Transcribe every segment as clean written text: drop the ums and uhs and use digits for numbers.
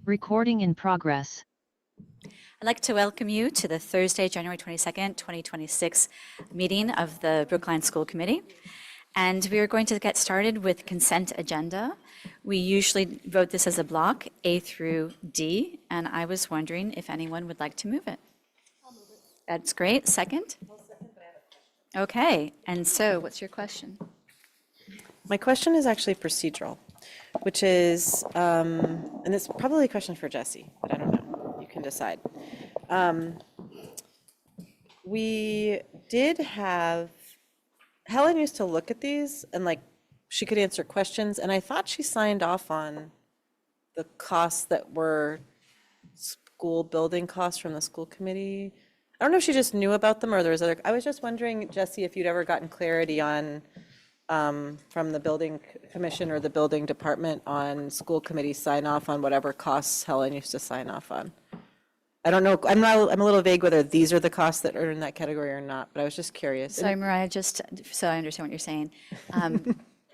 Recording in progress. I'd like to welcome you to the Thursday, January 22nd, 2026 meeting of the Brookline School Committee. And we are going to get started with consent agenda. We usually vote this as a block, A through D, and I was wondering if anyone would like to move it. That's great. Second? Okay, and so what's your question? My question is actually procedural, which is, and it's probably a question for Jesse, but I don't know. You can decide. We did have, Helen used to look at these and she could answer questions, and I thought she signed off on the costs that were school building costs from the school committee. I don't know if she just knew about them or there was other, I was just wondering, Jesse, if you'd ever gotten clarity on from the building commission or the building department on school committee sign off on whatever costs Helen used to sign off on. I don't know, I'm a little vague whether these are the costs that are in that category or not, but I was just curious. Sorry, Mariah, just so I understand what you're saying.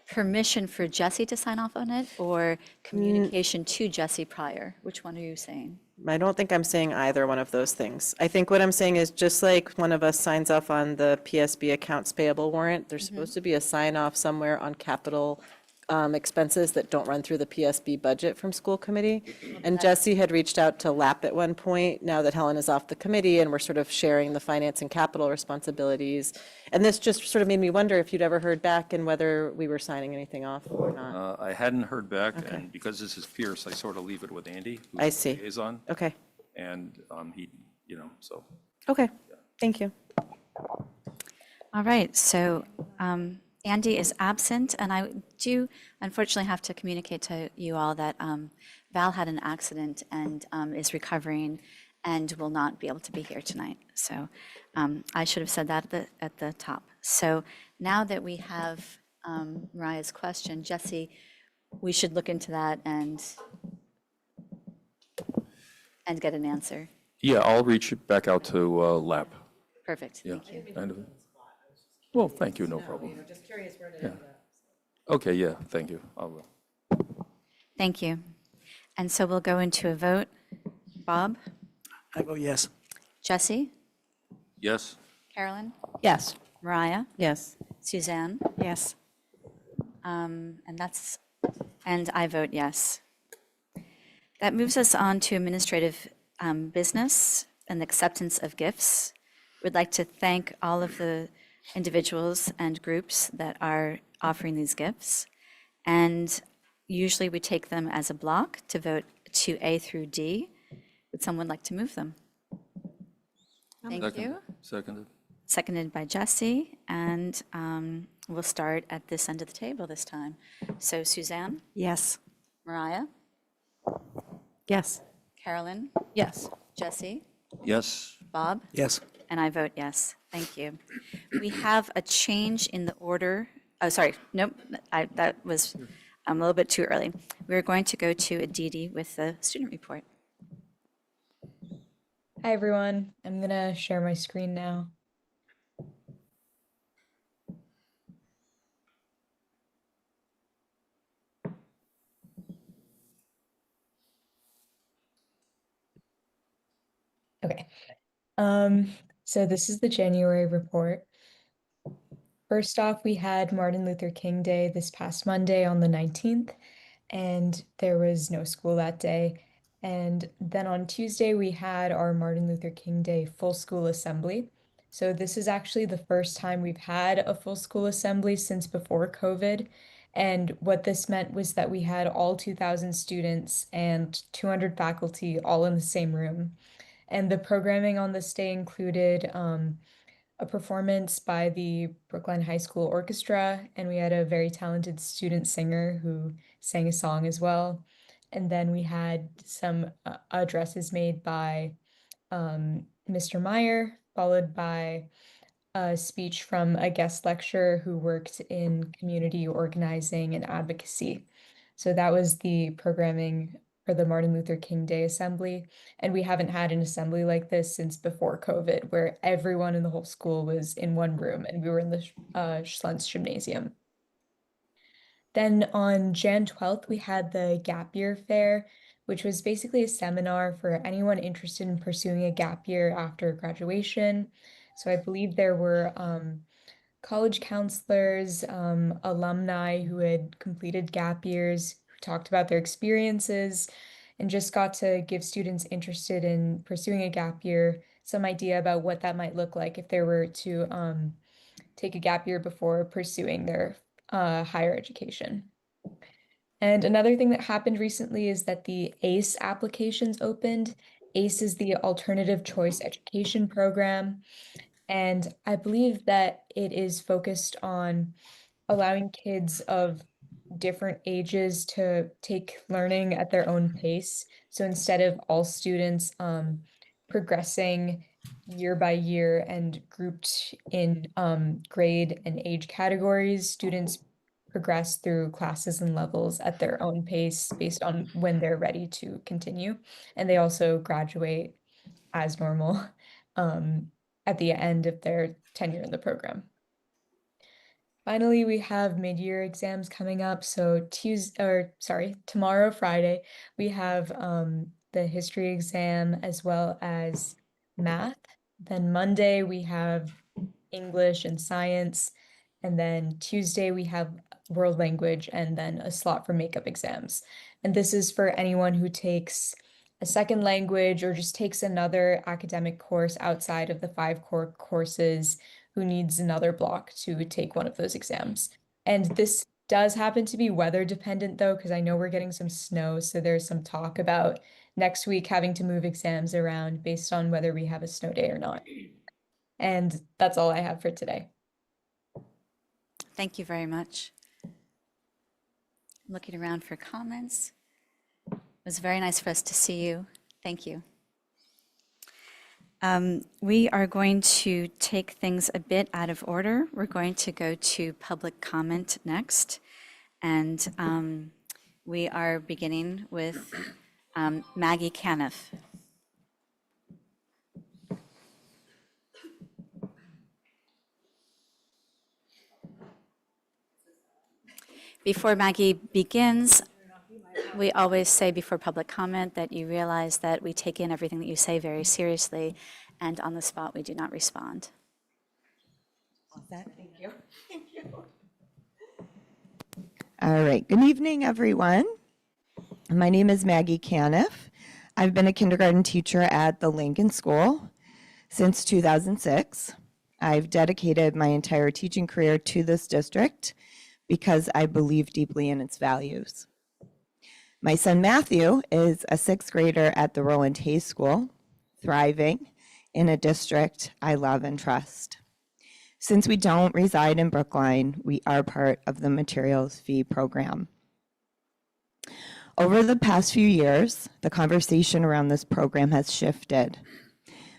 Permission for Jesse to sign off on it or communication to Jesse prior? Which one are you saying? I don't think I'm saying either one of those things. I think what I'm saying is just like one of us signs off on the PSB accounts payable warrant, there's supposed to be a sign off somewhere on capital expenses that don't run through the PSB budget from school committee. And Jesse had reached out to LAP at one point, now that Helen is off the committee and we're sort of sharing the finance and capital responsibilities. And this just sort of made me wonder if you'd ever heard back and whether we were signing anything off or not. I hadn't heard back, and because this is Pierce, I sort of leave it with Andy, who's I the see. liaison. Okay, And he, so. okay, thank you. All right, so Andy is absent, and I do unfortunately have to communicate to you all that Val had an accident and is recovering and will not be able to be here tonight. So I should have said that at the top. So now that we have Mariah's question, Jesse, we should look into that and get an answer. Yeah, I'll reach back out to LAP. Perfect, Yeah. thank you. Kind of. Well, thank you, no problem. Just curious where to Yeah. Okay, yeah, thank you. Thank you. And so we'll go into a vote. Bob? I vote yes. Jesse? Yes? Carolyn? Yes. Mariah? Yes. Suzanne? Yes. And I vote yes. That moves us on to administrative business and acceptance of gifts. We'd like to thank all of the individuals and groups that are offering these gifts. And usually we take them as a block to vote to A through D. Would someone like to move them? Thank you. Seconded. Seconded by Jesse, and we'll start at this end of the table this time. So Suzanne, Yes. Mariah, Yes. Carolyn, Yes. Jesse, Yes? Bob, Yes. and I vote yes. Thank you. We have a change in the order. Oh, sorry, nope, that was a little bit too early. We're going to go to Aditi with the student report. Hi everyone, I'm gonna share my screen now. Okay, so this is the January report. First off, we had Martin Luther King Day this past Monday on the 19th, and there was no school that day. And then on Tuesday, we had our Martin Luther King Day full school assembly. So this is actually the first time we've had a full school assembly since before COVID. And what this meant was that we had all 2,000 students and 200 faculty all in the same room. And the programming on this day included a performance by the Brookline High School Orchestra, and we had a very talented student singer who sang a song as well. And then we had some addresses made by Mr. Meyer, followed by a speech from a guest lecturer who worked in community organizing and advocacy. So that was the programming for the Martin Luther King Day Assembly. And we haven't had an assembly like this since before COVID, where everyone in the whole school was in one room and we were in the Schlentz Gymnasium. Then on Jan 12th, we had the Gap Year Fair, which was basically a seminar for anyone interested in pursuing a gap year after graduation. So I believe there were college counselors, alumni who had completed gap years, who talked about their experiences, and just got to give students interested in pursuing a gap year some idea about what that might look like if they were to take a gap year before pursuing their higher education. And another thing that happened recently is that the ACE applications opened. ACE is the Alternative Choice Education Program. And I believe that it is focused on allowing kids of different ages to take learning at their own pace. So instead of all students progressing year by year and grouped in grade and age categories, students progress through classes and levels at their own pace based on when they're ready to continue. And they also graduate as normal at the end of their tenure in the program. Finally, we have mid-year exams coming up. So tomorrow, Friday, we have the history exam as well as math. Then Monday, we have English and science. And then Tuesday, we have world language and then a slot for makeup exams. And this is for anyone who takes a second language or just takes another academic course outside of the 5 core courses who needs another block to take one of those exams. And this does happen to be weather dependent though, because I know we're getting some snow. So there's some talk about next week having to move exams around based on whether we have a snow day or not. And that's all I have for today. Thank you very much. Looking around for comments. It was very nice for us to see you. Thank you. We are going to take things a bit out of order. We're going to go to public comment next. And we are beginning with Maggie Caniff. Before Maggie begins, we always say before public comment that you realize that we take in everything that you say very seriously, and on the spot, we do not respond. Thank you. All right. Good evening, everyone. My name is Maggie Caniff. I've been a kindergarten teacher at the Lincoln School since 2006. I've dedicated my entire teaching career to this district because I believe deeply in its values. My son Matthew is a 6th grader at the Roland Hayes School, thriving in a district I love and trust. Since we don't reside in Brookline, we are part of the materials fee program. Over the past few years, the conversation around this program has shifted.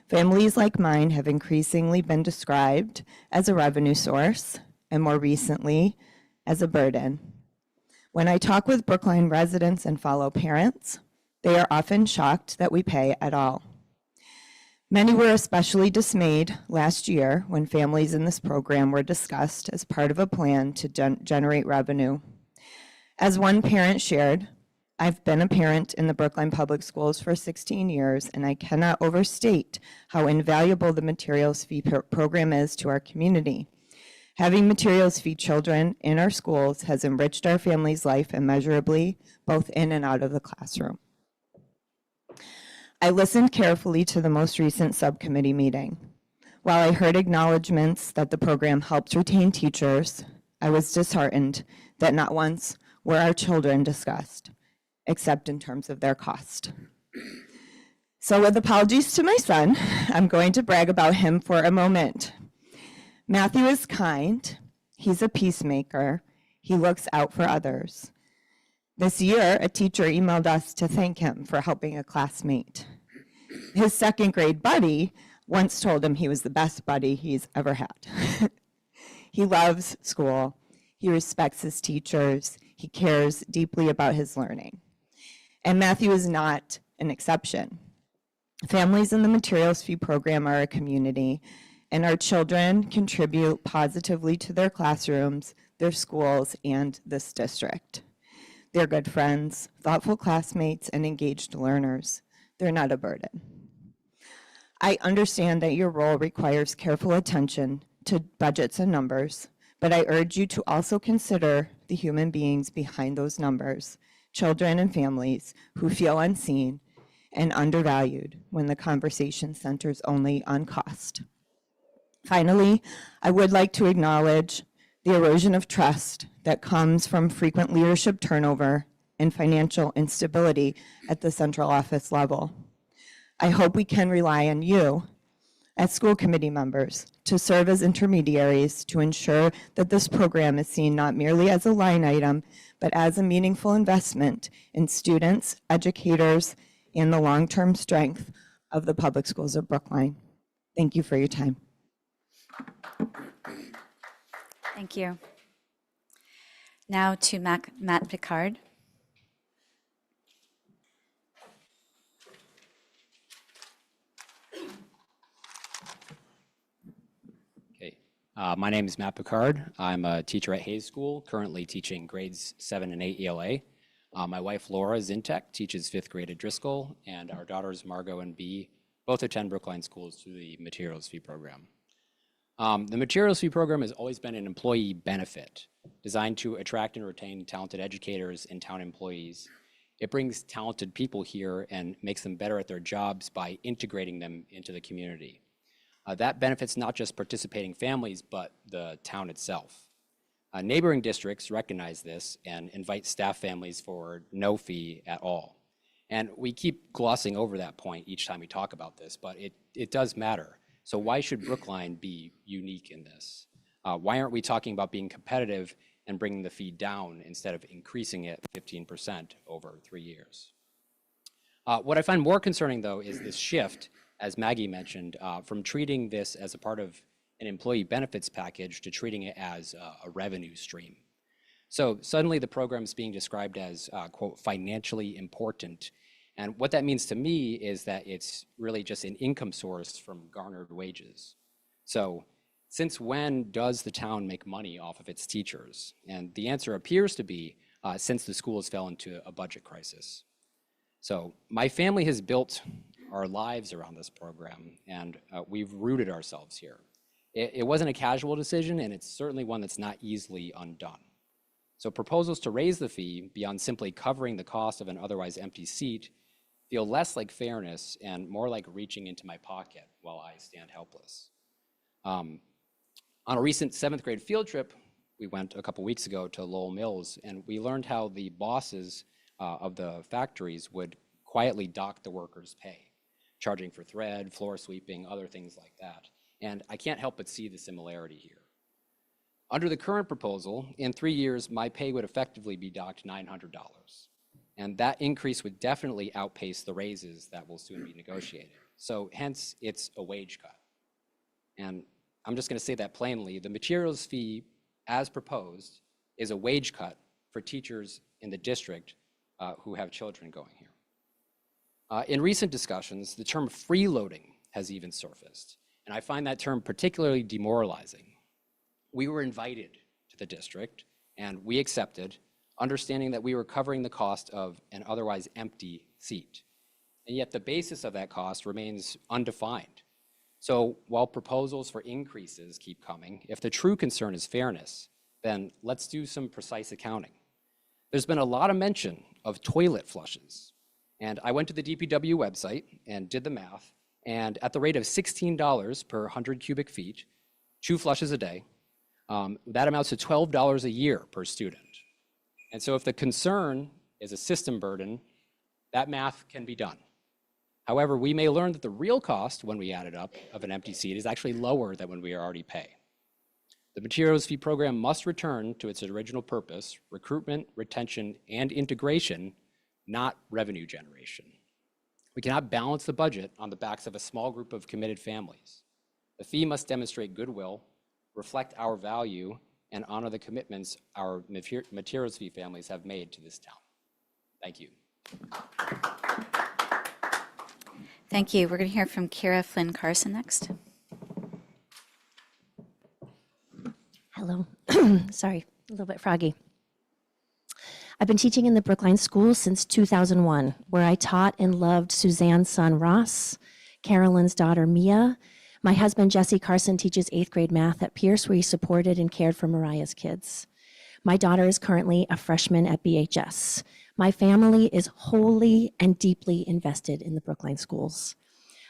Families like mine have increasingly been described as a revenue source, and more recently, as a burden. When I talk with Brookline residents and fellow parents, they are often shocked that we pay at all. Many were especially dismayed last year when families in this program were discussed as part of a plan to generate revenue. As one parent shared, I've been a parent in the Brookline Public Schools for 16 years, and I cannot overstate how invaluable the materials fee program is to our community. Having materials fee children in our schools has enriched our family's life immeasurably, both in and out of the classroom. I listened carefully to the most recent subcommittee meeting. While I heard acknowledgments that the program helps retain teachers, I was disheartened that not once were our children discussed, except in terms of their cost. So with apologies to my son, I'm going to brag about him for a moment. Matthew is kind, he's a peacemaker, he looks out for others. This year, a teacher emailed us to thank him for helping a classmate. His 2nd grade buddy once told him he was the best buddy he's ever had. He loves school, he respects his teachers, he cares deeply about his learning. And Matthew is not an exception. Families in the materials fee program are a community, and our children contribute positively to their classrooms, their schools, and this district. They're good friends, thoughtful classmates, and engaged learners. They're not a burden. I understand that your role requires careful attention to budgets and numbers, but I urge you to also consider the human beings behind those numbers, children and families who feel unseen and undervalued when the conversation centers only on cost. Finally, I would like to acknowledge the erosion of trust that comes from frequent leadership turnover and financial instability at the central office level. I hope we can rely on you as school committee members to serve as intermediaries to ensure that this program is seen not merely as a line item, but as a meaningful investment in students, educators, and the long-term strength of the public schools of Brookline. Thank you for your time. Thank you. Now to Matt Picard. Okay, my name is Matt Picard. I'm a teacher at Hayes School, currently teaching grades 7 and 8 ELA. My wife Laura Zintek teaches 5th grade at Driscoll, and our daughters Margot and Bee both attend Brookline schools through the materials fee program. The materials fee program has always been an employee benefit designed to attract and retain talented educators and town employees. It brings talented people here and makes them better at their jobs by integrating them into the community. That benefits not just participating families, but the town itself. Neighboring districts recognize this and invite staff families for no fee at all. And we keep glossing over that point each time we talk about this, but it does matter. So why should Brookline be unique in this? Why aren't we talking about being competitive and bringing the fee down instead of increasing it 15% over 3 years? What I find more concerning, though, is this shift, as Maggie mentioned, from treating this as a part of an employee benefits package to treating it as a revenue stream. So suddenly the program is being described as, quote, financially important. And what that means to me is that it's really just an income source from garnered wages. So since when does the town make money off of its teachers? And the answer appears to be since the schools fell into a budget crisis. So my family has built our lives around this program, and we've rooted ourselves here. It wasn't a casual decision, and it's certainly one that's not easily undone. So proposals to raise the fee beyond simply covering the cost of an otherwise empty seat feel less like fairness and more like reaching into my pocket while I stand helpless. On a recent 7th grade field trip, we went a couple weeks ago to Lowell Mills, and we learned how the bosses of the factories would quietly dock the workers' pay, charging for thread, floor sweeping, other things like that. And I can't help but see the similarity here. Under the current proposal, in 3 years, my pay would effectively be docked $900. And that increase would definitely outpace the raises that will soon be negotiated. So hence, it's a wage cut. And I'm just gonna say that plainly, the materials fee as proposed is a wage cut for teachers in the district who have children going here. In recent discussions, the term freeloading has even surfaced. And I find that term particularly demoralizing. We were invited to the district and we accepted, understanding that we were covering the cost of an otherwise empty seat. And yet the basis of that cost remains undefined. So while proposals for increases keep coming, if the true concern is fairness, then let's do some precise accounting. There's been a lot of mention of toilet flushes. And I went to the DPW website and did the math. And at the rate of $16 per 100 cubic feet, 2 flushes a day, that amounts to $12 a year per student. And so if the concern is a system burden, that math can be done. However, we may learn that the real cost when we add it up of an empty seat is actually lower than when we already pay. The materials fee program must return to its original purpose, recruitment, retention, and integration, not revenue generation. We cannot balance the budget on the backs of a small group of committed families. The fee must demonstrate goodwill, reflect our value, and honor the commitments our materials fee families have made to this town. Thank you. Thank you. We're going to hear from Kira Flynn Carson next. Hello. Sorry, a little bit froggy. I've been teaching in the Brookline School since 2001, where I taught and loved Suzanne's son Ross, Carolyn's daughter Mia. My husband Jesse Carson teaches 8th grade math at Pierce, where he supported and cared for Mariah's kids. My daughter is currently a freshman at BHS. My family is wholly and deeply invested in the Brookline schools.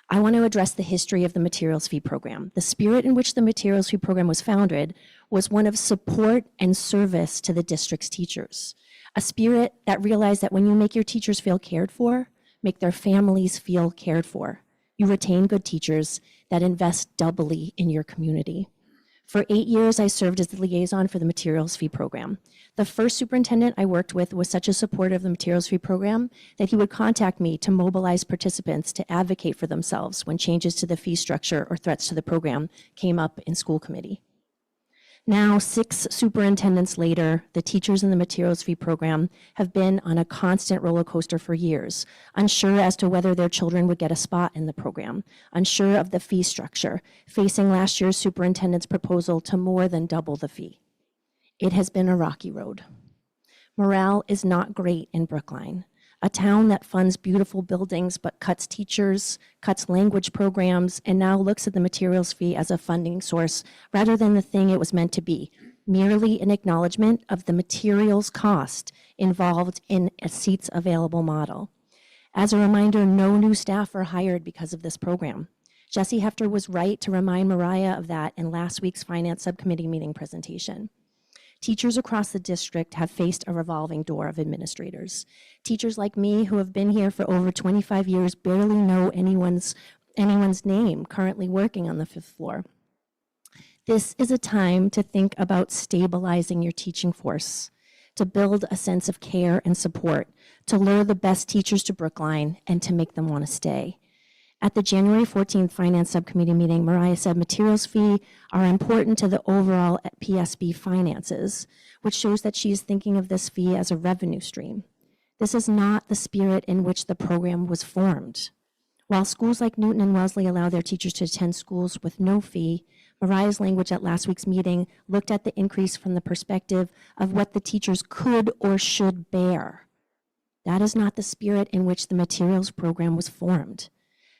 I want to address the history of the materials fee program. The spirit in which the materials fee program was founded was one of support and service to the district's teachers. A spirit that realized that when you make your teachers feel cared for, make their families feel cared for, you retain good teachers that invest doubly in your community. For 8 years, I served as the liaison for the materials fee program. The first superintendent I worked with was such a supporter of the materials fee program that he would contact me to mobilize participants to advocate for themselves when changes to the fee structure or threats to the program came up in school committee. Now, 6 superintendents later, the teachers in the materials fee program have been on a constant roller coaster for years, unsure as to whether their children would get a spot in the program, unsure of the fee structure, facing last year's superintendent's proposal to more than double the fee. It has been a rocky road. Morale is not great in Brookline, a town that funds beautiful buildings but cuts teachers, cuts language programs, and now looks at the materials fee as a funding source rather than the thing it was meant to be, merely an acknowledgement of the materials cost involved in a seats available model. As a reminder, no new staff are hired because of this program. Jesse Hefter was right to remind Mariah of that in last week's Finance Subcommittee meeting presentation. Teachers across the district have faced a revolving door of administrators. Teachers like me who have been here for over 25 years barely know anyone's name currently working on the 5th floor. This is a time to think about stabilizing your teaching force, to build a sense of care and support, to lure the best teachers to Brookline and to make them want to stay. At the January 14th Finance Subcommittee meeting, Mariah said materials fee are important to the overall PSB finances, which shows that she is thinking of this fee as a revenue stream. This is not the spirit in which the program was formed. While schools like Newton and Wellesley allow their teachers to attend schools with no fee, Mariah's language at last week's meeting looked at the increase from the perspective of what the teachers could or should bear. That is not the spirit in which the materials program was formed.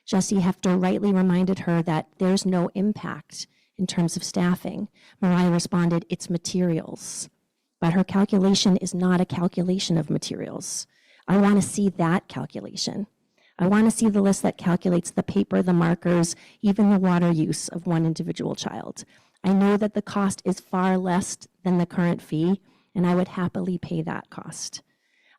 Jesse Hefter rightly reminded her that there's no impact in terms of staffing. Mariah responded, it's materials. But her calculation is not a calculation of materials. I want to see that calculation. I want to see the list that calculates the paper, the markers, even the water use of one individual child. I know that the cost is far less than the current fee, and I would happily pay that cost.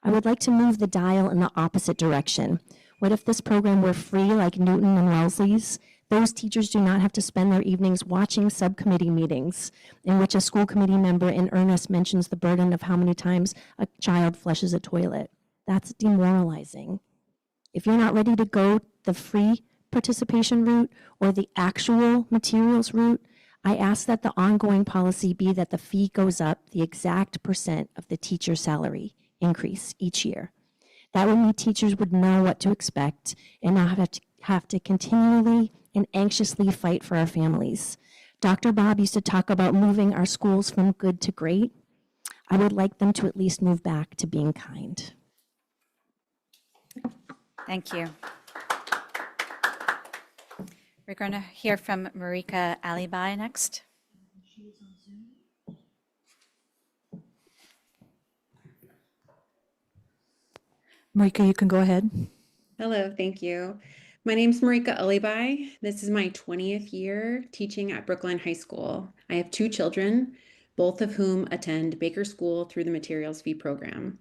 I would like to move the dial in the opposite direction. What if this program were free like Newton and Wellesley's? Those teachers do not have to spend their evenings watching subcommittee meetings in which a school committee member in earnest mentions the burden of how many times a child flushes a toilet. That's demoralizing. If you're not ready to go the free participation route or the actual materials route, I ask that the ongoing policy be that the fee goes up the exact % of the teacher's salary increase each year. That would mean teachers would know what to expect and not have to continually and anxiously fight for our families. Dr. Bob used to talk about moving our schools from good to great. I would like them to at least move back to being kind. Thank you. We're going to hear from Marika Alibai next. Marika, you can go ahead. Hello, thank you. My name is Marika Alibai. This is my 20th year teaching at Brookline High School. I have 2 children, both of whom attend Baker School through the materials fee program.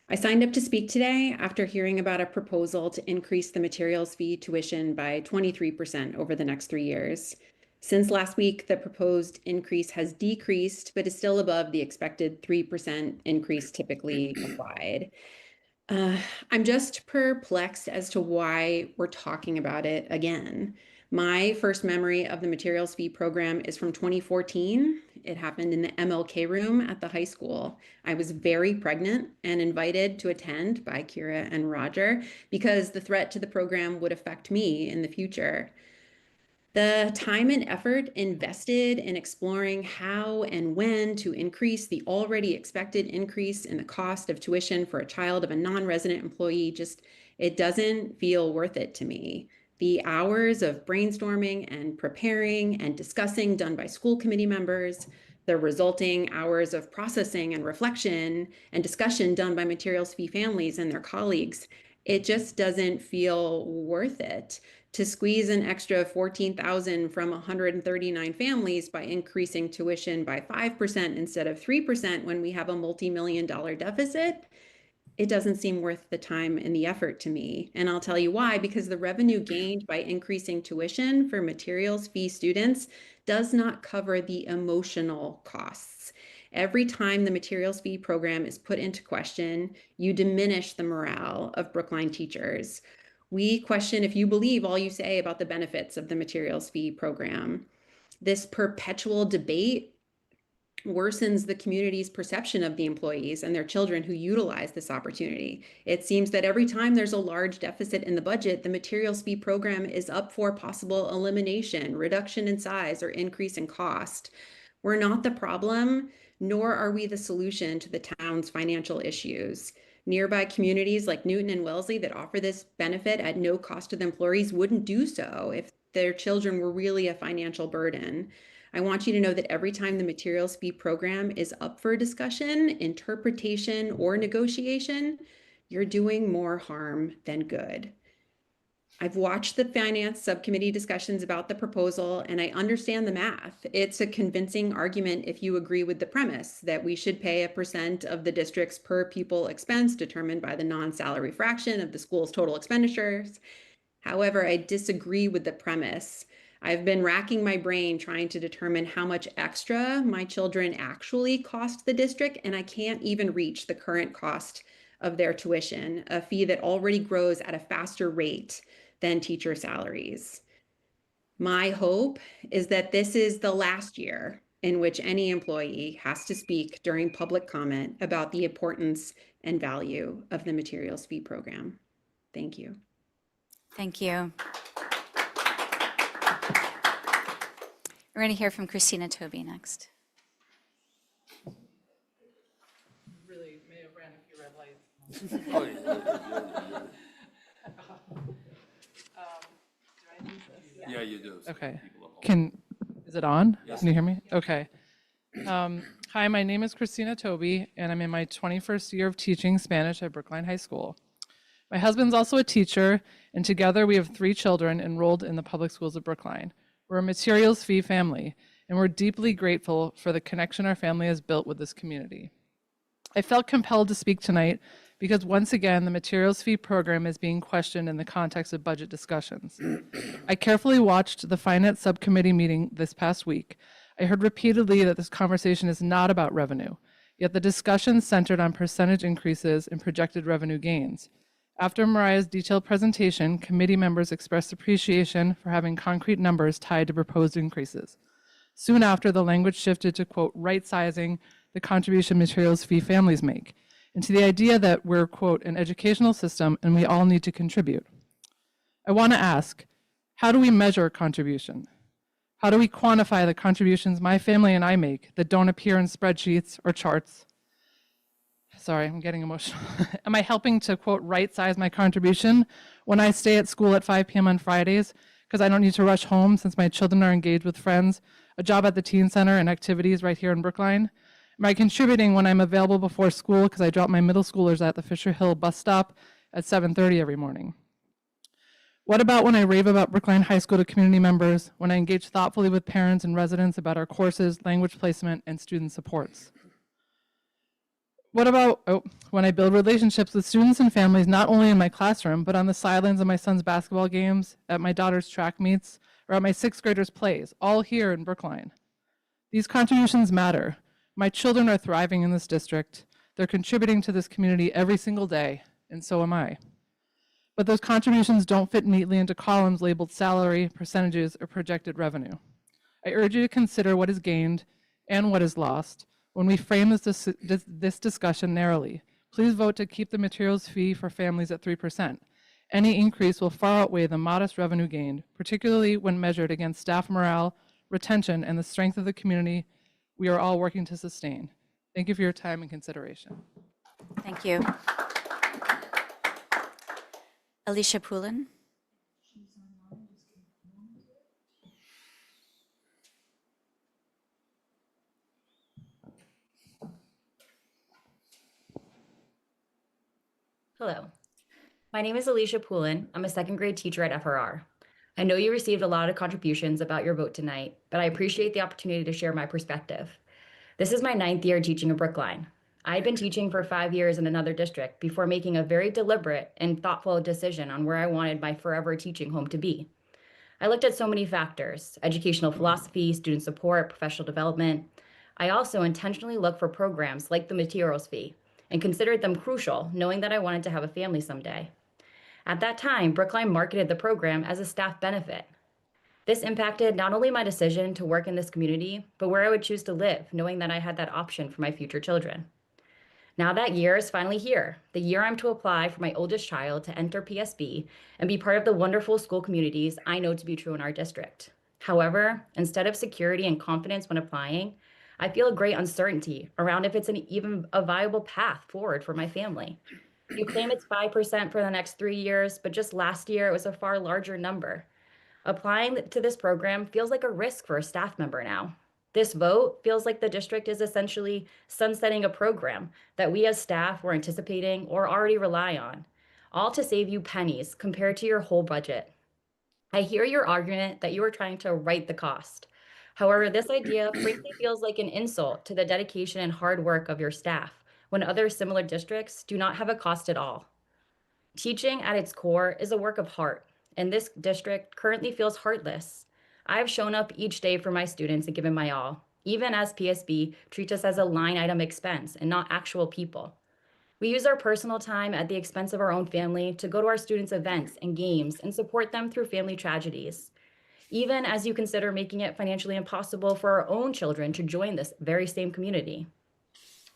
I signed up to speak today after hearing about a proposal to increase the materials fee tuition by 23% over the next 3 years. Since last week, the proposed increase has decreased, but is still above the expected 3% increase typically applied. I'm just perplexed as to why we're talking about it again. My first memory of the materials fee program is from 2014. It happened in the MLK room at the high school. I was very pregnant and invited to attend by Kira and Roger because the threat to the program would affect me in the future. The time and effort invested in exploring how and when to increase the already expected increase in the cost of tuition for a child of a non-resident employee it doesn't feel worth it to me. The hours of brainstorming and preparing and discussing done by school committee members, the resulting hours of processing and reflection and discussion done by materials fee families and their colleagues, it just doesn't feel worth it to squeeze an extra 14,000 from 139 families by increasing tuition by 5% instead of 3% when we have a multi-million-dollar deficit. It doesn't seem worth the time and the effort to me. And I'll tell you why, because the revenue gained by increasing tuition for materials fee students does not cover the emotional costs. Every time the materials fee program is put into question, you diminish the morale of Brookline teachers. We question if you believe all you say about the benefits of the materials fee program. This perpetual debate worsens the community's perception of the employees and their children who utilize this opportunity. It seems that every time there's a large deficit in the budget, the materials fee program is up for possible elimination, reduction in size, or increase in cost. We're not the problem, nor are we the solution to the town's financial issues. Nearby communities like Newton and Wellesley that offer this benefit at no cost to the employees wouldn't do so if their children were really a financial burden. I want you to know that every time the materials fee program is up for discussion, interpretation, or negotiation, you're doing more harm than good. I've watched the finance subcommittee discussions about the proposal, and I understand the math. It's a convincing argument if you agree with the premise that we should pay a % of the district's per pupil expense determined by the non-salary fraction of the school's total expenditures. However, I disagree with the premise. I've been racking my brain trying to determine how much extra my children actually cost the district, and I can't even reach the current cost of their tuition, a fee that already grows at a faster rate than teacher salaries. My hope is that this is the last year in which any employee has to speak during public comment about the importance and value of the materials fee program. Thank you. Thank you. We're going to hear from Christina Tobey next. Really may have ran a few red lights. Yeah, you do. so Okay. people at home. Is it on? Yes. Can you hear me? Okay. Hi, my name is Christina Tobey, and I'm in my 21st year of teaching Spanish at Brookline High School. My husband's also a teacher, and together we have 3 children enrolled in the public schools of Brookline. We're a materials fee family, and we're deeply grateful for the connection our family has built with this community. I felt compelled to speak tonight because once again, the materials fee program is being questioned in the context of budget discussions. I carefully watched the finance subcommittee meeting this past week. I heard repeatedly that this conversation is not about revenue, yet the discussion centered on percentage increases and projected revenue gains. After Mariah's detailed presentation, committee members expressed appreciation for having concrete numbers tied to proposed increases. Soon after, the language shifted to, quote, right-sizing the contribution materials fee families make, and to the idea that we're, quote, an educational system and we all need to contribute. I want to ask, how do we measure contribution? How do we quantify the contributions my family and I make that don't appear in spreadsheets or charts? Sorry, I'm getting emotional. Am I helping to, quote, right-size my contribution when I stay at school at 5 p.m. on Fridays because I don't need to rush home since my children are engaged with friends, a job at the teen center, and activities right here in Brookline? Am I contributing when I'm available before school because I drop my middle schoolers at the Fisher Hill bus stop at 7:30 every morning? What about when I rave about Brookline High School to community members, when I engage thoughtfully with parents and residents about our courses, language placement, and student supports? What about when I build relationships with students and families, not only in my classroom, but on the sidelines of my son's basketball games, at my daughter's track meets, or at my 6th graders' plays, all here in Brookline? These contributions matter. My children are thriving in this district. They're contributing to this community every single day, and so am I. But those contributions don't fit neatly into columns labeled salary, percentages, or projected revenue. I urge you to consider what is gained and what is lost when we frame this discussion narrowly. Please vote to keep the materials fee for families at 3%. Any increase will far outweigh the modest revenue gained, particularly when measured against staff morale, retention, and the strength of the community we are all working to sustain. Thank you for your time and consideration. Thank you. Alicia Poulin. Hello, my name is Alicia Poulin. I'm a second grade teacher at FRR. I know you received a lot of contributions about your vote tonight, but I appreciate the opportunity to share my perspective. This is my 9th year teaching at Brookline. I had been teaching for 5 years in another district before making a very deliberate and thoughtful decision on where I wanted my forever teaching home to be. I looked at so many factors: educational philosophy, student support, professional development. I also intentionally looked for programs like the materials fee and considered them crucial, knowing that I wanted to have a family someday. At that time, Brookline marketed the program as a staff benefit. This impacted not only my decision to work in this community, but where I would choose to live, knowing that I had that option for my future children. Now that year is finally here, the year I'm to apply for my oldest child to enter PSB and be part of the wonderful school communities I know to be true in our district. However, instead of security and confidence when applying, I feel a great uncertainty around if it's even a viable path forward for my family. You claim it's 5% for the next 3 years, but just last year it was a far larger number. Applying to this program feels like a risk for a staff member now. This vote feels like the district is essentially sunsetting a program that we as staff were anticipating or already rely on, all to save you pennies compared to your whole budget. I hear your argument that you are trying to right the cost. However, this idea frankly feels like an insult to the dedication and hard work of your staff when other similar districts do not have a cost at all. Teaching at its core is a work of heart, and this district currently feels heartless. I have shown up each day for my students and given my all, even as PSB treats us as a line item expense and not actual people. We use our personal time at the expense of our own family to go to our students' events and games and support them through family tragedies. Even as you consider making it financially impossible for our own children to join this very same community.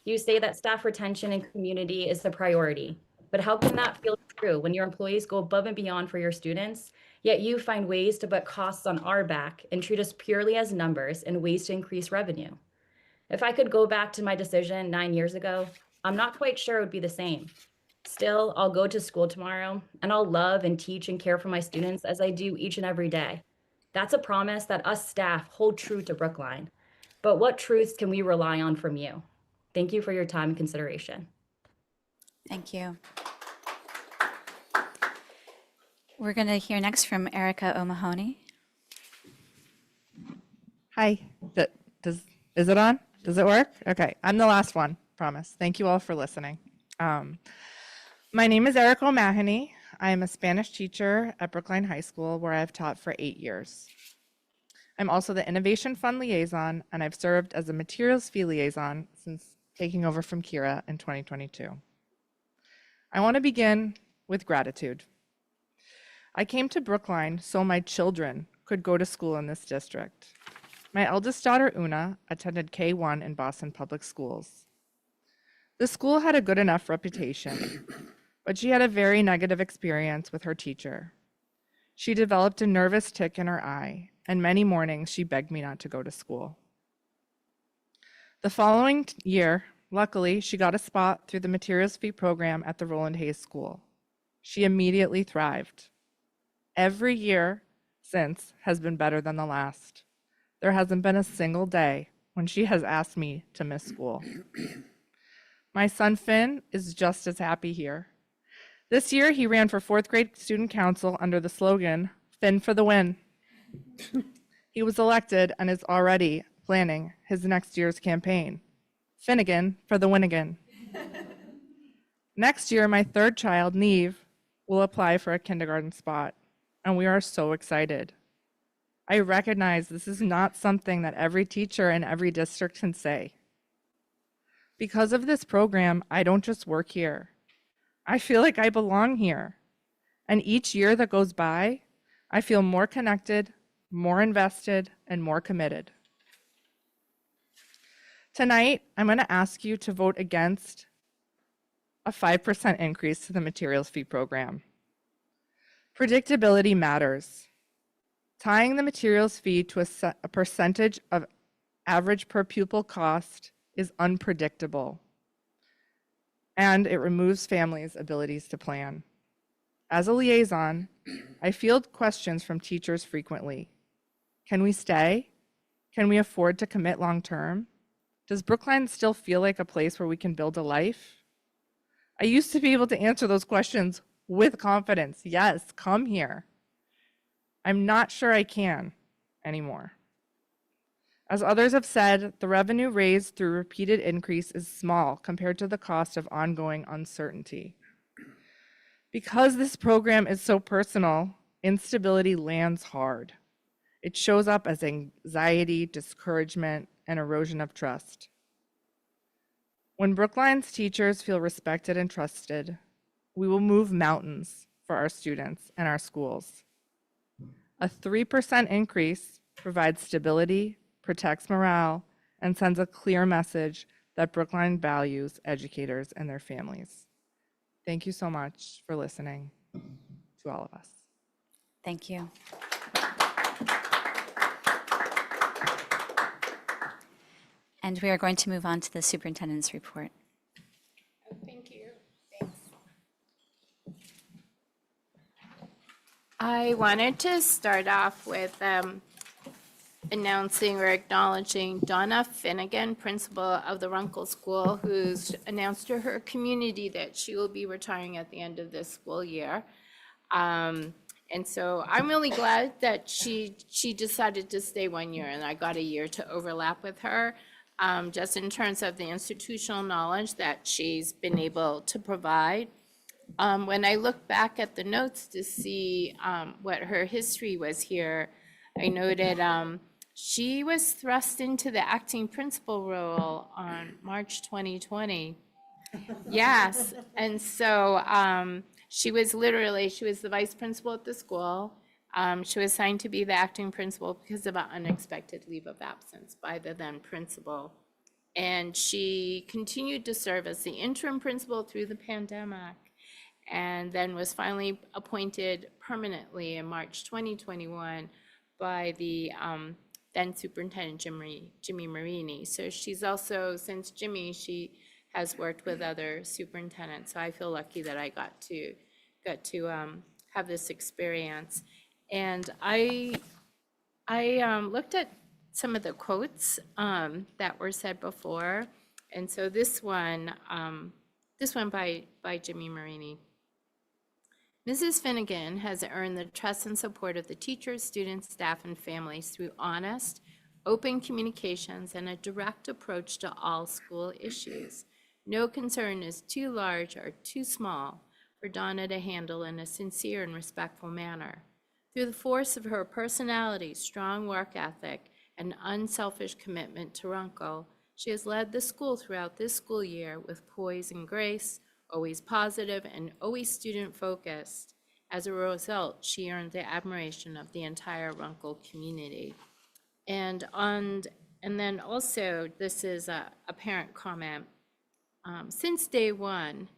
You say that staff retention and community is the priority, but how can that feel true when your employees go above and beyond for your students, yet you find ways to put costs on our back and treat us purely as numbers and ways to increase revenue? If I could go back to my decision 9 years ago, I'm not quite sure it would be the same. Still, I'll go to school tomorrow and I'll love and teach and care for my students as I do each and every day. That's a promise that us staff hold true to Brookline. But what truths can we rely on from you? Thank you for your time and consideration. Thank you. We're going to hear next from Erica O'Mahony. Hi, is it on? Does it work? Okay, I'm the last one, promise. Thank you all for listening. My name is Erica O'Mahony. I am a Spanish teacher at Brookline High School, where I've taught for 8 years. I'm also the Innovation Fund Liaison, and I've served as a Materials Fee Liaison since taking over from Kira in 2022. I want to begin with gratitude. I came to Brookline so my children could go to school in this district. My eldest daughter, Una, attended K-1 in Boston Public Schools. The school had a good enough reputation, but she had a very negative experience with her teacher. She developed a nervous tic in her eye, and many mornings she begged me not to go to school. The following year, luckily, she got a spot through the Materials Fee program at the Roland Hayes School. She immediately thrived. Every year since has been better than the last. There hasn't been a single day when she has asked me to miss school. My son Finn is just as happy here. This year, he ran for 4th grade student council under the slogan, "Finn for the win." He was elected and is already planning his next year's campaign. Finnegan for the win again. Next year, my 3rd child, Neve, will apply for a kindergarten spot, and we are so excited. I recognize this is not something that every teacher in every district can say. Because of this program, I don't just work here. I feel like I belong here. And each year that goes by, I feel more connected, more invested, and more committed. Tonight, I'm going to ask you to vote against a 5% increase to the materials fee program. Predictability matters. Tying the materials fee to a percentage of average per pupil cost is unpredictable, and it removes families' abilities to plan. As a liaison, I field questions from teachers frequently. Can we stay? Can we afford to commit long term? Does Brookline still feel like a place where we can build a life? I used to be able to answer those questions with confidence. Yes, come here. I'm not sure I can anymore. As others have said, the revenue raised through repeated increase is small compared to the cost of ongoing uncertainty. Because this program is so personal, instability lands hard. It shows up as anxiety, discouragement, and erosion of trust. When Brookline's teachers feel respected and trusted, we will move mountains for our students and our schools. A 3% increase provides stability, protects morale, and sends a clear message that Brookline values educators and their families. Thank you so much for listening to all of us. Thank you. And we are going to move on to the superintendent's report. Thank you. Thanks. I wanted to start off with announcing or acknowledging Donna Finnegan, principal of the Runkle School, who's announced to her community that she will be retiring at the end of this school year. And so I'm really glad that she decided to stay 1 year, and I got a year to overlap with her, just in terms of the institutional knowledge that she's been able to provide. When I look back at the notes to see what her history was here, I noted she was thrust into the acting principal role on March 2020. Yes, and so she was the vice principal at the school. She was assigned to be the acting principal because of an unexpected leave of absence by the then principal. And she continued to serve as the interim principal through the pandemic, and then was finally appointed permanently in March 2021 by the then superintendent Jimmy Marini. So she's also, since Jimmy, she has worked with other superintendents. So I feel lucky that I got to have this experience. And I looked at some of the quotes that were said before, and so this one by Jimmy Marini. Mrs. Finnegan has earned the trust and support of the teachers, students, staff, and families through honest, open communications and a direct approach to all school issues. No concern is too large or too small for Donna to handle in a sincere and respectful manner. Through the force of her personality, strong work ethic, and unselfish commitment to Runkle, she has led the school throughout this school year with poise and grace, always positive and always student-focused. As a result, she earned the admiration of the entire Runkle community. And then also, this is a parent comment. Since day one,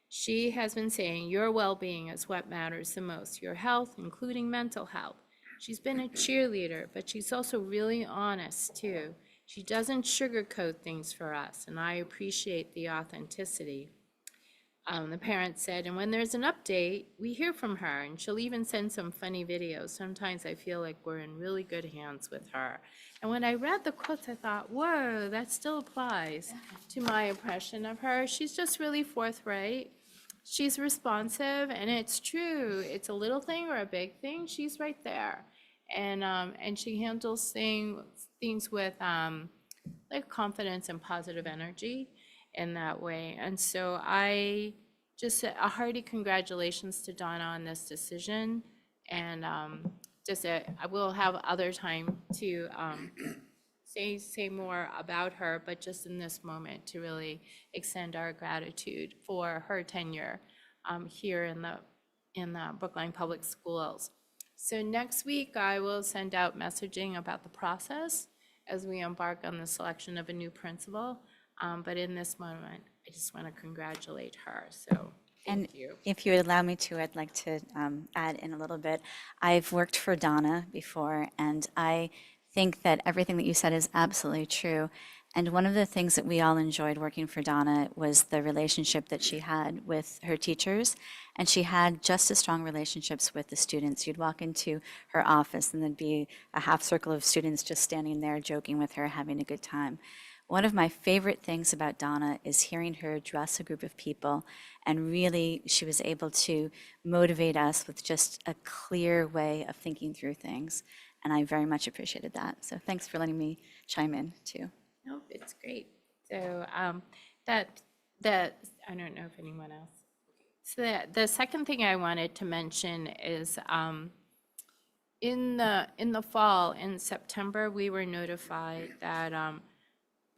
she has been saying, your well-being is what matters the most, your health, including mental health. She's been a cheerleader, but she's also really honest too. She doesn't sugarcoat things for us, and I appreciate the authenticity. The parent said, and when there's an update, we hear from her, and she'll even send some funny videos. Sometimes I feel like we're in really good hands with her. And when I read the quotes, I thought, whoa, that still applies to my impression of her. She's just really forthright. She's responsive, and it's true. It's a little thing or a big thing, she's right there. And she handles things with like confidence and positive energy in that way. And so I just a hearty congratulations to Donna on this decision. And I will have other time to say more about her, but just in this moment to really extend our gratitude for her tenure here in the Brookline Public Schools. So next week I will send out messaging about the process as we embark on the selection of a new principal. But in this moment, I just want to congratulate her. So And Thank you. if you would allow me to, I'd like to add in a little bit. I've worked for Donna before, and I think that everything that you said is absolutely true. And one of the things that we all enjoyed working for Donna was the relationship that she had with her teachers. And she had just as strong relationships with the students. You'd walk into her office and there'd be a half circle of students just standing there joking with her, having a good time. One of my favorite things about Donna is hearing her address a group of people, and really she was able to motivate us with just a clear way of thinking through things. And I very much appreciated that. So thanks for letting me chime in too. Nope, it's great. So that I don't know if anyone else. So the second thing I wanted to mention is in the fall, in September, we were notified that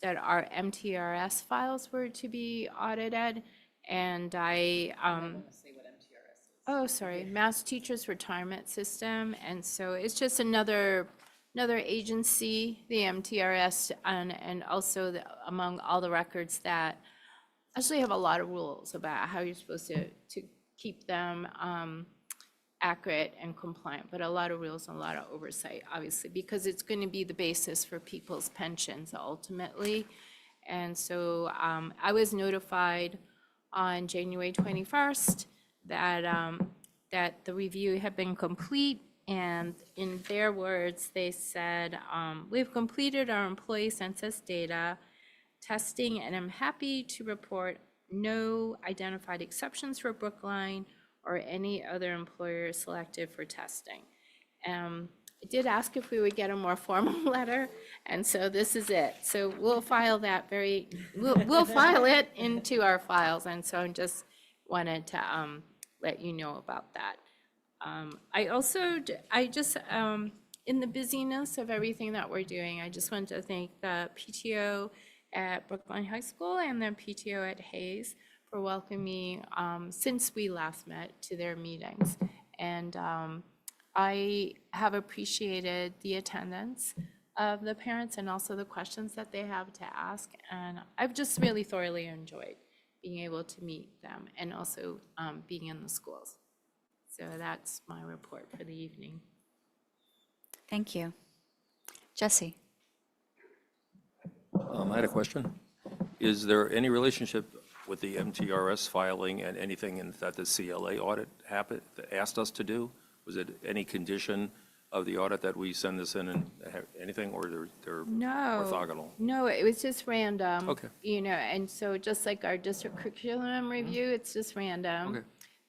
that our MTRS files were to be audited, and oh, sorry, Mass Teachers Retirement System, and so it's just another agency, the MTRS, and also among all the records that actually have a lot of rules about how you're supposed to keep them accurate and compliant, but a lot of rules and a lot of oversight, obviously, because it's going to be the basis for people's pensions ultimately. And so I was notified on January 21st that that the review had been complete. And in their words, they said, we've completed our employee census data testing, and I'm happy to report no identified exceptions for Brookline or any other employer selected for testing. I did ask if we would get a more formal letter, and so this is it. So we'll file that we'll file it into our files, and so I just wanted to let you know about that. I just, in the busyness of everything that we're doing, I just want to thank the PTO at Brookline High School and the PTO at Hayes for welcoming me since we last met to their meetings. And I have appreciated the attendance of the parents and also the questions that they have to ask. And I've just really thoroughly enjoyed being able to meet them and also being in the schools. So that's my report for the evening. Thank you. Jesse? I had a question. Is there any relationship with the MTRS filing and anything that the CLA audit asked us to do? Was it any condition of the audit that we send this in and anything, or they're orthogonal? No, it was just random. Okay. You know, and so just like our district curriculum review, it's just random. Okay.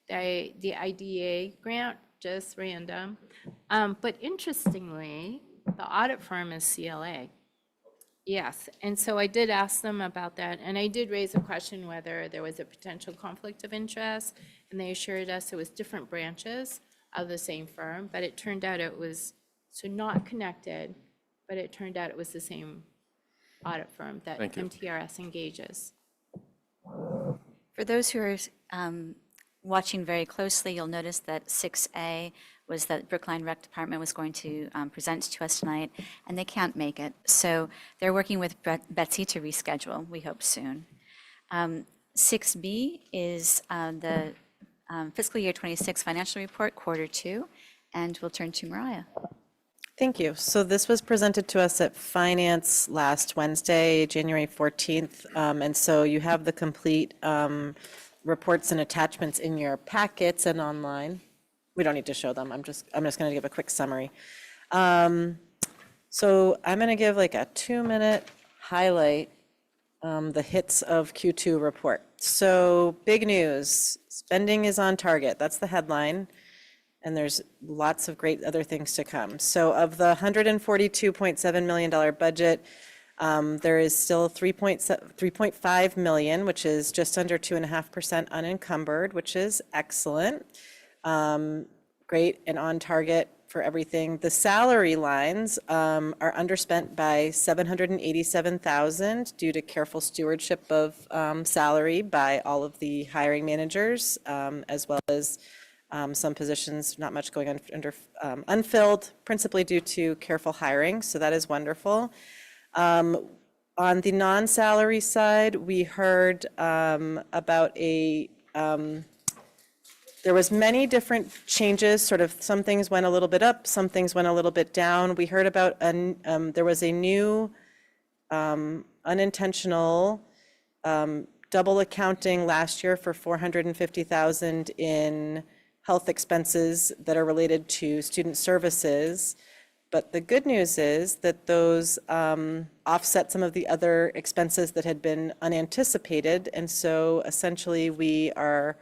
The IDA grant, just random. But interestingly, the audit firm is CLA. Yes, and so I did ask them about that, and I did raise a question whether there was a potential conflict of interest, and they assured us it was different branches of the same firm, but it turned out it was, so not connected, but it turned out it was the same audit firm that Thank you. MTRS engages. For those who are watching very closely, you'll notice that 6A was that Brookline Rec Department was going to present to us tonight, and they can't make it. So they're working with Betsy to reschedule, we hope soon. 6B is the fiscal year 26 financial report, quarter 2, and we'll turn to Mariah. Thank you. So this was presented to us at Finance last Wednesday, January 14th. And so you have the complete reports and attachments in your packets and online. We don't need to show them. I'm just going to give a quick summary. So I'm going to give like a 2-minute highlight, the hits of Q2 report. So big news, spending is on target. That's the headline. And there's lots of great other things to come. So of the $142.7 million budget, there is still $3.5 million, which is just under 2.5% unencumbered, which is excellent. Great and on target for everything. The salary lines are underspent by $787,000 due to careful stewardship of salary by all of the hiring managers, as well as some positions, not much going on unfilled, principally due to careful hiring. So that is wonderful. On the non-salary side, we heard about a there was many different changes, sort of some things went a little bit up, some things went a little bit down. We heard about, there was a new unintentional double accounting last year for $450,000 in health expenses that are related to student services. But the good news is that those offset some of the other expenses that had been unanticipated. And so essentially we are,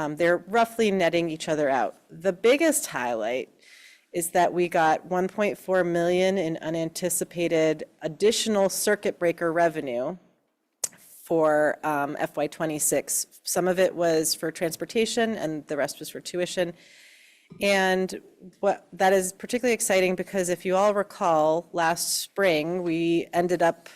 they're roughly netting each other out. The biggest highlight is that we got 1.4 million in unanticipated additional circuit breaker revenue for FY26. Some of it was for transportation and the rest was for tuition. And what that is particularly exciting because if you all recall, last spring, we ended up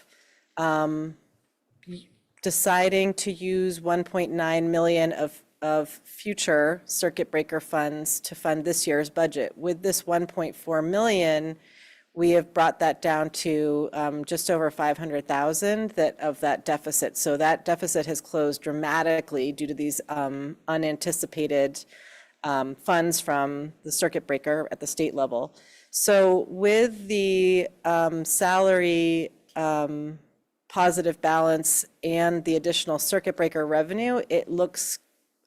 deciding to use 1.9 million of future circuit breaker funds to fund this year's budget. With this 1.4 million, we have brought that down to just over 500,000 of that deficit. So that deficit has closed dramatically due to these unanticipated funds from the circuit breaker at the state level. So with the salary positive balance and the additional circuit breaker revenue, it looks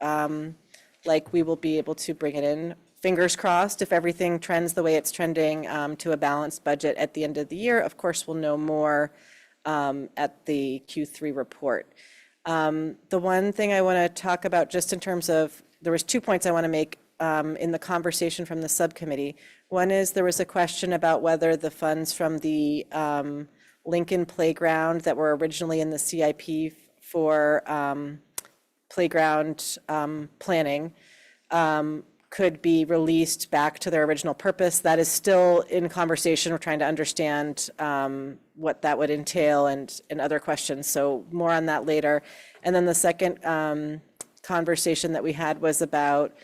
like we will be able to bring it in, fingers crossed, if everything trends the way it's trending, to a balanced budget at the end of the year. Of course, we'll know more at the Q3 report. The one thing I want to talk about just in terms of, there was 2 points I want to make in the conversation from the subcommittee. One is there was a question about whether the funds from the Lincoln Playground that were originally in the CIP for playground planning could be released back to their original purpose. That is still in conversation. We're trying to understand what that would entail and other questions. So more on that later. And then the second conversation that we had was about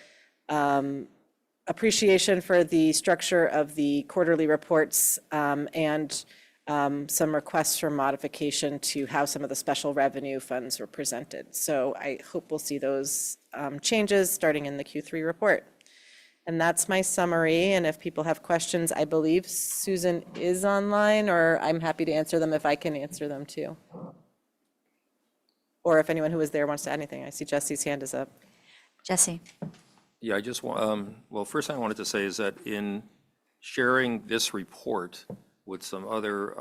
appreciation for the structure of the quarterly reports and some requests for modification to how some of the special revenue funds were presented. So I hope we'll see those changes starting in the Q3 report. And that's my summary. And if people have questions, I believe Susan is online, or I'm happy to answer them if I can answer them too. Or if anyone who was there wants to add anything. I see Jesse's hand is up. Jesse. Yeah, I just want, well, first thing I wanted to say is that in sharing this report with some other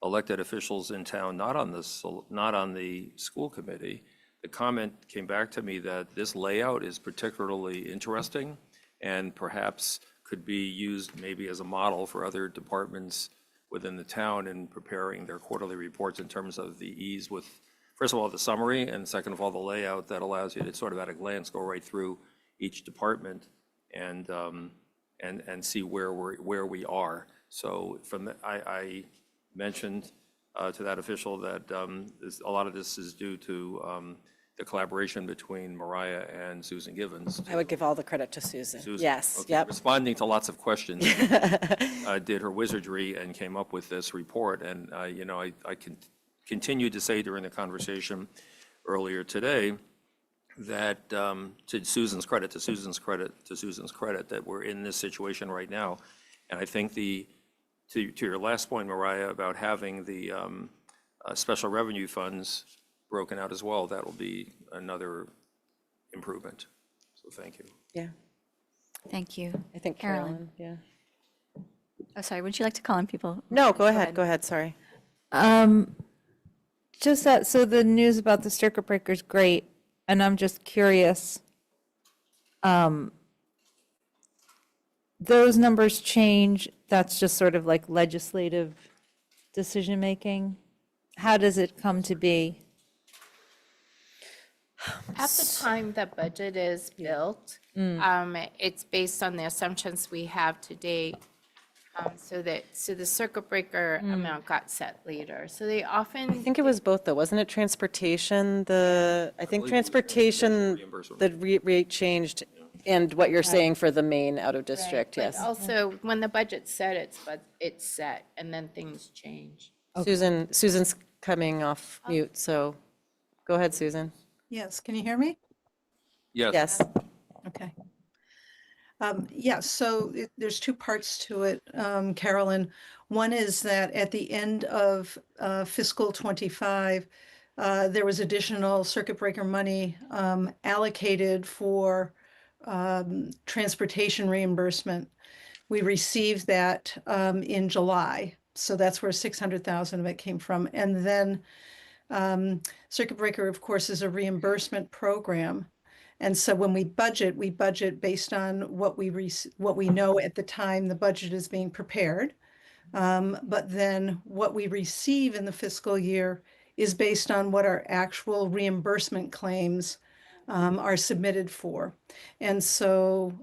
elected officials in town, not on the school committee, the comment came back to me that this layout is particularly interesting and perhaps could be used maybe as a model for other departments within the town in preparing their quarterly reports in terms of the ease with, first of all, the summary, and second of all, the layout that allows you to sort of at a glance go right through each department and see where we are. So from the, I mentioned to that official that a lot of this is due to the collaboration between Mariah and Susan Givens. I would give all the credit to Susan. Yes, okay. yep. Responding to lots of questions, did her wizardry and came up with this report. And you know, I can continue to say during the conversation earlier today that to Susan's credit, that we're in this situation right now. And I think to your last point, Mariah, about having the special revenue funds broken out as well, that will be another improvement. So thank you. Yeah. Thank you. I think Carolyn, yeah. Oh, sorry, would you like to call on people? No, go ahead, sorry. Just that, so the news about the circuit breaker is great, and I'm just curious. Those numbers change, that's just sort of like legislative decision-making? How does it come to be? At the time the budget is built, it's based on the assumptions we have to date. So the circuit breaker amount got set later. So they often. I think it was both though, wasn't it transportation? I think transportation, the rate changed, and what you're saying for the main out of district, Right, yes. but also, when the budget's set, it's set, and then things change. Susan's coming off mute, so go ahead, Susan. Yes, can you hear me? Yes. Yes. Okay. Yeah, so there's two parts to it, Carolyn. One is that at the end of fiscal '25, there was additional circuit breaker money allocated for transportation reimbursement. We received that in July, so that's where 600,000 of it came from. And then circuit breaker, of course, is a reimbursement program. And so when we budget based on what we know at the time the budget is being prepared. But then what we receive in the fiscal year is based on what our actual reimbursement claims are submitted for. And so,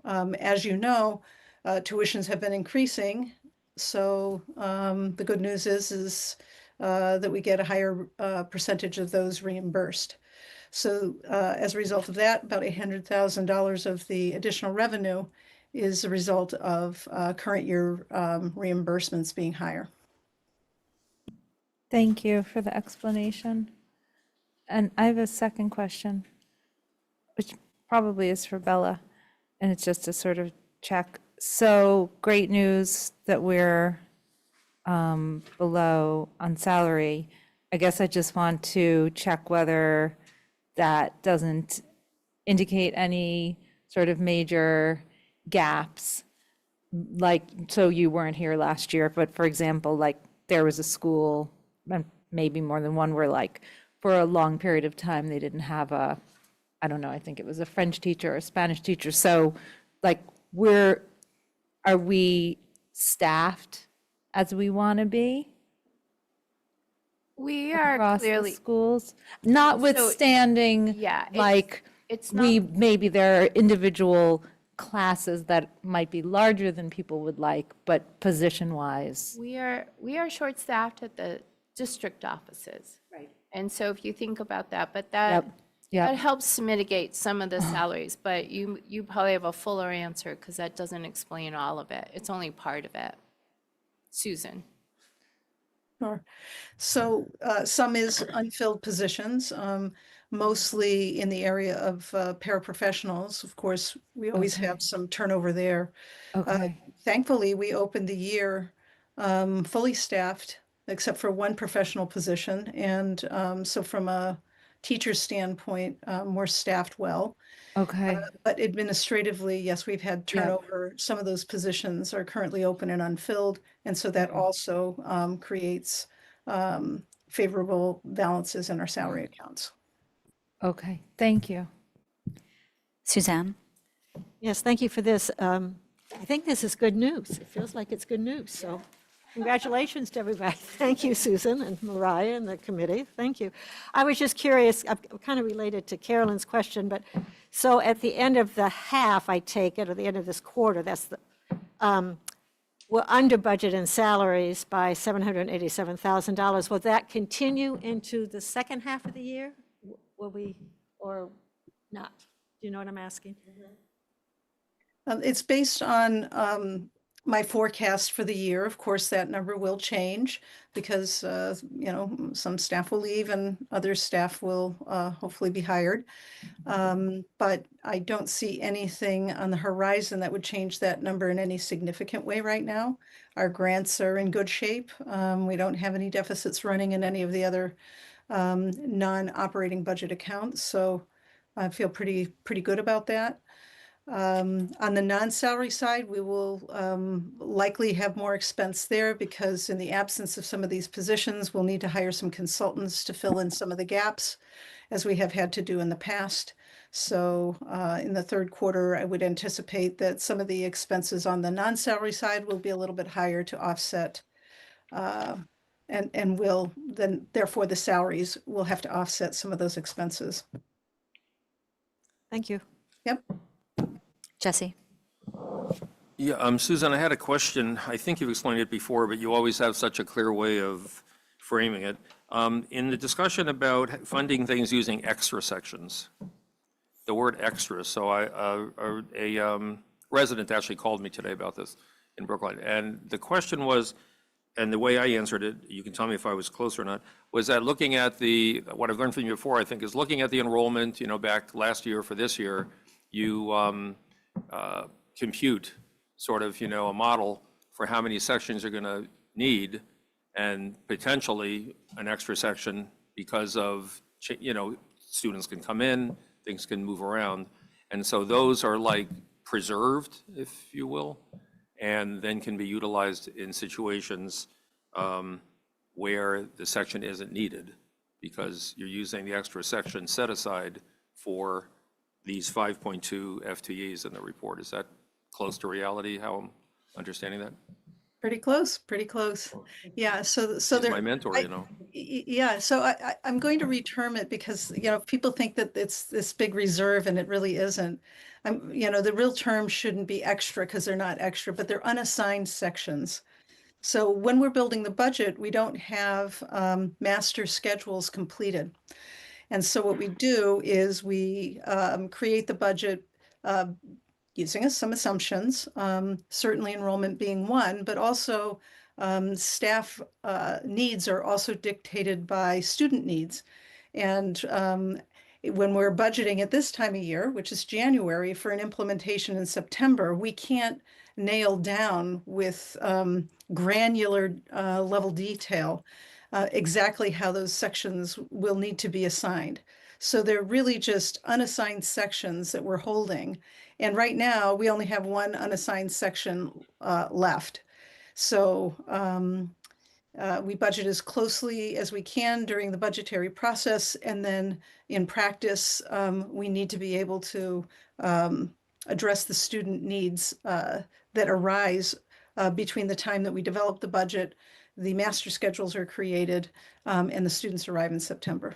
as you know, tuitions have been increasing. So the good news is that we get a higher percentage of those reimbursed. So as a result of that, about $800,000 of the additional revenue is a result of current year reimbursements being higher. Thank you for the explanation. And I have a second question, which probably is for Bella, and it's just to sort of check. So great news that we're below on salary. I guess I just want to check whether that doesn't indicate any sort of major gaps. Like, so you weren't here last year, but for example, like there was a school, and maybe more than one, where like for a long period of time, they didn't have a, I don't know, I think it was a French teacher or a Spanish teacher. So like are we staffed as we want to be? We are Across the clearly, schools, notwithstanding, yeah, like, it's maybe there are individual classes that might be larger than people would like, but position-wise. we are short-staffed at the district offices. Right. And so if you think about that, but that Yep. helps to mitigate some of the salaries, but you probably have a fuller answer because that doesn't explain all of it. It's only part of it. Susan. Sure. So some is unfilled positions, mostly in the area of paraprofessionals. Of course, we always have some turnover there. Okay. Thankfully, we opened the year fully staffed, except for one professional position. And so from a teacher standpoint, we're staffed well. Okay. But administratively, yes, we've had turnover. Some of those positions are currently open and unfilled. And so that also creates favorable balances in our salary accounts. Okay, thank you. Suzanne? Yes, thank you for this. I think this is good news. It feels like it's good news. So congratulations to everybody. Thank you, Susan and Mariah and the committee. Thank you. I was just curious, I'm kind of related to Carolyn's question, but so at the end of the half, I take it, or the end of this quarter, that's the, we're under budget in salaries by $787,000. Will that continue into the second half of the year? Will we, or not? Do you know what I'm asking? It's based on my forecast for the year. Of course, that number will change because, some staff will leave and other staff will hopefully be hired. But I don't see anything on the horizon that would change that number in any significant way right now. Our grants are in good shape. We don't have any deficits running in any of the other non-operating budget accounts. So I feel pretty good about that. On the non-salary side, we will likely have more expense there because in the absence of some of these positions, we'll need to hire some consultants to fill in some of the gaps as we have had to do in the past. So in the third quarter, I would anticipate that some of the expenses on the non-salary side will be a little bit higher to offset and will then therefore the salaries will have to offset some of those expenses. Thank you. Yep. Jesse? Yeah, Susan, I had a question. I think you've explained it before, but you always have such a clear way of framing it. In the discussion about funding things using extra sections, the word extra, so a resident actually called me today about this in Brookline, and the question was, and the way I answered it, you can tell me if I was close or not, was that looking at what I've learned from you before, I think, is looking at the enrollment, back last year for this year, you compute sort of, a model for how many sections you're going to need, and potentially an extra section because of, students can come in, things can move around. And so those are like preserved, if you will, and then can be utilized in situations where the section isn't needed, because you're using the extra section set aside for these 5.2 FTEs in the report. Is that close to reality, how I'm understanding that? Pretty close, pretty close. Yeah, so He's there. my mentor, Yeah, so I'm going to reterm it because, people think that it's this big reserve and it really isn't. The real term shouldn't be extra because they're not extra, but they're unassigned sections. So when we're building the budget, we don't have master schedules completed. And so what we do is we create the budget using some assumptions, certainly enrollment being one, but also staff needs are also dictated by student needs. And when we're budgeting at this time of year, which is January, for an implementation in September, we can't nail down with granular level detail exactly how those sections will need to be assigned. So they're really just unassigned sections that we're holding. And right now, we only have one unassigned section left. So we budget as closely as we can during the budgetary process. And then in practice, we need to be able to address the student needs that arise between the time that we develop the budget, the master schedules are created, and the students arrive in September.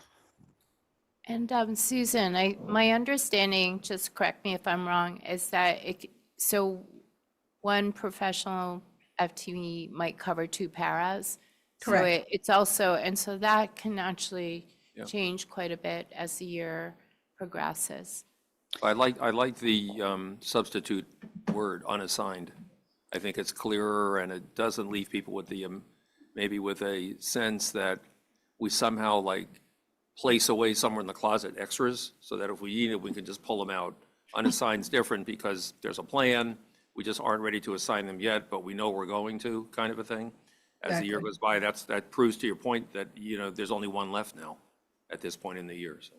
And Susan, my understanding, just correct me if I'm wrong, is that so one professional FTE might cover two paras. Correct. So it's also, and so that can actually Yeah. change quite a bit as the year progresses. I like the substitute word, unassigned. I think it's clearer, and it doesn't leave people with the, maybe with a sense that we somehow like place away somewhere in the closet extras, so that if we need it, we can just pull them out. Unassigned's different because there's a plan, we just aren't ready to assign them yet, but we know we're going to, kind of a thing. As the year goes by, that proves to your point that, there's only one left now at this point in the year, so.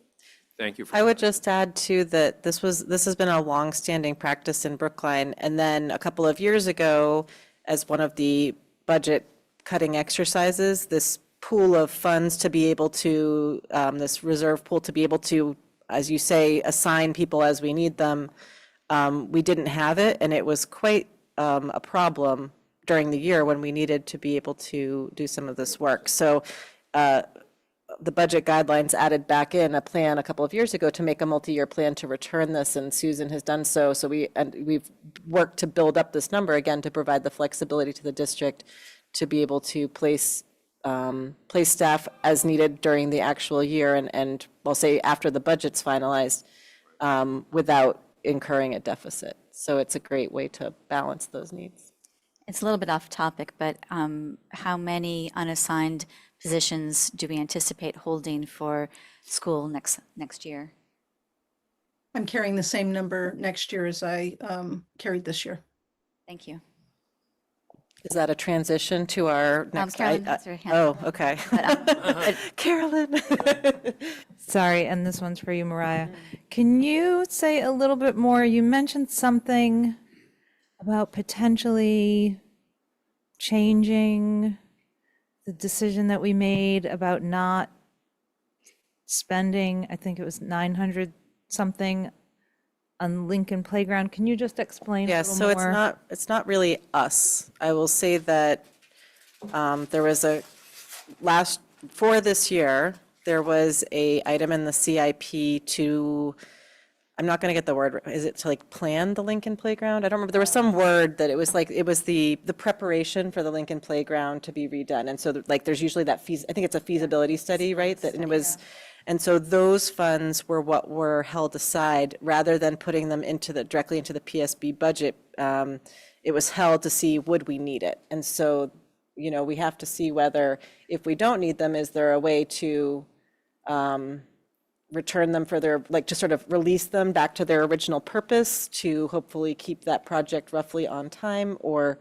Thank you. I would just add too that this has been a longstanding practice in Brookline. And then a couple of years ago, as one of the budget cutting exercises, this pool of funds to be able to, this reserve pool to be able to, as you say, assign people as we need them, we didn't have it. And it was quite a problem during the year when we needed to be able to do some of this work. So the budget guidelines added back in a plan a couple of years ago to make a multi-year plan to return this, and Susan has done so. So we've worked to build up this number again to provide the flexibility to the district to be able to place staff as needed during the actual year, and we'll say after the budget's finalized, without incurring a deficit. So it's a great way to balance those needs. It's a little bit off topic, but how many unassigned positions do we anticipate holding for school next year? I'm carrying the same number next year as I carried this year. Thank you. Is that a transition to our next? Carolyn has her hand Oh, up. okay. But, Carolyn. Sorry, and this one's for you, Mariah. Can you say a little bit more? You mentioned something about potentially changing the decision that we made about not spending, I think it was 900 something on Lincoln Playground. Can you just explain a Yeah, little so more? it's not really us. I will say that there was for this year, there was a item in the CIP to, I'm not going to get the word, is it to like plan the Lincoln Playground? I don't remember. There was some word that it was the preparation for the Lincoln Playground to be redone. And so like there's usually that I think it's a feasibility study, right? And it was, and so those funds were what were held aside rather than putting them directly into the PSB budget. It was held to see, would we need it? And so, we have to see whether, if we don't need them, is there a way to return them for their, like, just sort of release them back to their original purpose to hopefully keep that project roughly on time, or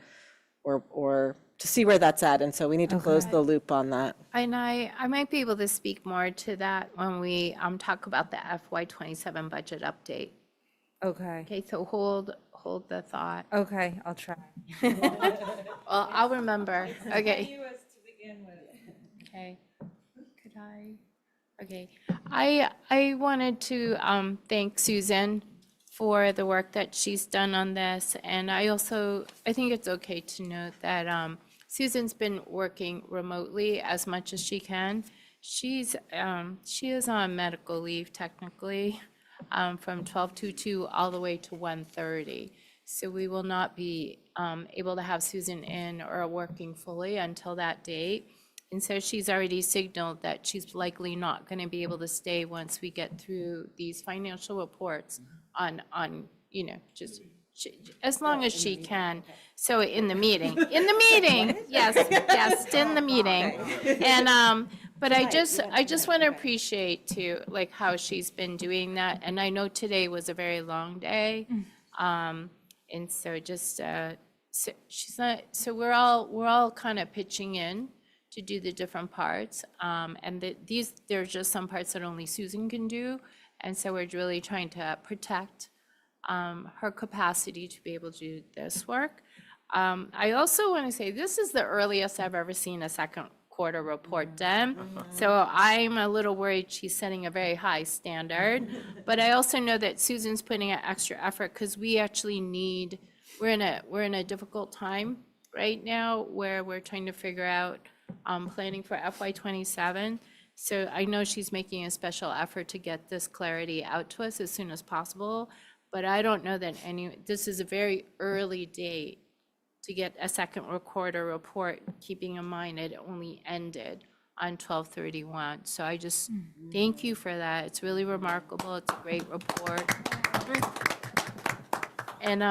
to see where that's at. And so we need to close the loop on that. And I might be able to speak more to that when we talk about the FY27 budget update. Okay. Okay, so hold the thought. Okay, I'll try. Well, I'll remember. Okay. Okay. Could I? Okay. I wanted to thank Susan for the work that she's done on this. And I think it's okay to note that Susan's been working remotely as much as she can. She is on medical leave technically from 12:22 all the way to 1:30. So we will not be able to have Susan in or working fully until that date. And so she's already signaled that she's likely not going to be able to stay once we get through these financial reports on just as long as she can. So in the meeting, yes, just in the meeting. And but I just want to appreciate too, like how she's been doing that. And I know today was a very long day. And so just so she's not, so we're all kind of pitching in to do the different parts. And there's just some parts that only Susan can do. And so we're really trying to protect her capacity to be able to do this work. I also want to say this is the earliest I've ever seen a second quarter report done. So I'm a little worried she's setting a very high standard. But I also know that Susan's putting an extra effort because we actually we're in a difficult time right now where we're trying to figure out planning for FY27. So I know she's making a special effort to get this clarity out to us as soon as possible, but I don't know that this is a very early date to get a second quarter report, keeping in mind it only ended on 12/31. So I just thank you for that. It's really remarkable. It's a great report. And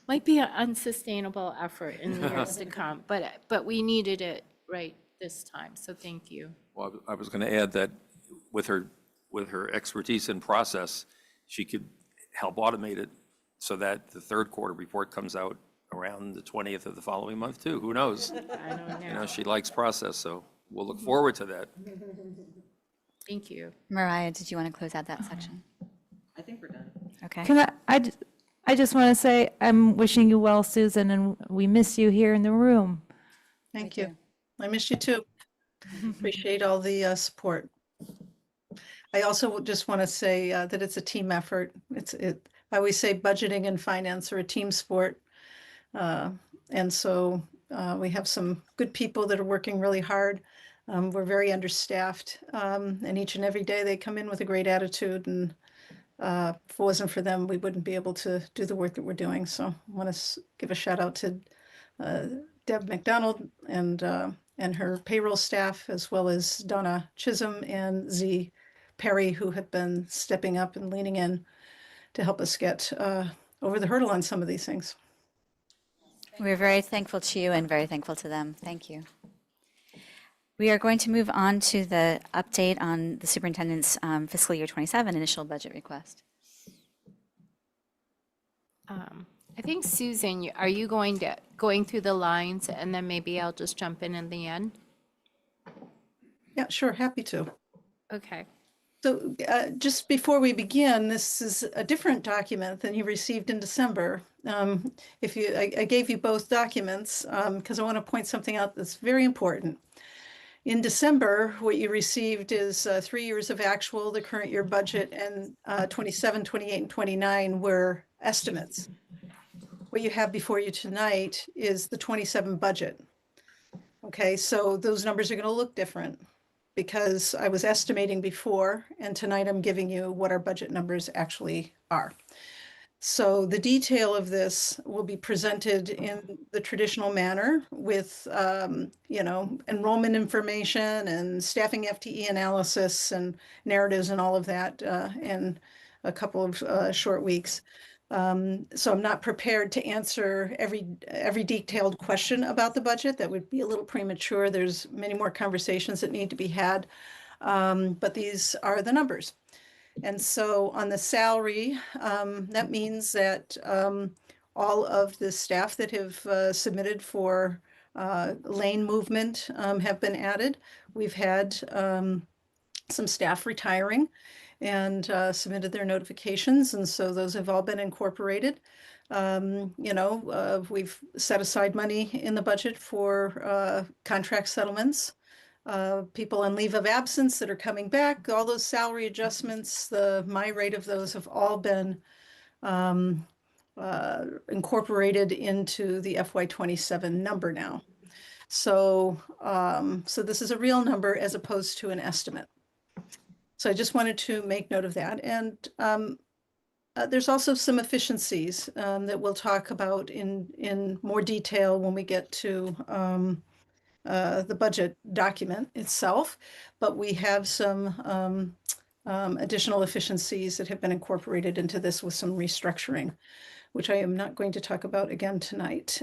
might be an unsustainable effort in the years to come, but we needed it right this time. So thank you. Well, I was going to add that with her expertise in process, she could help automate it so that the third quarter report comes out around the 20th of the following month too. Who knows? I don't know. She likes process, so we'll look forward to that. Thank you. Mariah, did you want to close out that section? I think we're done. Okay. Can I just want to say, I'm wishing you well, Susan, and we miss you here in the room. Thank you. I miss you too. Appreciate all the support. I also just want to say that it's a team effort. I always say budgeting and finance are a team sport. And so we have some good people that are working really hard. We're very understaffed. And each and every day they come in with a great attitude. And if it wasn't for them, we wouldn't be able to do the work that we're doing. So I want to give a shout out to Deb McDonald and her payroll staff, as well as Donna Chisholm and Z Perry, who have been stepping up and leaning in to help us get over the hurdle on some of these things. We're very thankful to you and very thankful to them. Thank you. We are going to move on to the update on the superintendent's fiscal year 27 initial budget request. I think Susan, are you going through the lines and then maybe I'll just jump in the end? Yeah, sure. Happy to. Okay. So just before we begin, this is a different document than you received in December. I gave you both documents because I want to point something out that's very important. In December, what you received is 3 years of actual, the current year budget, and 27, 28, and 29 were estimates. What you have before you tonight is the 27 budget. Okay, so those numbers are going to look different because I was estimating before, and tonight I'm giving you what our budget numbers actually are. So the detail of this will be presented in the traditional manner with, enrollment information and staffing FTE analysis and narratives and all of that in a couple of short weeks. So I'm not prepared to answer every detailed question about the budget. That would be a little premature. There's many more conversations that need to be had, but these are the numbers. And so on the salary, that means that all of the staff that have submitted for lane movement have been added. We've had some staff retiring and submitted their notifications, and so those have all been incorporated. We've set aside money in the budget for contract settlements, people on leave of absence that are coming back, all those salary adjustments, my rate of those have all been incorporated into the FY27 number now. So this is a real number as opposed to an estimate. So I just wanted to make note of that. And there's also some efficiencies that we'll talk about in more detail when we get to the budget document itself. But we have some additional efficiencies that have been incorporated into this with some restructuring, which I am not going to talk about again tonight.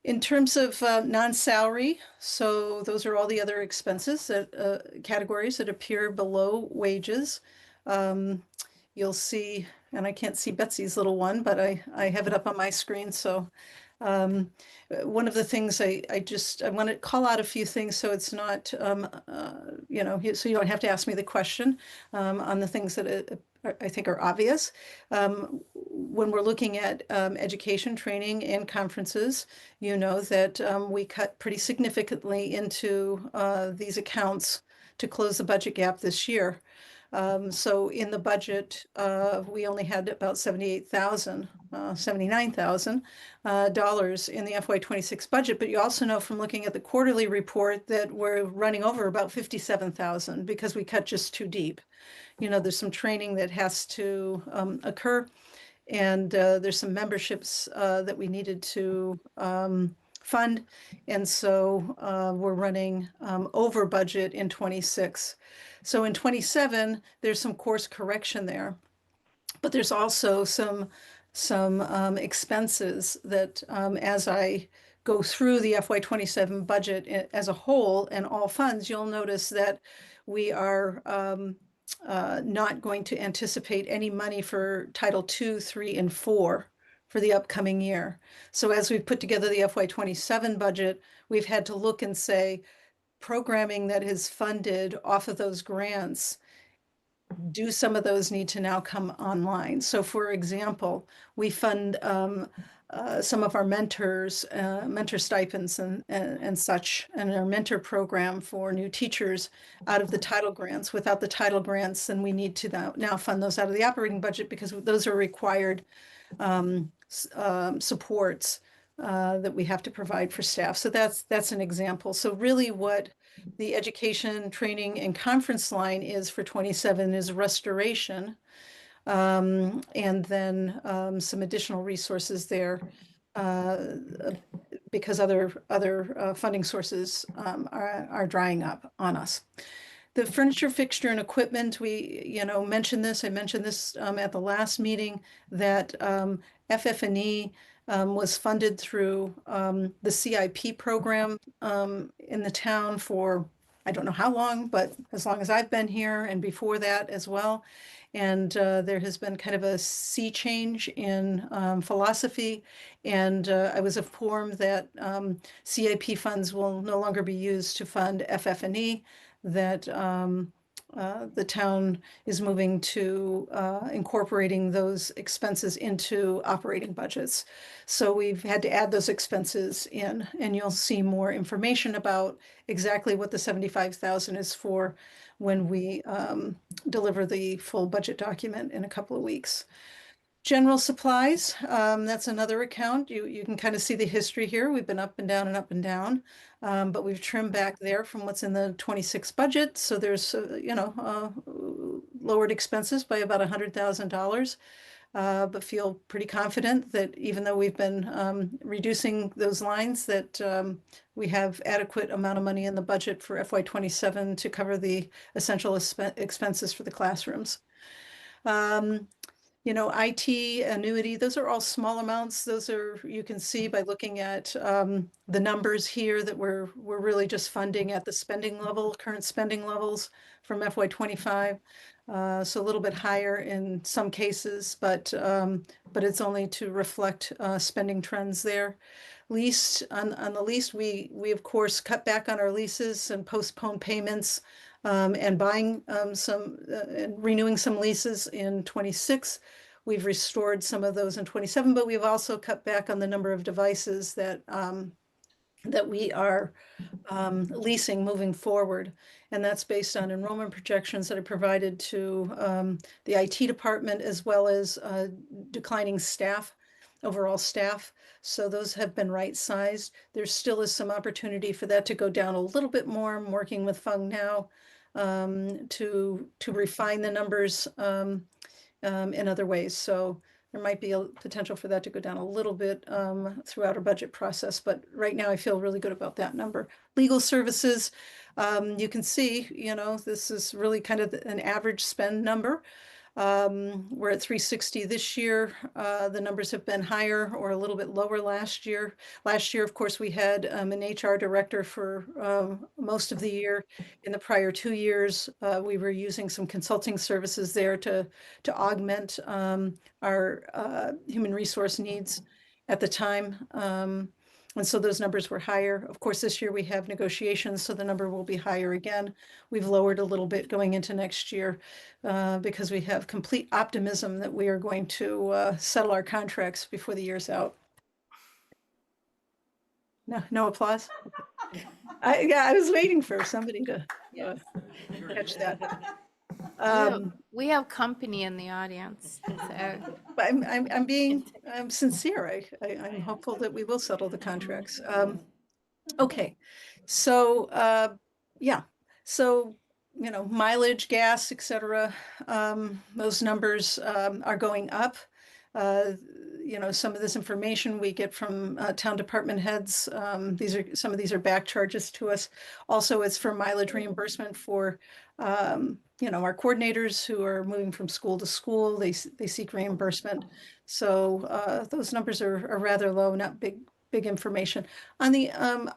In terms of non-salary, so those are all the other expenses that categories that appear below wages. You'll see, and I can't see Betsy's little one, but I have it up on my screen. So one of the things I want to call out a few things so it's not, so you don't have to ask me the question on the things that I think are obvious. When we're looking at education, training, and conferences, you know that we cut pretty significantly into these accounts to close the budget gap this year. So in the budget, we only had about $79,000 in the FY26 budget. But you also know from looking at the quarterly report that we're running over about 57,000 because we cut just too deep. There's some training that has to occur, and there's some memberships that we needed to fund. And so we're running over budget in 26. So in 27, there's some course correction there, but there's also some expenses that as I go through the FY27 budget as a whole and all funds, you'll notice that we are not going to anticipate any money for Title II, III, and IV for the upcoming year. So as we've put together the FY27 budget, we've had to look and say, programming that is funded off of those grants, do some of those need to now come online? So for example, we fund some of our mentors, mentor stipends and such, and our mentor program for new teachers out of the title grants. Without the title grants, then we need to now fund those out of the operating budget because those are required supports that we have to provide for staff. So that's an example. So really what the education, training, and conference line is for 27 is restoration. And then some additional resources there because other funding sources are drying up on us. The furniture, fixture, and equipment, we mentioned this. I mentioned this at the last meeting that FF&E was funded through the CIP program in the town for I don't know how long, but as long as I've been here and before that as well. And there has been kind of a sea change in philosophy. And I was informed that CIP funds will no longer be used to fund FF&E, that the town is moving to incorporating those expenses into operating budgets. So we've had to add those expenses in, and you'll see more information about exactly what the 75,000 is for when we deliver the full budget document in a couple of weeks. General supplies, that's another account. You can kind of see the history here. We've been up and down and up and down, but we've trimmed back there from what's in the 26 budget. So there's, lowered expenses by about $100,000, but feel pretty confident that even though we've been reducing those lines, that we have adequate amount of money in the budget for FY27 to cover the essential expenses for the classrooms. You know, IT, annuity, those are all small amounts. Those are, you can see by looking at the numbers here that we're really just funding at the spending level, current spending levels from FY25. So a little bit higher in some cases, but it's only to reflect spending trends there. Lease, on the lease, we of course cut back on our leases and postpone payments and buying and renewing some leases in 26. We've restored some of those in 27, but we've also cut back on the number of devices that that we are leasing moving forward. And that's based on enrollment projections that are provided to the IT department as well as declining staff, overall staff. So those have been right-sized. There still is some opportunity for that to go down a little bit more. I'm working with Fung now to refine the numbers in other ways. So there might be a potential for that to go down a little bit throughout our budget process, but right now I feel really good about that number. Legal services, you can see, you know, this is really kind of an average spend number. We're at 360 this year. The numbers have been higher or a little bit lower last year. Last year, of course, we had an HR director for most of the year. In the prior 2 years, we were using some consulting services there to augment our human resource needs at the time. And so those numbers were higher. Of course, this year we have negotiations, so the number will be higher again. We've lowered a little bit going into next year because we have complete optimism that we are going to settle our contracts before the year's out. No applause? Yeah, I was waiting for somebody to catch that. We have company in the audience. So. But I'm sincere. I'm hopeful that we will settle the contracts. Okay, so yeah, so you know, mileage, gas, etc. Those numbers are going up. You know, some of this information we get from town department heads. Some of these are back charges to us. Also, it's for mileage reimbursement for you know, our coordinators who are moving from school to school. They seek reimbursement. So those numbers are rather low, not big information. On the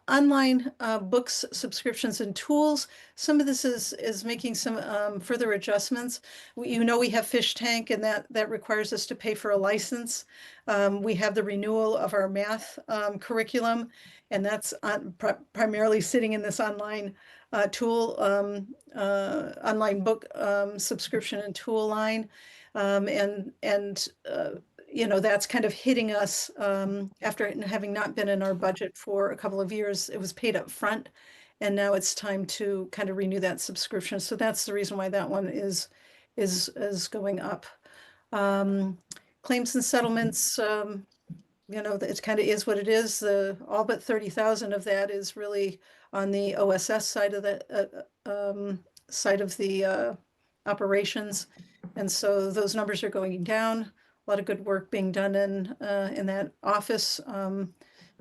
online books, subscriptions, and tools, some of this is making some further adjustments. You know, we have Fish Tank, and that requires us to pay for a license. We have the renewal of our math curriculum, and that's primarily sitting in this online tool, online book subscription and tool line. You know, that's kind of hitting us after having not been in our budget for a couple of years. It was paid up front, and now it's time to kind of renew that subscription. So that's the reason why that one is going up. Claims and settlements, you know, it kind of is what it is. All but 30,000 of that is really on the OSS side of the operations, and so those numbers are going down. A lot of good work being done in that office, and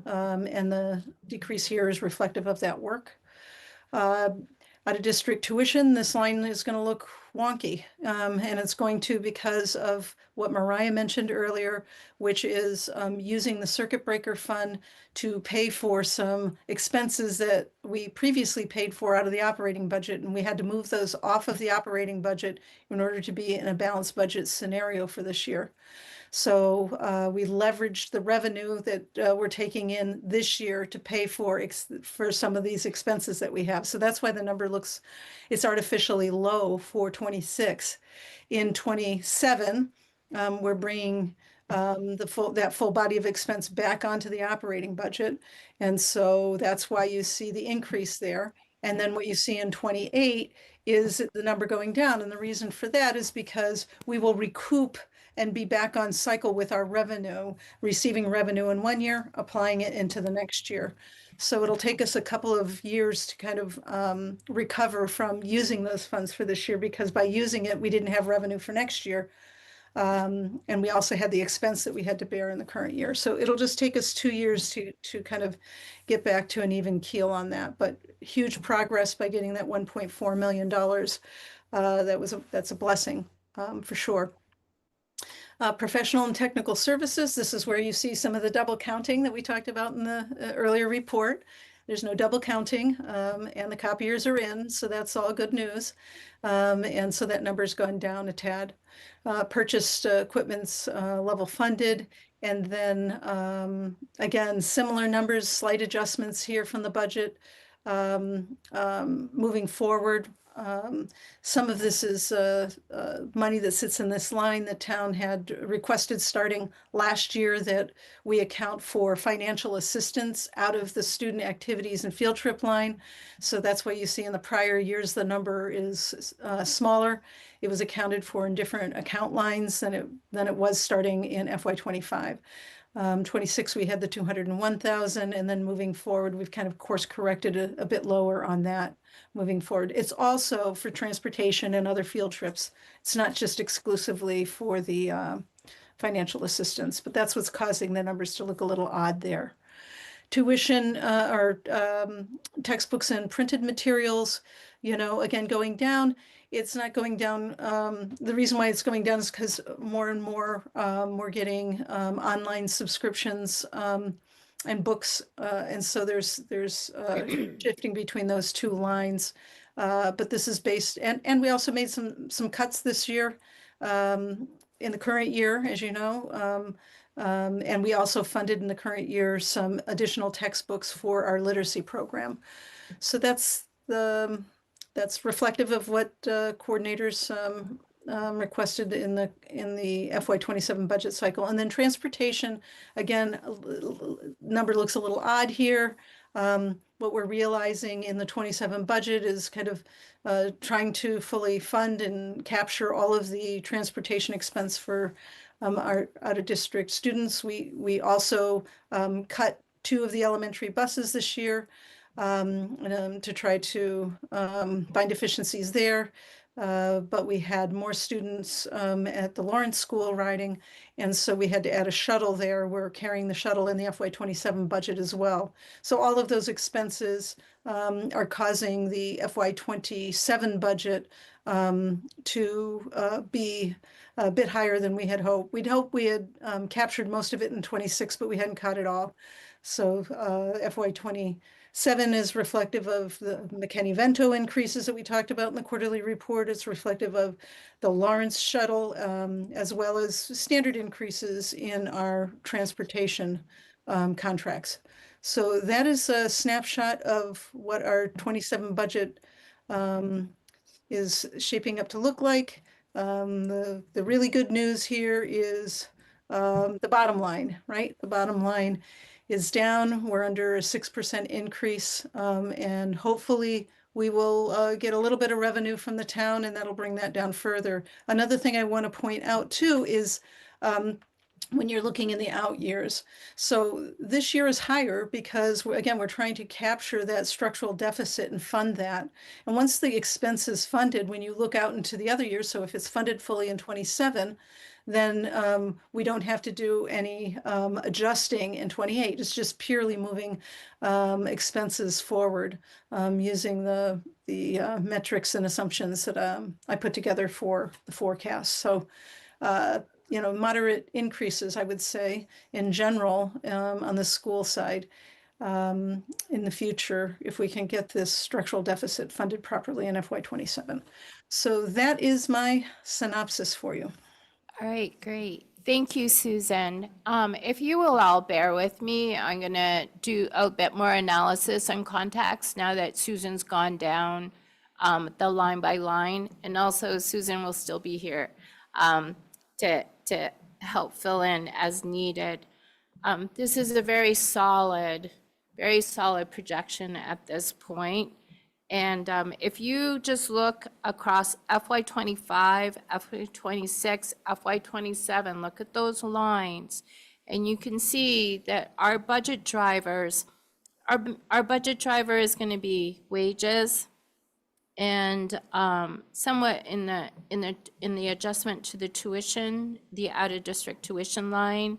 the decrease here is reflective of that work. Out of district tuition, this line is going to look wonky, and it's going to because of what Mariah mentioned earlier, which is using the circuit breaker fund to pay for some expenses that we previously paid for out of the operating budget, and we had to move those off of the operating budget in order to be in a balanced budget scenario for this year. So we leveraged the revenue that we're taking in this year to pay for some of these expenses that we have. So that's why the number looks, it's artificially low for 26. In 27, we're bringing that full body of expense back onto the operating budget. And so that's why you see the increase there. And then what you see in 28 is the number going down. And the reason for that is because we will recoup and be back on cycle with our revenue, receiving revenue in 1 year, applying it into the next year. So it'll take us a couple of years to kind of recover from using those funds for this year, because by using it, we didn't have revenue for next year. And we also had the expense that we had to bear in the current year. So it'll just take us 2 years to kind of get back to an even keel on that. But huge progress by getting that $1.4 million. That's a blessing for sure. Professional and technical services, this is where you see some of the double counting that we talked about in the earlier report. There's no double counting, and the copiers are in, so that's all good news. And so that number's gone down a tad. Purchased equipment's level funded. And then again, similar numbers, slight adjustments here from the budget. Moving forward, some of this is money that sits in this line. The town had requested starting last year that we account for financial assistance out of the student activities and field trip line. So that's why you see in the prior years the number is smaller. It was accounted for in different account lines than it was starting in FY25. 26, we had the 201,000, and then moving forward, we've kind of course corrected a bit lower on that moving forward. It's also for transportation and other field trips. It's not just exclusively for the financial assistance, but that's what's causing the numbers to look a little odd there. Tuition or textbooks and printed materials, again, going down. It's not going down. The reason why it's going down is because more and more we're getting online subscriptions and books, and so there's shifting between those two lines. But this is based, and we also made some cuts this year in the current year, as you know. And we also funded in the current year some additional textbooks for our literacy program. So that's reflective of what coordinators requested in the FY27 budget cycle. And then transportation, again, number looks a little odd here. What we're realizing in the 27 budget is kind of trying to fully fund and capture all of the transportation expense for our out-of-district students. We also cut 2 of the elementary buses this year to try to find efficiencies there. But we had more students at the Lawrence School riding, and so we had to add a shuttle there. We're carrying the shuttle in the FY27 budget as well. So all of those expenses are causing the FY27 budget to be a bit higher than we had hoped. We'd hoped we had captured most of it in 26, but we hadn't caught it all. So FY27 is reflective of the McKinney-Vento increases that we talked about in the quarterly report. It's reflective of the Lawrence shuttle, as well as standard increases in our transportation contracts. So that is a snapshot of what our 27 budget is shaping up to look like. The really good news here is the bottom line, right? The bottom line is down. We're under a 6% increase, and hopefully we will get a little bit of revenue from the town, and that'll bring that down further. Another thing I want to point out too is when you're looking in the out years. So this year is higher because, again, we're trying to capture that structural deficit and fund that. And once the expense is funded, when you look out into the other years, so if it's funded fully in 27, then we don't have to do any adjusting in 28. It's just purely moving expenses forward using the metrics and assumptions that I put together for the forecast. So moderate increases, I would say, in general, on the school side in the future, if we can get this structural deficit funded properly in FY27. So that is my synopsis for you. All right, great. Thank you, Susan. If you will all bear with me, I'm going to do a bit more analysis and context now that Susan's gone down the line by line. And also Susan will still be here to help fill in as needed. This is a very solid projection at this point. And if you just look across FY25, FY26, FY27, look at those lines, and you can see that our budget drivers, our budget driver is going to be wages, and somewhat in the adjustment to the tuition, the out-of-district tuition line,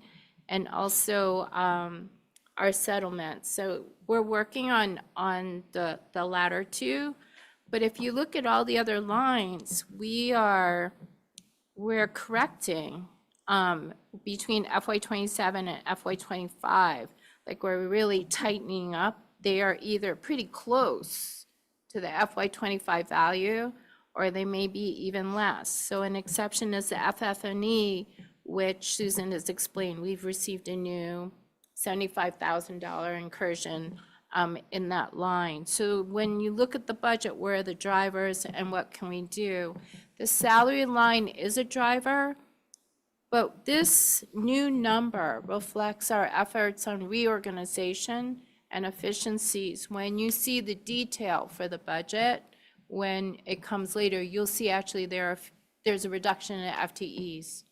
and also our settlement. So we're working on the latter two, but if you look at all the other lines, we're correcting between FY27 and FY25, like we're really tightening up, they are either pretty close to the FY25 value, or they may be even less. So an exception is the FF&E, which Susan has explained. We've received a new $75,000 incursion in that line. So when you look at the budget, where are the drivers and what can we do? The salary line is a driver, but this new number reflects our efforts on reorganization and efficiencies. When you see the detail for the budget, when it comes later, you'll see actually there's a reduction in FTEs.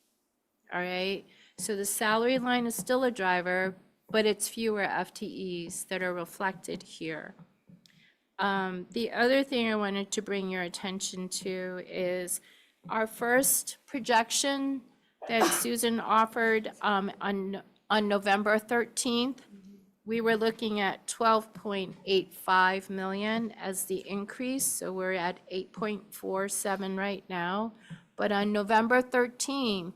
All right, so the salary line is still a driver, but it's fewer FTEs that are reflected here. The other thing I wanted to bring your attention to is our first projection that Susan offered on November 13th. We were looking at 12.85 million as the increase, so we're at 8.47 right now. But on November 13th,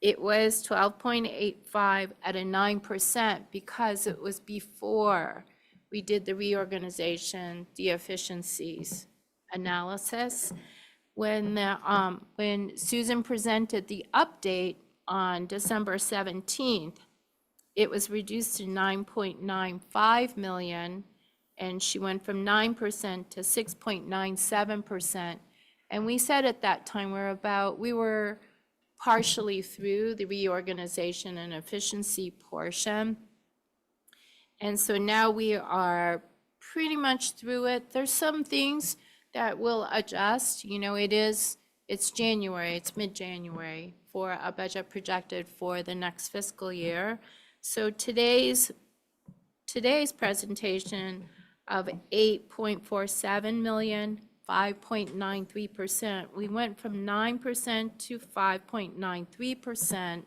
it was 12.85 at a 9% because it was before we did the reorganization, the efficiencies analysis. When Susan presented the update on December 17th, it was reduced to 9.95 million, and she went from 9% to 6.97%. And we said at that time we were partially through the reorganization and efficiency portion. And so now we are pretty much through it. There's some things that will adjust. You know, it's January, it's mid-January for a budget projected for the next fiscal year. So today's presentation of 8.47 million, 5.93%. We went from 9% to 5.93%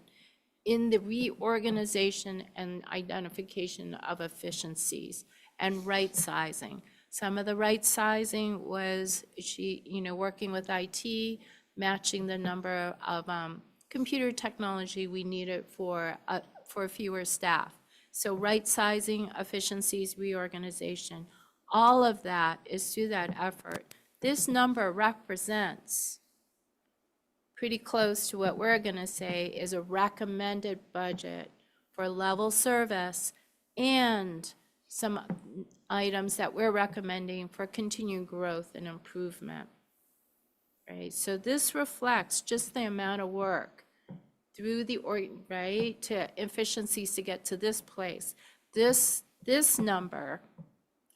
in the reorganization and identification of efficiencies and right sizing. Some of the right sizing was working with IT, matching the number of computer technology we needed for fewer staff. So right sizing, efficiencies, reorganization, all of that is through that effort. This number represents pretty close to what we're going to say is a recommended budget for level service and some items that we're recommending for continued growth and improvement. Right? So this reflects just the amount of work through the to efficiencies to get to this place. This number,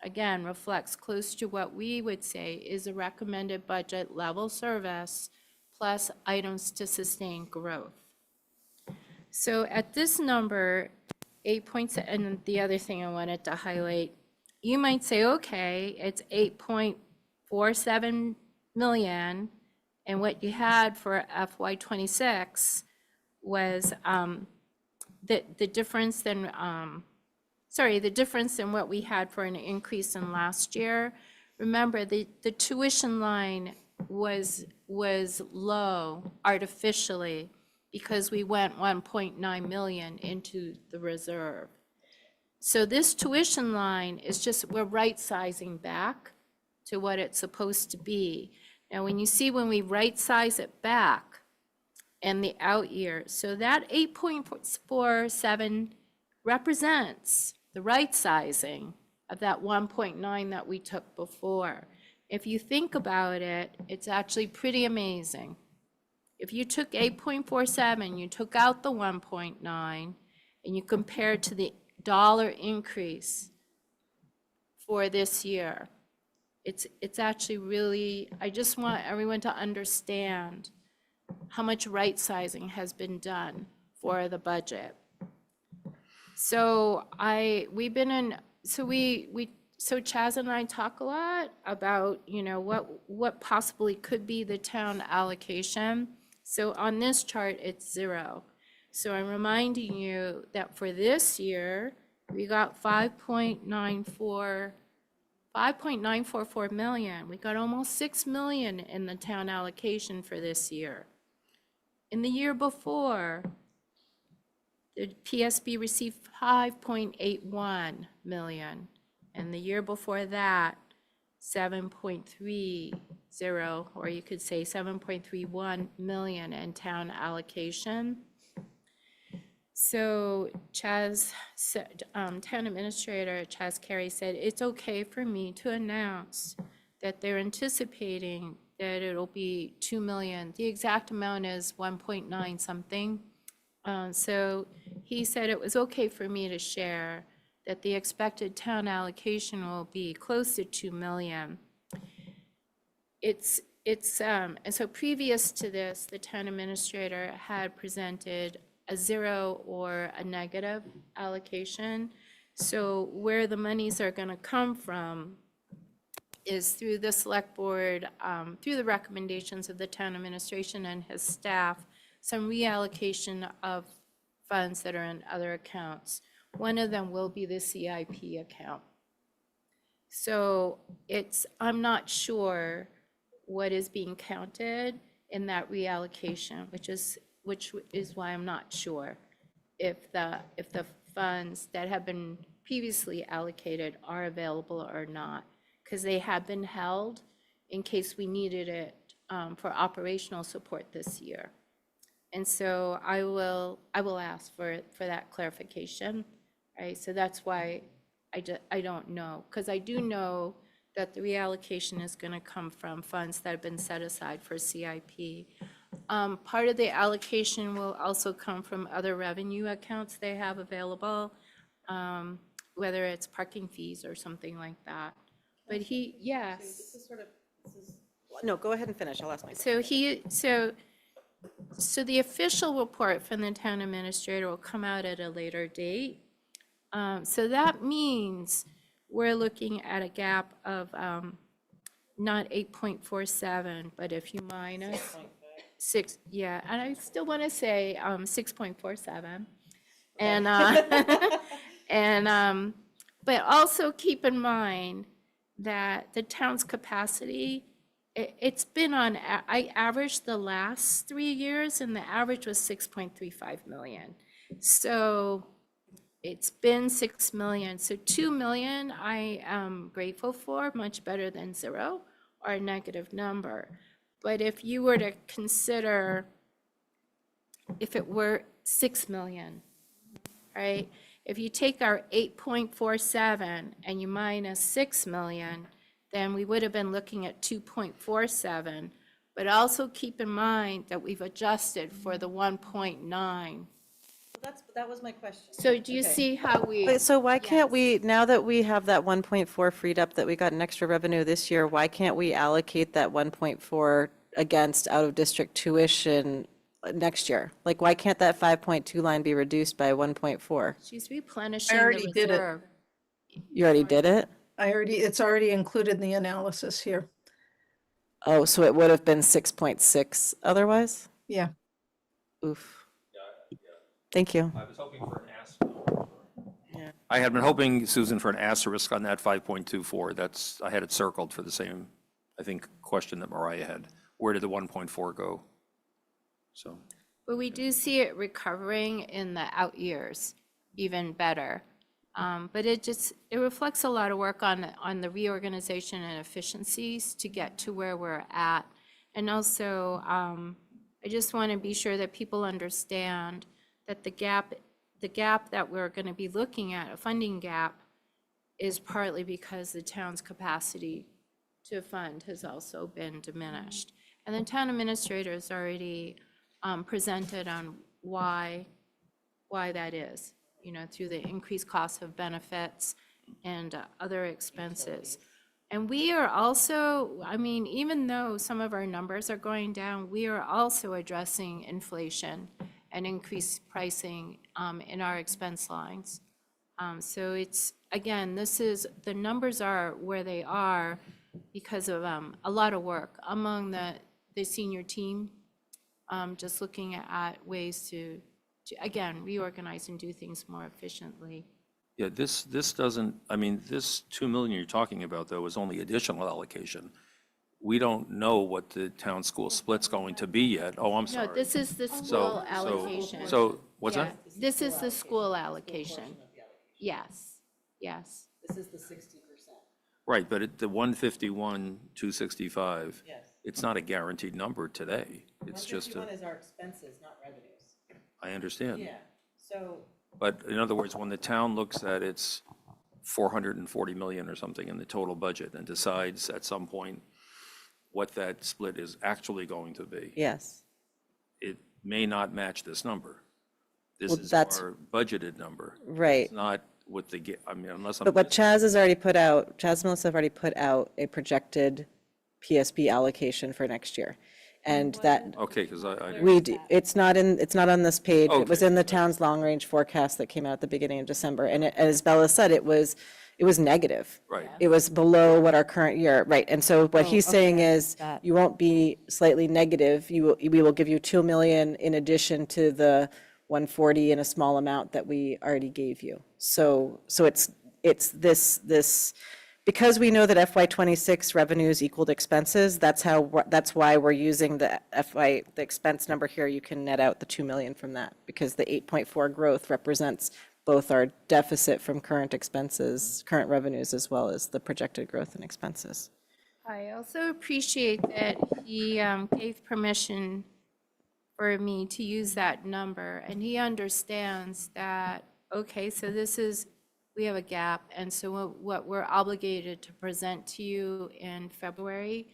again, reflects close to what we would say is a recommended budget level service plus items to sustain growth. So at this number, 8 points, and the other thing I wanted to highlight, you might say, okay, it's 8.47 million, and what you had for FY26 was the difference in what we had for an increase in last year. Remember, the tuition line was low artificially because we went 1.9 million into the reserve. So this tuition line is just, we're right sizing back to what it's supposed to be. Now, when you see when we right size it back and the out years, so that 8.47 represents the right sizing of that 1.9 that we took before. If you think about it, it's actually pretty amazing. If you took 8.47, you took out the 1.9, and you compare it to the dollar increase for this year, it's actually really, I just want everyone to understand how much right sizing has been done for the budget. So so Chaz and I talk a lot about, what possibly could be the town allocation. So on this chart, it's 0. So I'm reminding you that for this year, we got 5.944 million. We got almost 6 million in the town allocation for this year. In the year before, the PSB received 5.81 million, and the year before that, 7.30, or you could say 7.31 million in town allocation. So Chaz, Town Administrator Chaz Carey said, it's okay for me to announce that they're anticipating that it'll be 2 million. The exact amount is 1.9 something. So he said it was okay for me to share that the expected town allocation will be close to 2 million. And so previous to this, the town administrator had presented a 0 or a negative allocation. So where the monies are going to come from is through the select board, through the recommendations of the town administration and his staff, some reallocation of funds that are in other accounts. One of them will be the CIP account. So I'm not sure what is being counted in that reallocation, which is why I'm not sure if the funds that have been previously allocated are available or not, because they have been held in case we needed it for operational support this year. And so I will ask for that clarification, right? So that's why I don't know, because I do know that the reallocation is going to come from funds that have been set aside for CIP. Part of the allocation will also come from other revenue accounts they have available, whether it's parking fees or something like that. But yes. No, go ahead and finish. I'll ask my question. So the official report from the town administrator will come out at a later date. So that means we're looking at a gap of not 8.47, but if you minus 6, yeah, and I still want to say 6.47. And but also keep in mind that the town's capacity, it's been on, I averaged the last 3 years and the average was 6.35 million. So it's been 6 million. So 2 million I am grateful for, much better than 0 or a negative number. But if you were to consider if it were 6 million, right? If you take our 8.47 and you minus 6 million, then we would have been looking at 2.47. But also keep in mind that we've adjusted for the 1.9. That was my question. So do you see how we? So why can't we, now that we have that 1.4 freed up, that we got an extra revenue this year, why can't we allocate that 1.4 against out-of-district tuition next year? Like, why can't that 5.2 line be reduced by 1.4? She's replenishing I already the did it. reserve. You already did it? It's already included in the analysis here. Oh, so it would have been 6.6 otherwise? Yeah. Oof. Thank you. I was hoping for an asterisk. I had been hoping, Susan, for an asterisk on that 5.24. I had it circled for the same, I think, question that Mariah had. Where did the 1.4 go? So. But we do see it recovering in the out years, even better. But it reflects a lot of work on the reorganization and efficiencies to get to where we're at. And also, I just want to be sure that people understand that the gap that we're going to be looking at, a funding gap, is partly because the town's capacity to fund has also been diminished. And the town administrator has already presented on why that is, through the increased cost of benefits and other expenses. And we are also, even though some of our numbers are going down, we are also addressing inflation and increased pricing in our expense lines. So it's, again, the numbers are where they are because of a lot of work among the senior team, just looking at ways to again, reorganize and do things more efficiently. Yeah, this doesn't, this 2 million you're talking about, though, is only additional allocation. we don't know what the town school split's going to be yet. Oh, I'm No, sorry. this is the school allocation. So, what's Yeah, that? this is the school allocation. Yes, yes. This is the 60%. Right, but the 151, 265, Yes. it's not a guaranteed number today. It's just a, 151 is our expenses, not revenues. I understand. Yeah, so. But in other words, when the town looks at its 440 million or something in the total budget and decides at some point what that split is actually going to be, Yes. it may not match this number. This Well, is that's- our budgeted number. Right. It's not what the, I mean, unless I'm. But what Chaz has already put out, Chaz and Melissa have already put out a projected PSB allocation for next year. And that, Okay, because I. it's not on this page. It was Okay. in the town's long-range forecast that came out at the beginning of December. And as Bella said, it was negative. Right. It was below what our current year, right. And so what he's saying is, That. you won't be slightly negative. We will give you 2 million in addition to the 140 in a small amount that we already gave you. So it's this, because we know that FY '26 revenues equaled expenses, that's why we're using the expense number here. You can net out the 2 million from that, because the 8.4 growth represents both our deficit from current expenses, current revenues, as well as the projected growth in expenses. I also appreciate that he gave permission for me to use that number, and he understands that, okay, so we have a gap, and so what we're obligated to present to you in February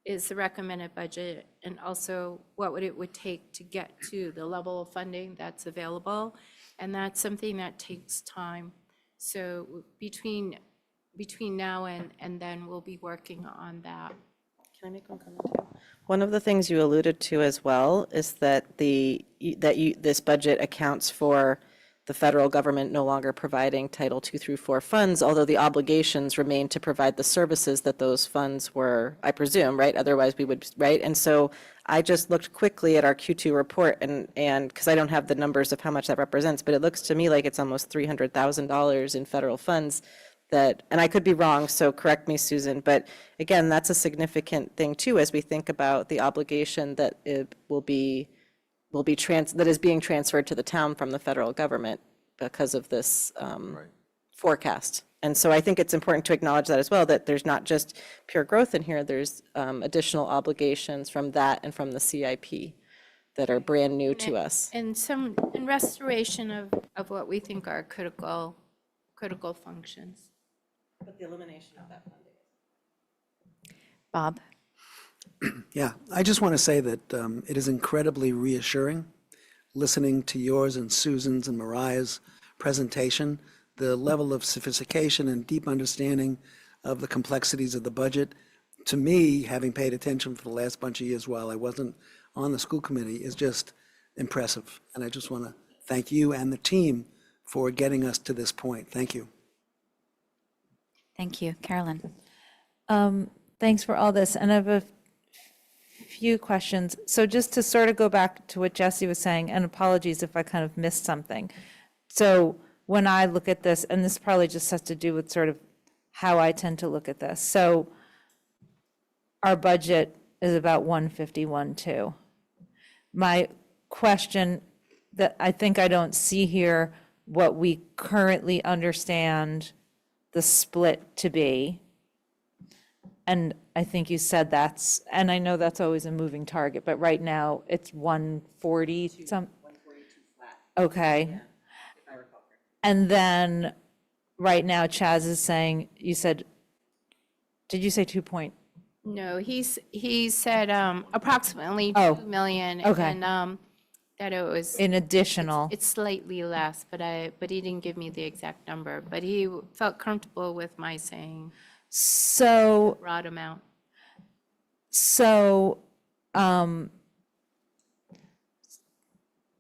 is the recommended budget, and also what it would take to get to the level of funding that's available, and that's something that takes time. So between now and then, we'll be working on that. Can I make one comment too? One of the things you alluded to as well is that this budget accounts for the federal government no longer providing Title II through IV funds, although the obligations remain to provide the services that those funds were, I presume, right? Otherwise we would, right? And so I just looked quickly at our Q2 report and because I don't have the numbers of how much that represents, but it looks to me like it's almost $300,000 in federal funds that, and I could be wrong, so correct me, Susan, but again, that's a significant thing too, as we think about the obligation that it that is being transferred to the town from the federal government because of this forecast. And so I think it's important to acknowledge that as well, that there's not just pure growth in here, there's additional obligations from that and from the CIP that are brand new to us. And restoration of what we think are critical functions. But the elimination of that funding. Bob? Yeah, I just want to say that it is incredibly reassuring listening to yours and Susan's and Mariah's presentation, the level of sophistication and deep understanding of the complexities of the budget. To me, having paid attention for the last bunch of years while I wasn't on the school committee, is just impressive. And I just want to thank you and the team for getting us to this point. Thank you. Thank you. Carolyn? Thanks for all this. And I have a few questions. So just to sort of go back to what Jesse was saying, and apologies if I kind of missed something. So when I look at this, and this probably just has to do with sort of how I tend to look at this. So our budget is about 151.2. My question that I think I don't see here what we currently understand the split to be. And I think you said that's, and I know that's always a moving target, but right now it's 140 some. 142 flat. Okay. If I recall correctly. And then right now Chaz is saying, you said, did you say 2 point? No, he said approximately Oh, 2 million. okay. And that it was. In additional. It's slightly less, but he didn't give me the exact number, but he felt comfortable with my saying So, broad amount. so,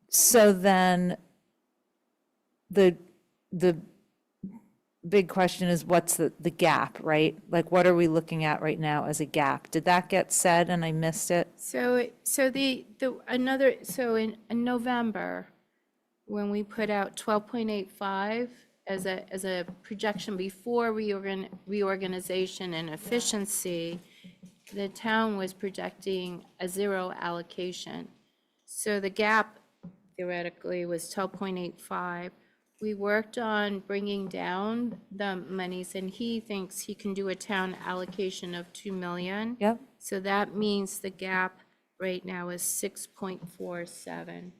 so then the big question is what's the gap, right? Like, what are we looking at right now as a gap? Did that get said and I missed it? So in November, when we put out 12.85 as a projection before reorganization and efficiency, the town was projecting a 0 allocation. So the gap theoretically was 12.85. We worked on bringing down the monies, and he thinks he can do a town allocation of 2 million. Yep. So that means the gap right now is 6.47.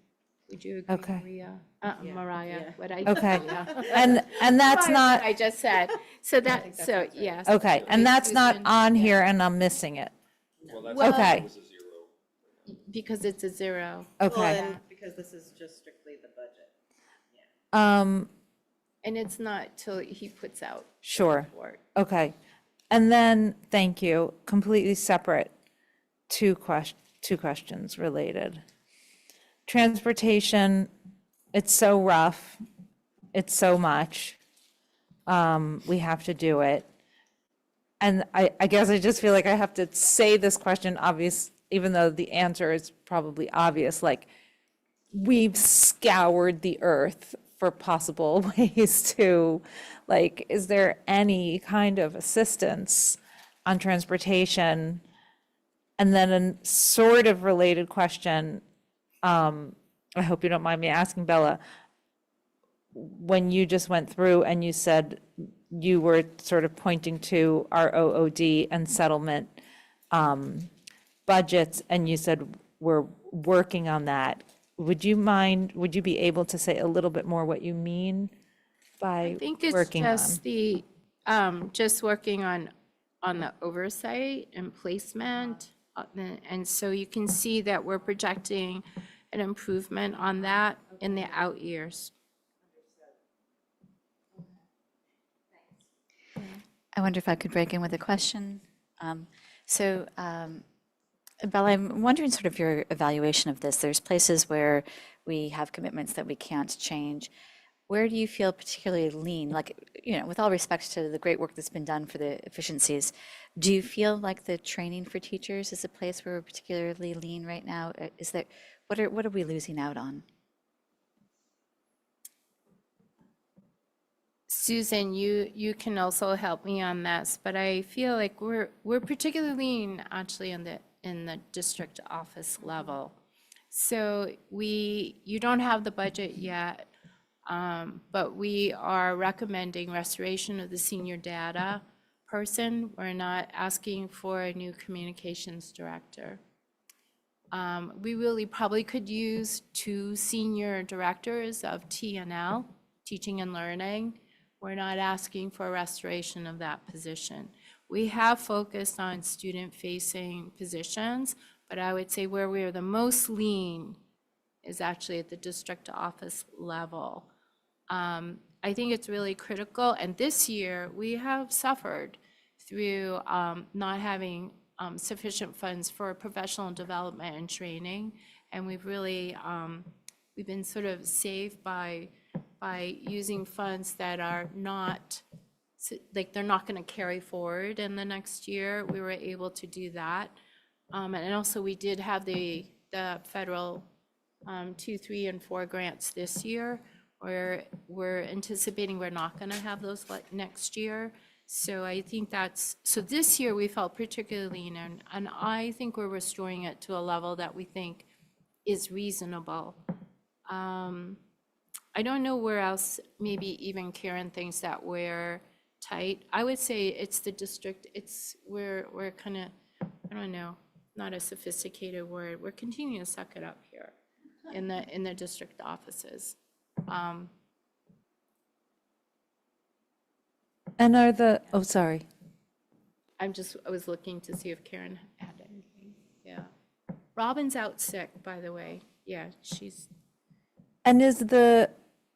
Would you agree, Okay. Maria? Mariah, what I Okay. Maria. And that's What not, I just said. So that, so yes. okay, and that's not Susan, on yeah. here and I'm missing it. Well, Okay, because it's a 0. okay. And because this is just strictly the budget. And it's not till he puts out. the Sure. report. Okay. And then, thank you, completely separate, two questions related. Transportation, it's so rough, it's so much. We have to do it. And I guess I just feel like I have to say this question obvious, even though the answer is probably obvious, like, we've scoured the earth for possible ways to, like, is there any kind of assistance on transportation? And then a sort of related question, I hope you don't mind me asking, Bella, when you just went through and you said you were sort of pointing to our OOD and settlement budgets, and you said we're working on that. Would you be able to say a little bit more what you mean by I think it's working on? just just working on the oversight and placement. And so you can see that we're projecting an improvement on that in the out years. I wonder if I could break in with a question. So, Bella, I'm wondering sort of your evaluation of this. There's places where we have commitments that we can't change. Where do you feel particularly lean? Like, with all respect to the great work that's been done for the efficiencies, do you feel like the training for teachers is a place where we're particularly lean right now? Is there, what are we losing out on? Susan, you can also help me on this, but I feel like we're particularly lean actually in the district office level. So you don't have the budget yet, but we are recommending restoration of the senior data person. We're not asking for a new communications director. We really probably could use 2 senior directors of T&L, teaching and learning. We're not asking for a restoration of that position. We have focused on student-facing positions, but I would say where we are the most lean is actually at the district office level. I think it's really critical, and this year we have suffered through not having sufficient funds for professional development and training, and we've really we've been sort of saved by using funds that are not, like, they're not going to carry forward in the next year. We were able to do that. And also we did have the federal 2, 3, and 4 grants this year. We're anticipating we're not going to have those next year. So I think so this year we felt particularly lean, and I think we're restoring it to a level that we think is reasonable. I don't know where else, maybe even Karen thinks that we're tight. I would say it's the district, we're kind of, I don't know, not a sophisticated word. We're continuing to suck it up here in the district offices. And sorry. I was looking to see if Karen had anything. Yeah. Robin's out sick, by the way. Yeah, And is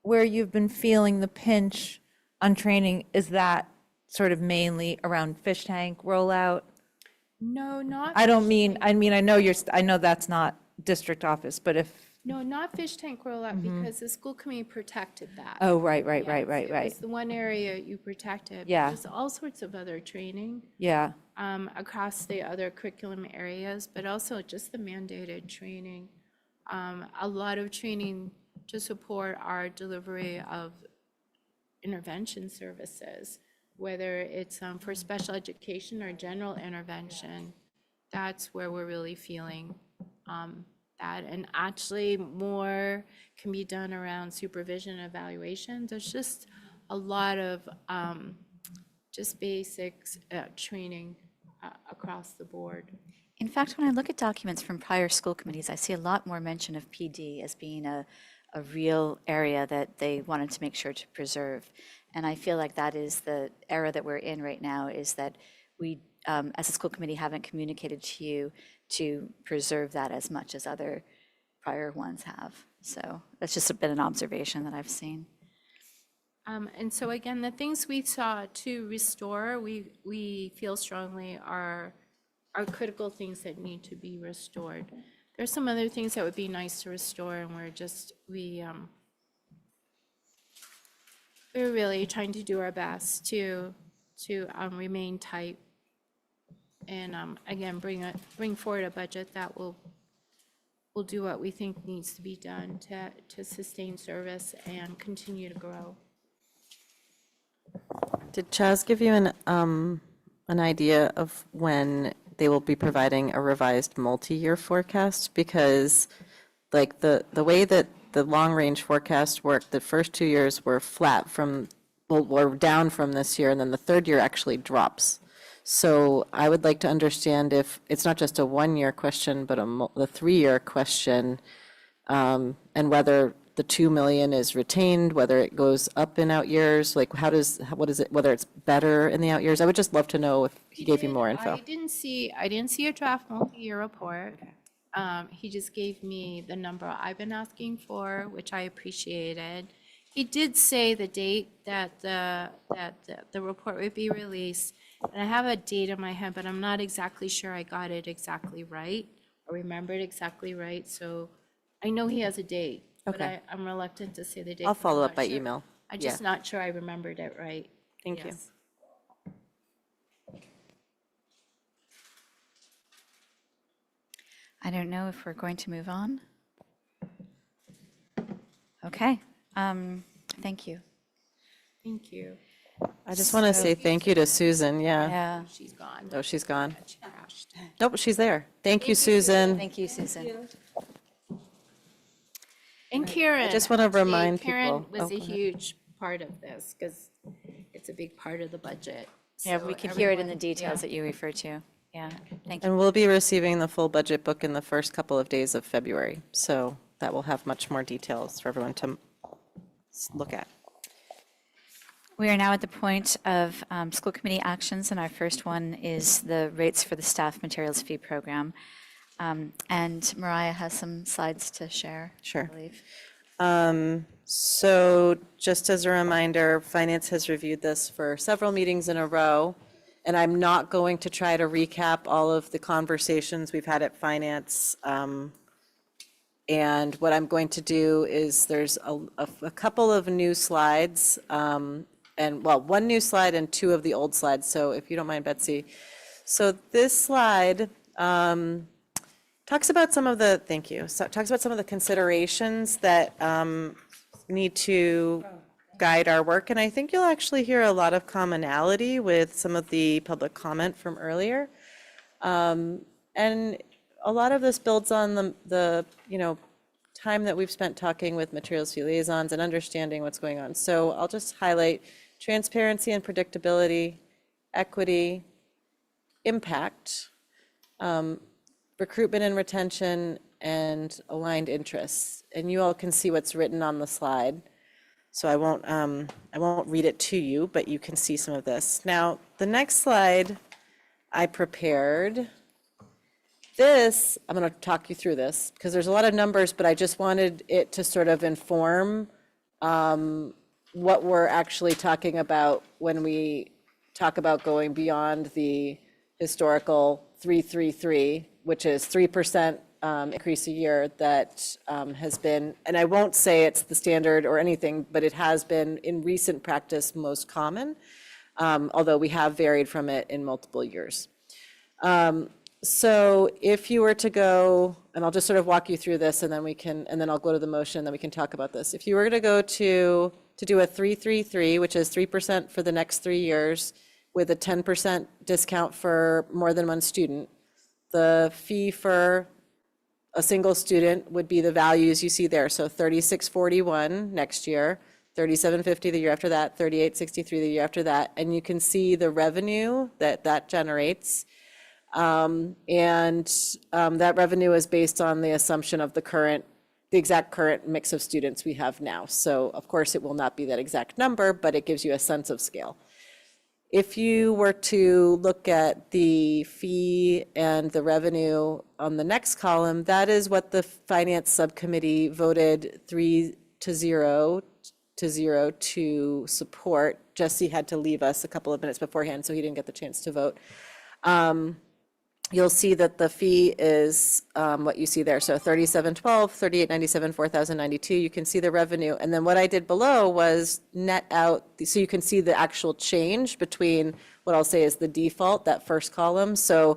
where you've been feeling the pinch on training, is that sort of mainly around fish tank rollout? No, not. I know that's not district office, but No, not fish tank rollout, because the school committee protected that. oh, right. It's the one area you protected. But Yeah. there's all sorts of other training Yeah, across the other curriculum areas, but also just the mandated training. A lot of training to support our delivery of intervention services, whether it's for special education or general intervention. That's where we're really feeling that. And actually more can be done around supervision and evaluation. There's just a lot of just basics training across the board. In fact, when I look at documents from prior school committees, I see a lot more mention of PD as being a real area that they wanted to make sure to preserve. And I feel like that is the era that we're in right now, is that we, as a school committee, haven't communicated to you to preserve that as much as other prior ones have. So that's just been an observation that I've seen. And so again, the things we saw to restore, we feel strongly are critical things that need to be restored. There's some other things that would be nice to restore, and we're really trying to do our best to remain tight and again bring forward a budget that will do what we think needs to be done to sustain service and continue to grow. Did Chaz give you an idea of when they will be providing a revised multi-year forecast? Because like the way that the long-range forecast worked, the first 2 years were flat were down from this year, and then the third year actually drops. So I would like to understand if it's not just a 1-year question, but the 3-year question, and whether the 2 million is retained, whether it goes up in out years, like what is it, whether it's better in the out years. I would just love to know if he gave you more info. I didn't see a draft multi-year report. He just gave me the number I've been asking for, which I appreciated. He did say the date that the report would be released, and I have a date in my head, but I'm not exactly sure I got it exactly right or remembered exactly right. So I know he has a date, Okay. but I'm reluctant to say the date. I'll 'cause follow I'm up not by sure. email. I'm just not sure I remembered it right. Thank you. Yes. I don't know if we're going to move on. Okay, thank you. Thank you. I just want to say thank you to Susan, yeah. Yeah. She's gone. Oh, she's gone. She crashed. Nope, she's there. Thank you, Susan. Thank you, Susan. And Karen. I just want to actually, remind Karen people. was Oh, a go ahead. huge part of this because it's a big part of the budget. Yeah, So we can hear it in the everyone- details yeah. that you refer to. Yeah, thank you. And we'll be receiving the full budget book in the first couple of days of February. So that will have much more details for everyone to look at. We are now at the point of school committee actions, and our first one is the rates for the staff materials fee program. And Mariah has some slides to share, Sure. I believe. So just as a reminder, Finance has reviewed this for several meetings in a row, and I'm not going to try to recap all of the conversations we've had at Finance. And what I'm going to do is there's a couple of new slides, and well, one new slide and 2 of the old slides. So if you don't mind, Betsy. So this slide talks about some of the, thank you, so it talks about some of the considerations that need to guide our work. And I think you'll actually hear a lot of commonality with some of the public comment from earlier. And a lot of this builds on the time that we've spent talking with materials fee liaisons and understanding what's going on. So I'll just highlight transparency and predictability, equity, impact, recruitment and retention, and aligned interests. And you all can see what's written on the slide. So I won't read it to you, but you can see some of this. Now, the next slide I prepared. This, I'm going to talk you through this because there's a lot of numbers, but I just wanted it to sort of inform what we're actually talking about when we talk about going beyond the historical 333, which is 3% increase a year that has been, and I won't say it's the standard or anything, but it has been in recent practice most common, although we have varied from it in multiple years. So if you were to go, and I'll just sort of walk you through this and then I'll go to the motion, then we can talk about this. If you were to go to do a 333, which is 3% for the next 3 years with a 10% discount for more than one student, the fee for a single student would be the values you see there. So 3641 next year, 3750 the year after that, 3863 the year after that. And you can see the revenue that that generates. That revenue is based on the assumption of the exact current mix of students we have now. So of course it will not be that exact number, but it gives you a sense of scale. If you were to look at the fee and the revenue on the next column, that is what the finance subcommittee voted 3-0 to support. Jesse had to leave us a couple of minutes beforehand, so he didn't get the chance to vote. You'll see that the fee is what you see there. So 3712, 3897, 4092. You can see the revenue. And then what I did below was net out, so you can see the actual change between what I'll say is the default, that first column. So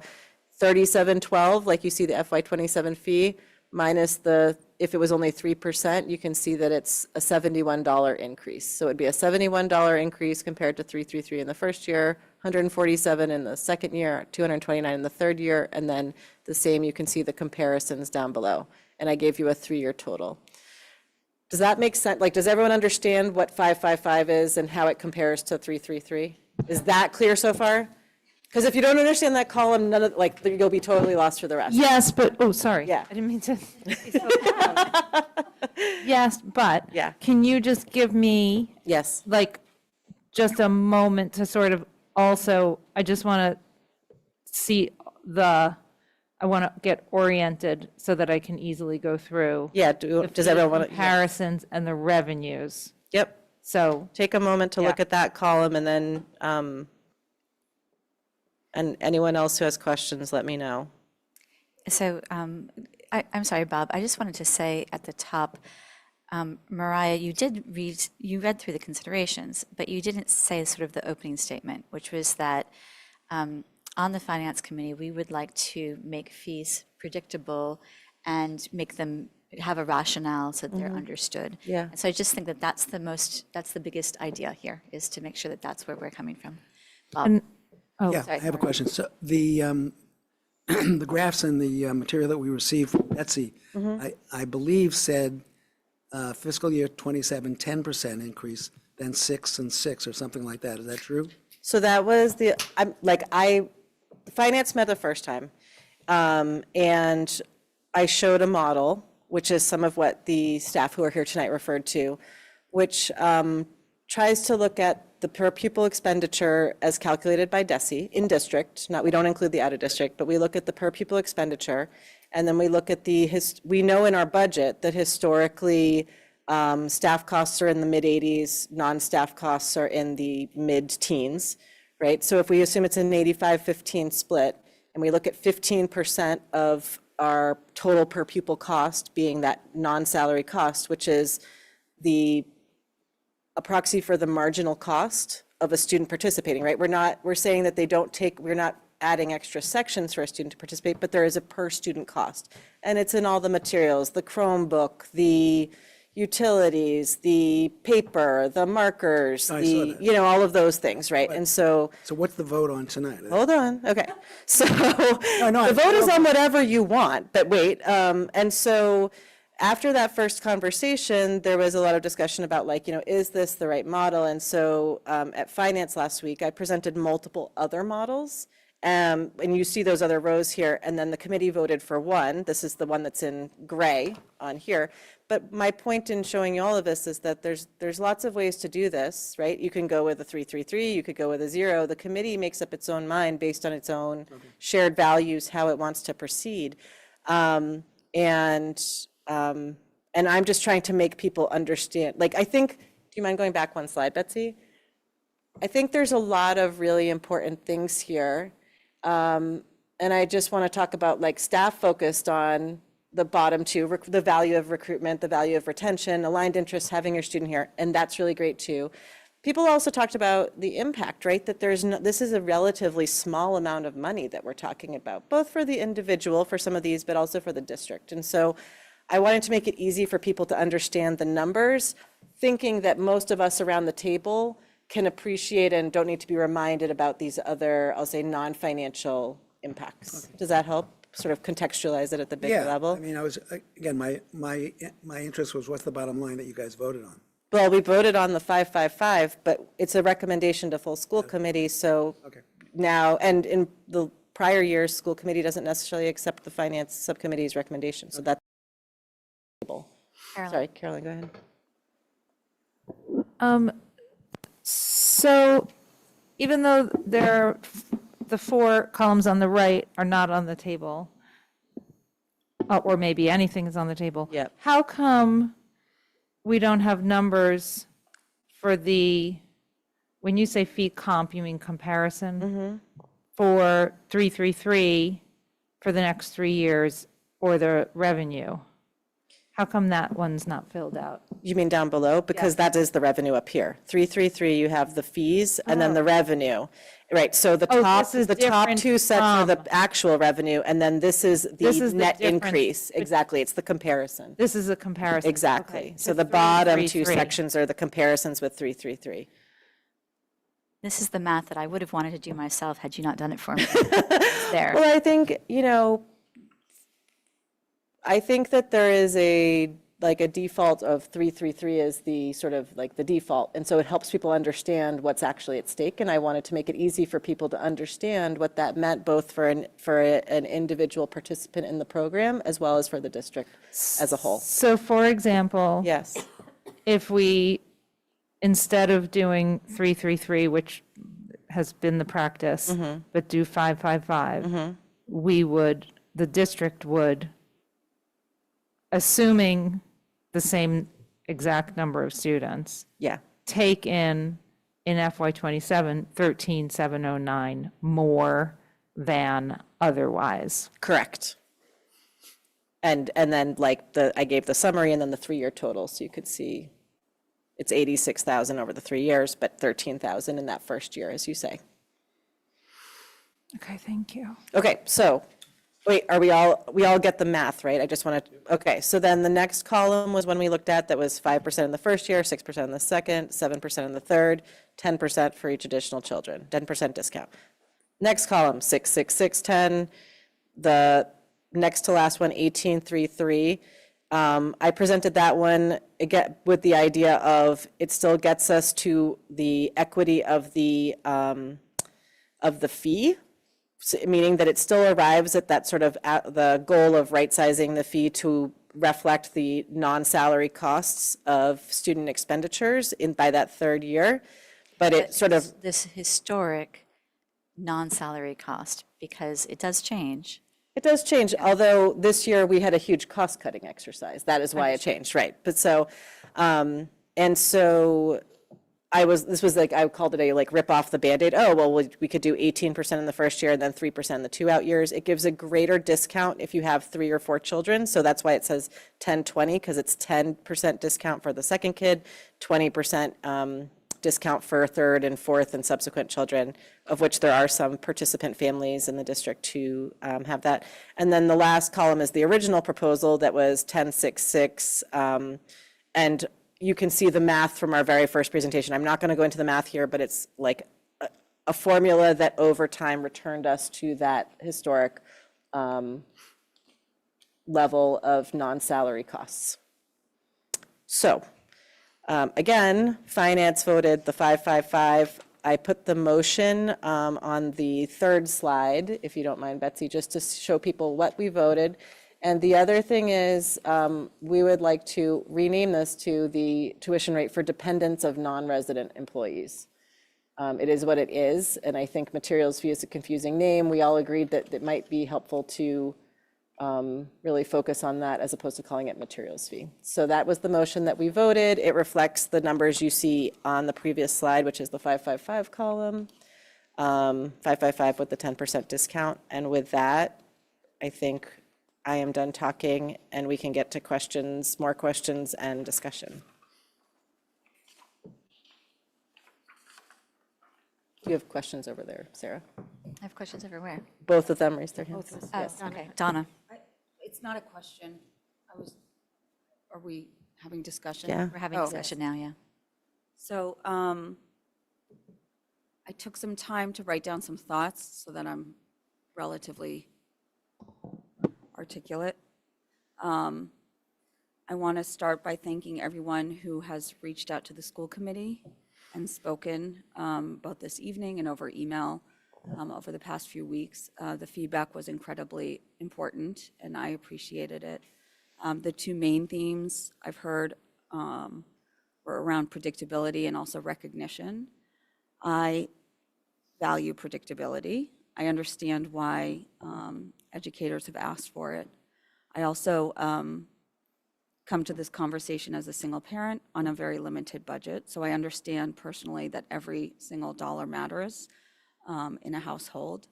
3712, like you see the FY27 fee, minus the, if it was only 3%, you can see that it's a $71 increase. So it'd be a $71 increase compared to 333 in the first year, 147 in the second year, 229 in the third year, and then the same, you can see the comparisons down below. And I gave you a 3-year total. Does that make sense? Like, does everyone understand what 555 is and how it compares to 333? Is that clear so far? Because if you don't understand that column, none of, like, you'll be totally lost for the rest. Yes, but, oh, sorry. Yeah. I didn't mean to. Be so loud. Yes, but. Yeah. Can you just give me, Yes. like, just a moment to sort of also, I just want to see I want to get oriented so that I can easily go through. Yeah, does everyone want to? Comparisons and the revenues. Yep. So. Take a moment to look at that column, and then, and anyone else who has questions, let me know. So I'm sorry, Bob, I just wanted to say at the top, Mariah, you read through the considerations, but you didn't say sort of the opening statement, which was that on the Finance Committee, we would like to make fees predictable and make them have a rationale so that they're understood. Yeah. And so I just think that that's the biggest idea here, is to make sure that that's where we're coming from. Bob? Yeah, I have a question. So the the graphs in the material that we received from Betsy, I believe said fiscal year 27, 10% increase, then 6 and 6 or something like that. Is that true? So that was the finance met the first time, and I showed a model, which is some of what the staff who are here tonight referred to, which tries to look at the per pupil expenditure as calculated by DESE in district. We don't include the out of district, but we look at the per pupil expenditure, and then we look at we know in our budget that historically staff costs are in the mid-80s, non-staff costs are in the mid-teens, right? So if we assume it's an 85-15 split, and we look at 15% of our total per pupil cost being that non-salary cost, which is a proxy for the marginal cost of a student participating, right? We're saying that we're not adding extra sections for a student to participate, but there is a per student cost. And it's in all the materials, the Chromebook, the utilities, the paper, the markers, all of those things, right? And so. So what's the vote on tonight? Hold on, okay. So the vote is on whatever you want, but wait. And so after that first conversation, there was a lot of discussion about is this the right model? And so at finance last week, I presented multiple other models. And you see those other rows here, and then the committee voted for one. This is the one that's in gray on here. But my point in showing you all of this is that there's lots of ways to do this, right? You can go with a 333, you could go with a 0. The committee makes up its own mind based on its own shared values, how it wants to proceed. And I'm just trying to make people understand. I think, do you mind going back one slide, Betsy? I think there's a lot of really important things here. And I just want to talk about staff focused on the bottom two, the value of recruitment, the value of retention, aligned interests, having your student here, and that's really great too. People also talked about the impact, right? That this is a relatively small amount of money that we're talking about, both for the individual, for some of these, but also for the district. And so I wanted to make it easy for people to understand the numbers, thinking that most of us around the table can appreciate and don't need to be reminded about these other, I'll say, non-financial impacts. Does that help? sort of contextualize it at the bigger Yeah, level. I mean, I was, again, my interest was what's the bottom line that you guys voted on? Well, we voted on the 555, but it's a recommendation to full school committee, so Okay. now, and in the prior years, school committee doesn't necessarily accept the finance subcommittee's recommendation, so that's. Sorry, Caroline, go ahead. So even though the 4 columns on the right are not on the table, or maybe anything is on the table. Yep. How come we don't have numbers for when you say fee comp, you mean comparison? For 333 for the next 3 years, or the revenue? How come that one's not filled out? You mean down below? Because that is the revenue up here. 333, you have the fees and then the revenue. Right, so the top, this is the top different 2 sets are the from- actual revenue, and then this is This the is the net difference increase. Exactly, it's the comparison. This is a comparison. Exactly. Okay, So to the bottom 2 333. sections are the comparisons with 333. This is the math that I would have wanted to do myself had you not done it for me. There. Well, I think, I think that there is a default of 333 is the sort of like the default. And so it helps people understand what's actually at stake. And I wanted to make it easy for people to understand what that meant, both for an individual participant in the program as well as for the district as a whole. So for example. Yes. If we, instead of doing 333, which has been the practice, but do 555, the district would, assuming the same exact number of students, take in FY '27, 13,709 more than otherwise. Correct. And then I gave the summary and then the 3-year total, so you could see it's 86,000 over the 3 years, but 13,000 in that first year, as you say. Okay, thank you. Okay, so, wait, we all get the math, right? I just want to, okay, so then the next column was one we looked at that was 5% in the first year, 6% in the second, 7% in the third, 10% for each additional children, 10% discount. Next column, 6, 6, 6, 10. The next to last one, 1833. I presented that one again with the idea of it still gets us to the equity of the fee, meaning that it still arrives at that sort of the goal of right-sizing the fee to reflect the non-salary costs of student expenditures by that 3rd year. But it sort of This historic non-salary cost, because it does change. It does change, although this year we had a huge cost-cutting exercise. That is why it changed, right? But so, and so this was like, I called it a rip off the Band-Aid. Oh, well, we could do 18% in the first year and then 3% in the 2 out years. It gives a greater discount if you have 3 or 4 children. So that's why it says 10-20, because it's 10% discount for the second kid, 20% discount for 3rd and 4th and subsequent children, of which there are some participant families in the district who have that. And then the last column is the original proposal that was 10-6-6. And you can see the math from our very first presentation. I'm not going to go into the math here, but it's like a formula that over time returned us to that historic level of non-salary costs. So, again, finance voted the 555. I put the motion on the 3rd slide, if you don't mind, Betsy, just to show people what we voted. And the other thing is, we would like to rename this to the tuition rate for dependents of non-resident employees. It is what it is, and I think materials fee is a confusing name. We all agreed that it might be helpful to really focus on that as opposed to calling it materials fee. So that was the motion that we voted. It reflects the numbers you see on the previous slide, which is the 555 column, 555 with the 10% discount. And with that, I think I am done talking and we can get to questions, more questions and discussion. Do you have questions over there, Sarah? I have questions everywhere. Both of them raised their hands. Oh, Yes. okay. Donna. It's not a question. Are we having discussion? Yeah. We're having discussion now, yeah. So I took some time to write down some thoughts so that I'm relatively articulate. I want to start by thanking everyone who has reached out to the school committee and spoken both this evening and over email over the past few weeks. The feedback was incredibly important, and I appreciated it. The two main themes I've heard were around predictability and also recognition. I value predictability. I understand why educators have asked for it. I also come to this conversation as a single parent on a very limited budget, so I understand personally that every single dollar matters in a household.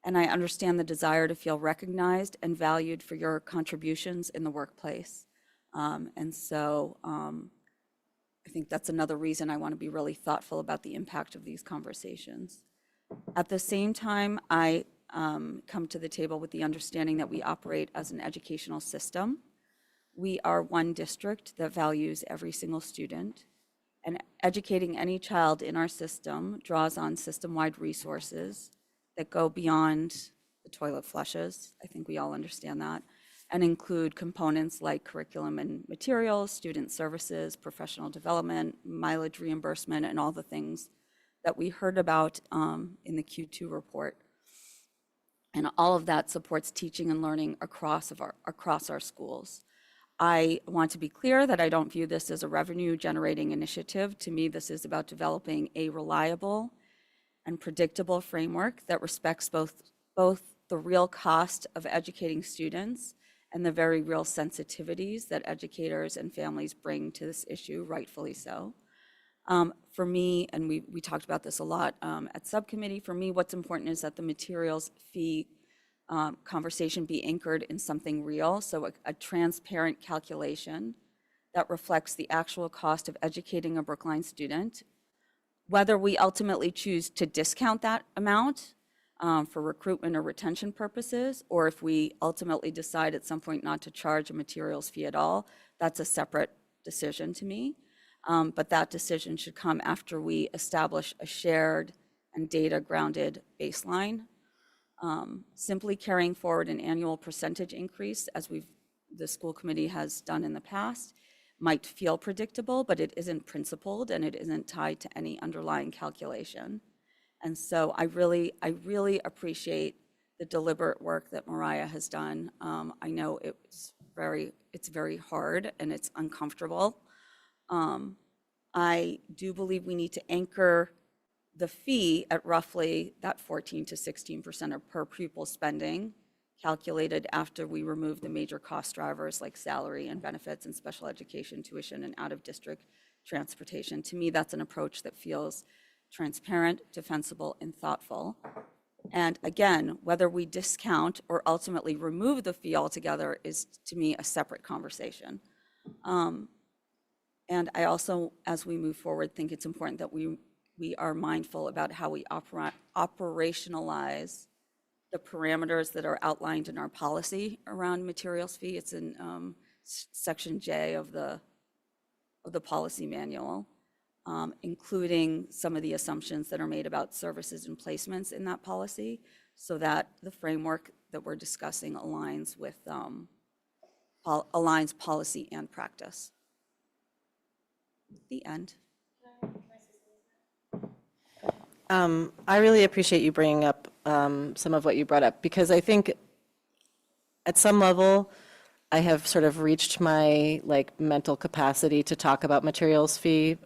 And I understand the desire to feel recognized and valued for your contributions in the workplace. And so I think that's another reason I want to be really thoughtful about the impact of these conversations. At the same time, I come to the table with the understanding that we operate as an educational system. We are one district that values every single student, and educating any child in our system draws on system-wide resources that go beyond the toilet flushes. I think we all understand that, and include components like curriculum and materials, student services, professional development, mileage reimbursement, and all the things that we heard about in the Q2 report. And all of that supports teaching and learning across our schools. I want to be clear that I don't view this as a revenue-generating initiative. To me, this is about developing a reliable and predictable framework that respects both the real cost of educating students and the very real sensitivities that educators and families bring to this issue, rightfully so. For me, and we talked about this a lot at subcommittee, for me, what's important is that the materials fee conversation be anchored in something real, so a transparent calculation that reflects the actual cost of educating a Brookline student. Whether we ultimately choose to discount that amount for recruitment or retention purposes, or if we ultimately decide at some point not to charge a materials fee at all, that's a separate decision to me. But that decision should come after we establish a shared and data-grounded baseline. Simply carrying forward an annual percentage increase, as the school committee has done in the past, might feel predictable, but it isn't principled and it isn't tied to any underlying calculation. And so I really appreciate the deliberate work that Mariah has done. I know it's very hard and it's uncomfortable. I do believe we need to anchor the fee at roughly that 14 to 16% of per pupil spending, calculated after we remove the major cost drivers like salary and benefits and special education tuition and out-of-district transportation. To me, that's an approach that feels transparent, defensible, and thoughtful. And again, whether we discount or ultimately remove the fee altogether is, to me, a separate conversation. And I also, as we move forward, think it's important that we are mindful about how we operationalize the parameters that are outlined in our policy around materials fee. It's in section J of the policy manual, including some of the assumptions that are made about services and placements in that policy, so that the framework that we're discussing aligns with aligns policy and practice. The end. I really appreciate you bringing up some of what you brought up, because I think at some level, I have sort of reached my mental capacity to talk about materials fee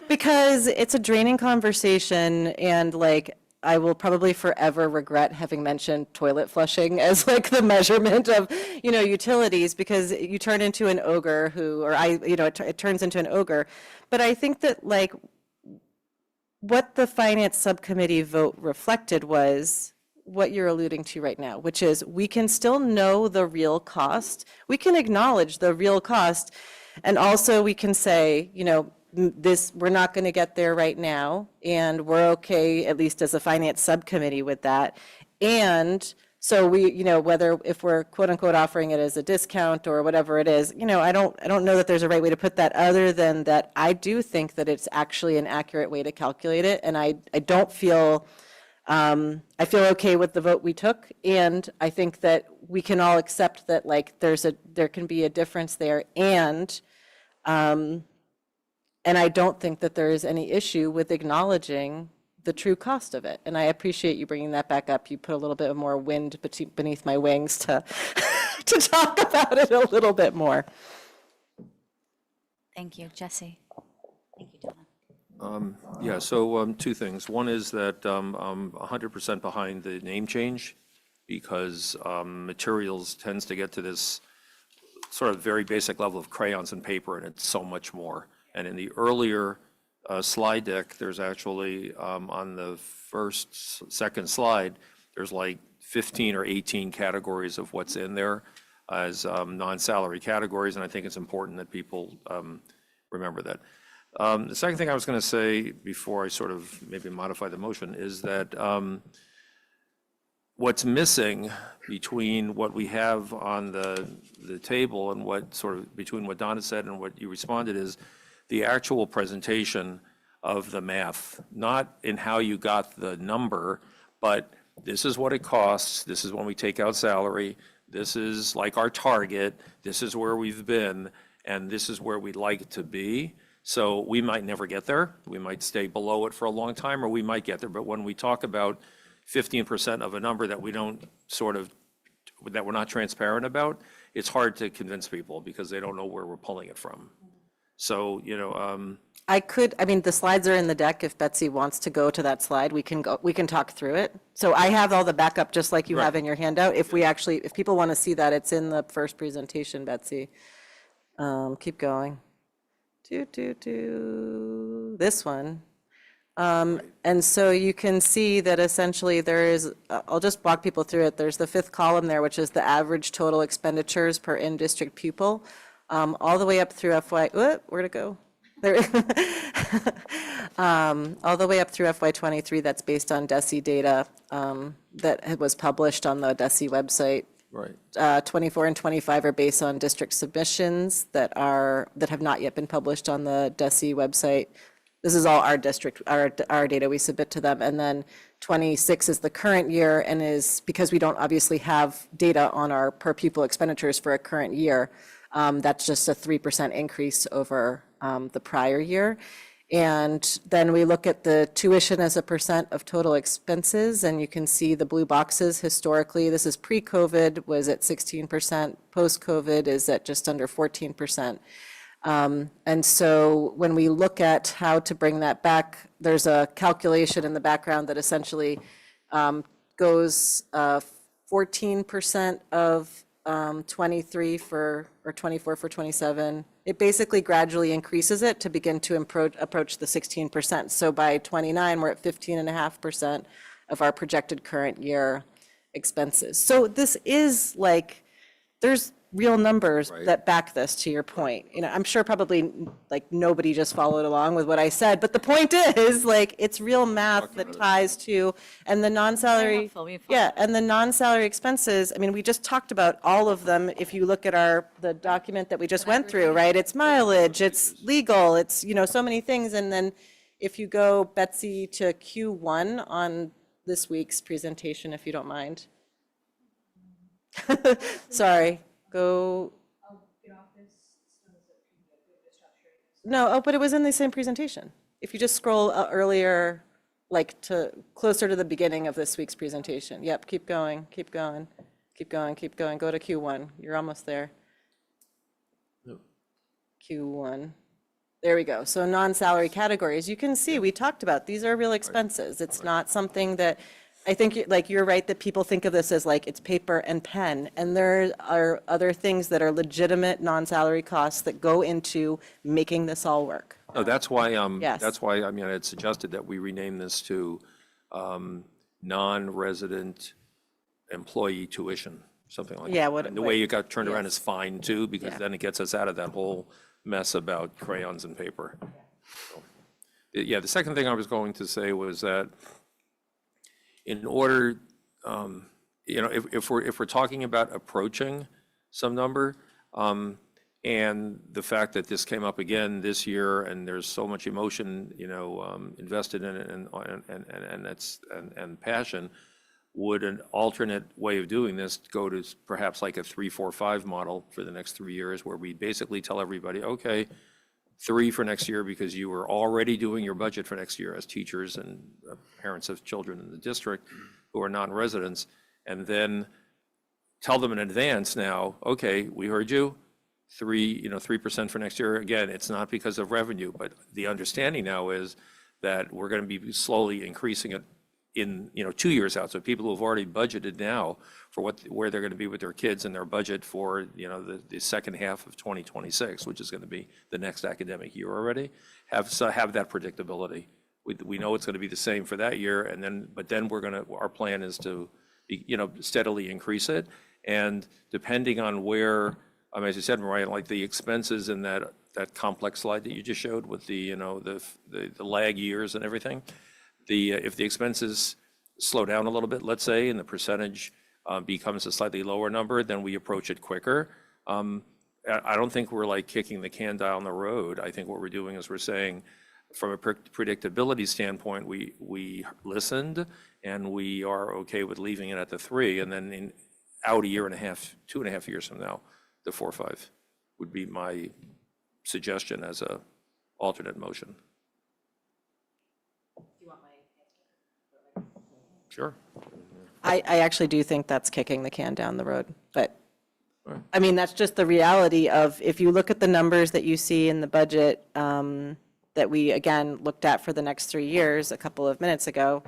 because it's a draining conversation, and I will probably forever regret having mentioned toilet flushing as the measurement of utilities, because you turn into an ogre it turns into an ogre. But I think that what the finance subcommittee vote reflected was what you're alluding to right now, which is we can still know the real cost. We can acknowledge the real cost. And also we can say, we're not going to get there right now. And we're okay, at least as a finance subcommittee, with that. And so we, if we're quote unquote offering it as a discount or whatever it is, I don't know that there's a right way to put that, other than that I do think that it's actually an accurate way to calculate it. And I don't feel I feel okay with the vote we took, and I think that we can all accept that, like, there can be a difference there, and I don't think that there is any issue with acknowledging the true cost of it. And I appreciate you bringing that back up. You put a little bit more wind beneath my wings to to talk about it a little bit more. Thank you, Jesse. Thank you, Donna. Yeah, so two things. One is that I'm 100% behind the name change because materials tends to get to this sort of very basic level of crayons and paper, and it's so much more. And in the earlier slide deck, there's actually on the second slide, there's like 15 or 18 categories of what's in there as non-salary categories, and I think it's important that people remember that. The second thing I was going to say before I sort of maybe modify the motion is that what's missing between what we have on the table and what sort of between what Donna said and what you responded is the actual presentation of the math, not in how you got the number, but this is what it costs, this is when we take out salary, this is like our target, this is where we've been, and this is where we'd like to be. So we might never get there, we might stay below it for a long time, or we might get there, but when we talk about 15% of a number that we don't that we're not transparent about, it's hard to convince people because they don't know where we're pulling it from. So, I mean, the slides are in the deck. If Betsy wants to go to that slide, we can talk through it. So I have all the backup just like you have in your handout. If people want to see that, it's in the first presentation, Betsy. Keep going. This one. And so you can see that essentially there is, I'll just walk people through it. There's the fifth column there, which is the average total expenditures per in-district pupil, all the way up through where'd it go? There, all the way up through FY23. That's based on DESE data that was published on the DESE website. Right. 24 and 25 are based on district submissions that have not yet been published on the DESE website. This is all our district, our data we submit to them. And then 26 is the current year, and is because we don't obviously have data on our per pupil expenditures for a current year. That's just a 3% increase over the prior year. And then we look at the tuition as a percent of total expenses, and you can see the blue boxes historically. This is pre-COVID, was at 16%. Post-COVID is at just under 14%. And so when we look at how to bring that back, there's a calculation in the background that essentially goes 14% of 23 or 24 for 27. It basically gradually increases it to begin to approach the 16%. So by 29, we're at 15.5% of our projected current year expenses. So this is like, there's real numbers that back this, to your point. I'm sure probably like nobody just followed along with what I said, but the point is like it's real math that ties to, and the non-salary, and the non-salary expenses. I mean, we just talked about all of them. If you look at the document that we just went through, right? It's mileage, it's legal, it's so many things. And then if you go, Betsy, to Q1 on this week's presentation, if you don't mind. Sorry. Go. No, but it was in the same presentation. If you just scroll earlier, like to closer to the beginning of this week's presentation. Yep, keep going, keep going, keep going, keep going. Go to Q1. You're almost there. Q1. There we go. So non-salary categories. You can see we talked about these are real expenses. It's not something that I think you're right that people think of this as like it's paper and pen, and there are other things that are legitimate non-salary costs that go into making this all work. No, that's why Yes. that's why I had suggested that we rename this to non-resident employee tuition, something like Yeah, that. And the way you got turned around yes. is fine too, because Yeah. then it gets us out of that whole mess about crayons and paper. So, yeah, the second thing I was going to say was that in order, if we're talking about approaching some number, And the fact that this came up again this year, and there's so much emotion, invested in it, and passion, would an alternate way of doing this go to perhaps like a 3-4-5 model for the next 3 years, where we basically tell everybody, okay, 3 for next year because you were already doing your budget for next year as teachers and parents of children in the district who are non-residents, and then tell them in advance now, okay, we heard you, 3% for next year. Again, it's not because of revenue, but the understanding now is that we're going to be slowly increasing it in 2 years out. So people who have already budgeted now for where they're going to be with their kids and their budget for the second half of 2026, which is going to be the next academic year already, have that predictability. We know it's going to be the same for that year, but then our plan is to steadily increase it, and depending on where. As you said, Mariah, like the expenses in that complex slide that you just showed with the lag years and everything, if the expenses slow down a little bit, let's say, and the percentage becomes a slightly lower number, then we approach it quicker. I don't think we're like kicking the can down the road. I think what we're doing is we're saying, from a predictability standpoint, we listened and we are okay with leaving it at the 3, and then out a year and a half, 2.5 years from now, the 4-5 would be my suggestion as a alternate motion. Sure. I actually do think that's kicking the can down the road, but I mean, that's just the reality of, if you look at the numbers that you see in the budget that we, again, looked at for the next 3 years a couple of minutes ago,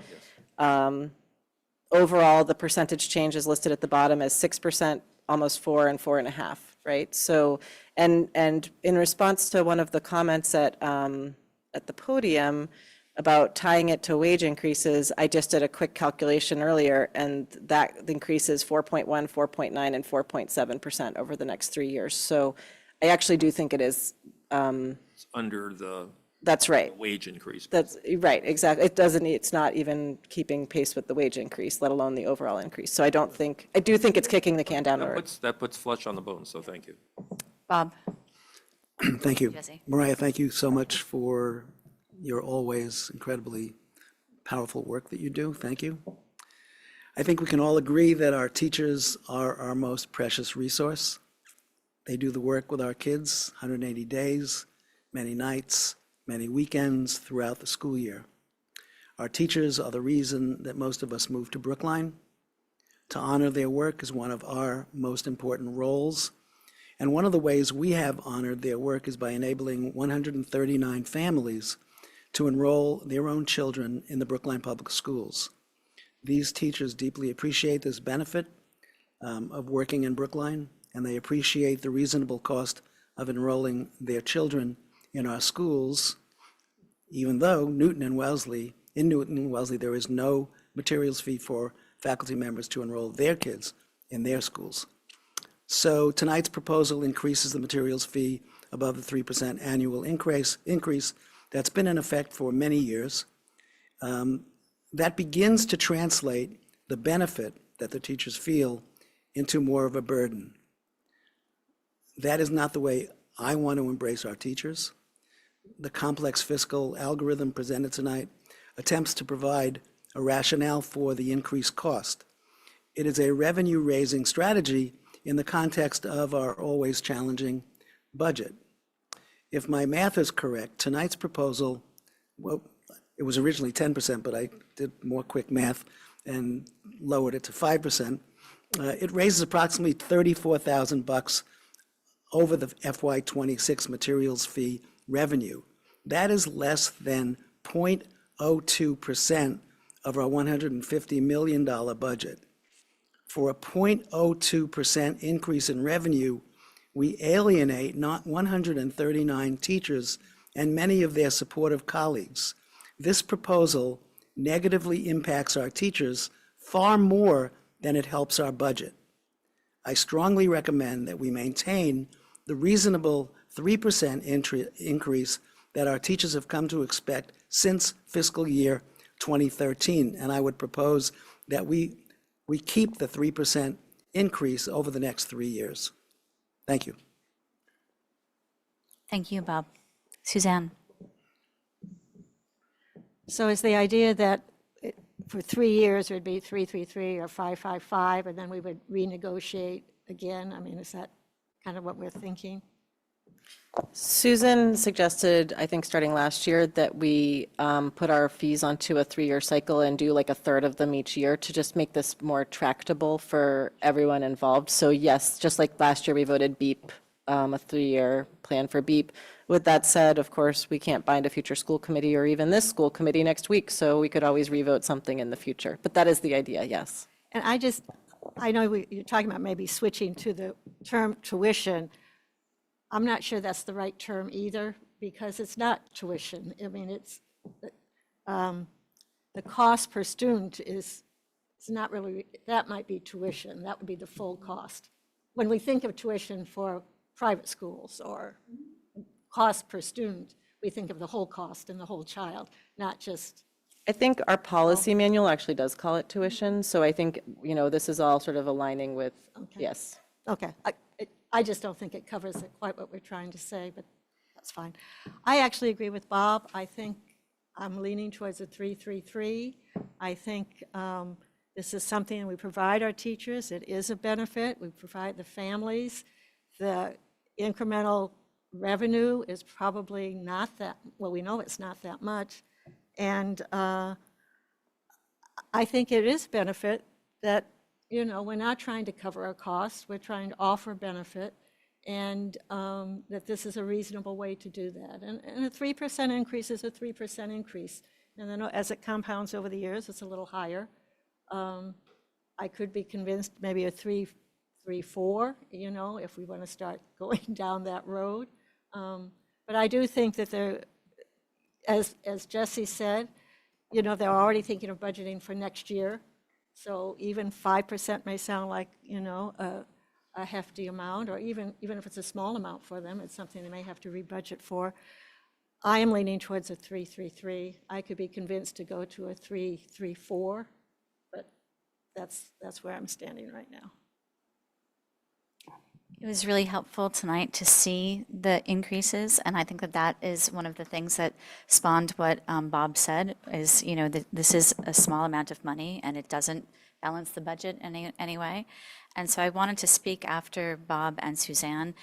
overall, the percentage change is listed at the bottom as 6%, almost 4, and 4.5, right? So, and in response to one of the comments at the podium about tying it to wage increases, I just did a quick calculation earlier, and that increases 4.1, 4.9, and 4.7% over the next 3 years. So I actually do think it is. It's under the. That's right. Wage increase. That's right, exactly. It's not even keeping pace with the wage increase, let alone the overall increase. So I do think it's kicking the can down the road. That puts flesh on the bone, so thank you. Bob. Thank you. Jesse. Mariah, thank you so much for your always incredibly powerful work that you do. Thank you. I think we can all agree that our teachers are our most precious resource. They do the work with our kids 180 days, many nights, many weekends throughout the school year. Our teachers are the reason that most of us move to Brookline. To honor their work is one of our most important roles. And one of the ways we have honored their work is by enabling 139 families to enroll their own children in the Brookline Public Schools. These teachers deeply appreciate this benefit of working in Brookline, and they appreciate the reasonable cost of enrolling their children in our schools, even though in Newton and Wellesley, there is no materials fee for faculty members to enroll their kids in their schools. So tonight's proposal increases the materials fee above the 3% annual increase that's been in effect for many years. That begins to translate the benefit that the teachers feel into more of a burden. That is not the way I want to embrace our teachers. The complex fiscal algorithm presented tonight attempts to provide a rationale for the increased cost. It is a revenue-raising strategy in the context of our always challenging budget. If my math is correct, tonight's proposal, well, it was originally 10%, but I did more quick math and lowered it to 5%. It raises approximately $34,000 over the FY26 materials fee revenue. That is less than 0.02% of our $150 million budget. For a 0.02% increase in revenue, we alienate not 139 teachers and many of their supportive colleagues. This proposal negatively impacts our teachers far more than it helps our budget. I strongly recommend that we maintain the reasonable 3% increase that our teachers have come to expect since fiscal year 2013. And I would propose that we keep the 3% increase over the next 3 years. Thank you. Thank you, Bob. Suzanne? So is the idea that for 3 years, it would be 333 or 555, and then we would renegotiate again? I mean, is that kind of what we're thinking? Susan suggested, I think starting last year, that we put our fees onto a 3-year cycle and do like a third of them each year to just make this more tractable for everyone involved. So yes, just like last year, we voted BEEP, a 3-year plan for BEEP. With that said, of course, we can't bind a future school committee or even this school committee next week, so we could always revote something in the future. But that is the idea, yes. And I know you're talking about maybe switching to the term tuition. I'm not sure that's the right term either, because it's not tuition. I mean, it's, the cost per student is, it's not really, that might be tuition. That would be the full cost. When we think of tuition for private schools or cost per student, we think of the whole cost and the whole child, not just. I think our policy manual actually does call it tuition, so I think, this is all sort of aligning with, yes. Okay, I just don't think it covers it quite what we're trying to say, but that's fine. I actually agree with Bob. I think I'm leaning towards a 333. I think this is something we provide our teachers. It is a benefit. We provide the families. The incremental revenue is probably not that, well, we know it's not that much. And I think it is benefit that, we're not trying to cover our costs. We're trying to offer benefit, and that this is a reasonable way to do that. And a 3% increase is a 3% increase. And then as it compounds over the years, it's a little higher. I could be convinced maybe a 3.4, if we want to start going down that road. But I do think that as Jesse said, they're already thinking of budgeting for next year. So even 5% may sound like, a hefty amount, or even if it's a small amount for them, it's something they may have to rebudget for. I am leaning towards a 333. I could be convinced to go to a 334, but that's where I'm standing right now. It was really helpful tonight to see the increases, and I think that is one of the things that spawned what Bob said, is, this is a small amount of money, and it doesn't balance the budget in any way. And so I wanted to speak after Bob and Suzanne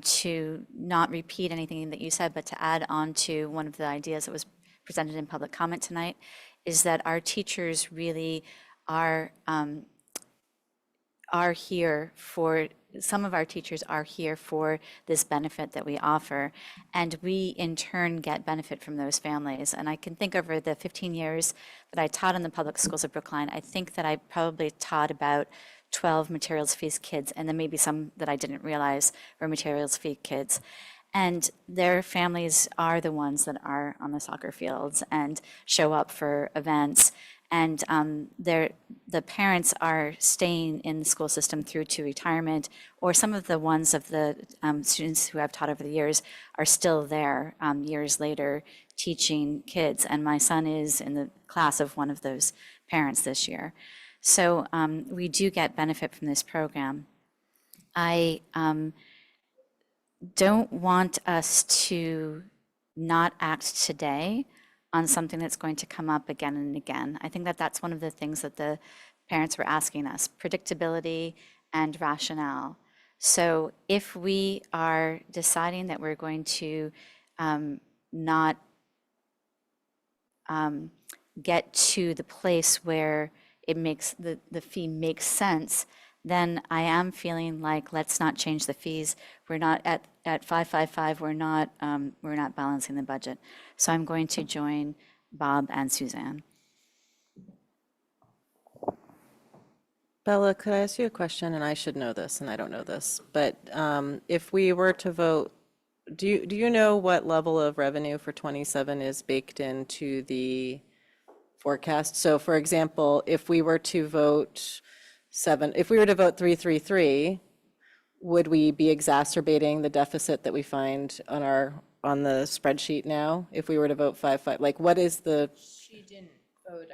to not repeat anything that you said, but to add on to one of the ideas that was presented in public comment tonight, is that our teachers really are here for, some of our teachers are here for this benefit that we offer, and we in turn get benefit from those families. And I can think over the 15 years that I taught in the public schools of Brookline, I think that I probably taught about 12 materials fees kids, and then maybe some that I didn't realize were materials fee kids. And their families are the ones that are on the soccer fields and show up for events. And the parents are staying in the school system through to retirement, or some of the ones of the students who I've taught over the years are still there years later teaching kids. And my son is in the class of one of those parents this year. So we do get benefit from this program. I don't want us to not act today on something that's going to come up again and again. I think that that's one of the things that the parents were asking us, predictability and rationale. So if we are deciding that we're going to not get to the place where it makes the fee makes sense, then I am feeling like, let's not change the fees. We're not at 555, we're not balancing the budget. So I'm going to join Bob and Suzanne. Bella, could I ask you a question? And I should know this, and I don't know this, but if we were to vote, do you know what level of revenue for 27 is baked into the forecast? So for example, if we were to vote 333, would we be exacerbating the deficit that we find on the spreadsheet now? If we were to vote 5.5, like what is the? She didn't vote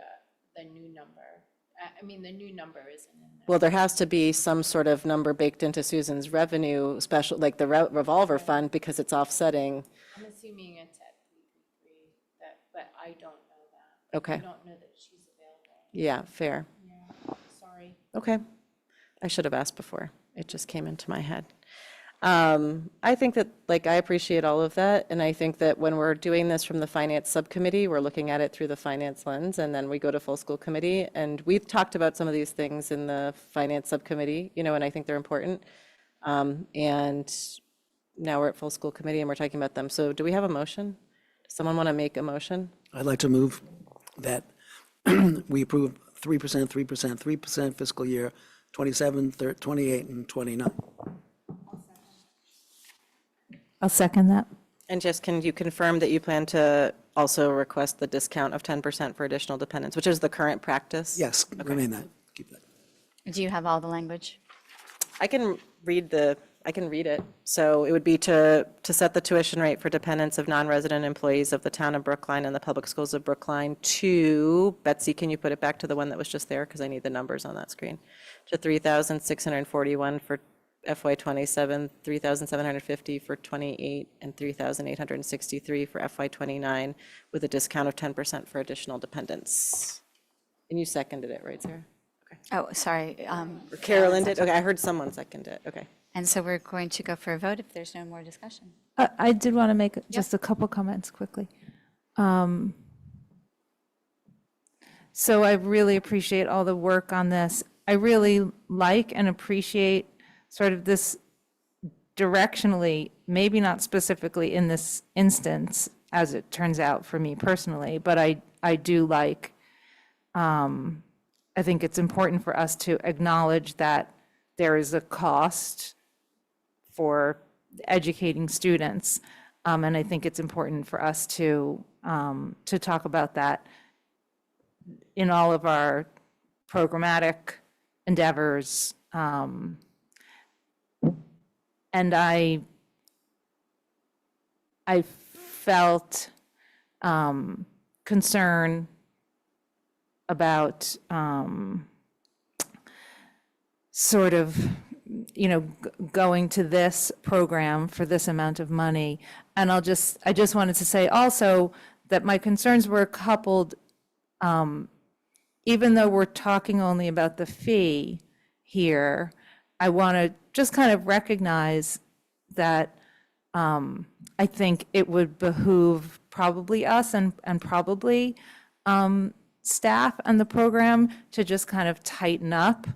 the new number. I mean, the new number isn't in there. Well, there has to be some sort of number baked into Susan's revenue special, like the revolver fund, because it's offsetting. I'm assuming it's at 333, but I don't know that. I Okay, don't know that she's available. yeah, fair. Yeah, sorry. Okay. I should have asked before. It just came into my head. I think that, like, I appreciate all of that, and I think that when we're doing this from the finance subcommittee, we're looking at it through the finance lens, and then we go to full school committee, and we've talked about some of these things in the finance subcommittee, and I think they're important. And now we're at full school committee and we're talking about them. So do we have a motion? Does someone want to make a motion? I'd like to move that we approve 3%, 3%, 3% fiscal year 27, 28, and 29. I'll second that. And just, can you confirm that you plan to also request the discount of 10% for additional dependents, which is the current practice? Yes, remain that, keep that. Do you have all the language? I can read it. So it would be to set the tuition rate for dependents of non-resident employees of the town of Brookline and the public schools of Brookline to, Betsy, can you put it back to the one that was just there? Because I need the numbers on that screen. To 3,641 for FY '27, 3,750 for '28, and 3,863 for FY '29, with a discount of 10% for additional dependents. And you seconded it, right, Sarah? Oh, sorry. Or Carolyn did? Okay, I heard someone second it. Okay. And so we're going to go for a vote if there's no more discussion. I did want to make just a couple comments quickly. So I really appreciate all the work on this. I really like and appreciate sort of this directionally, maybe not specifically in this instance, as it turns out for me personally, but I do like, I think it's important for us to acknowledge that there is a cost for educating students. And I think it's important for us to talk about that in all of our programmatic endeavors. And I felt concern about sort of, going to this program for this amount of money. And I just wanted to say also that my concerns were coupled, even though we're talking only about the fee here, I want to just kind of recognize that I think it would behoove probably us and probably staff and the program to just kind of tighten up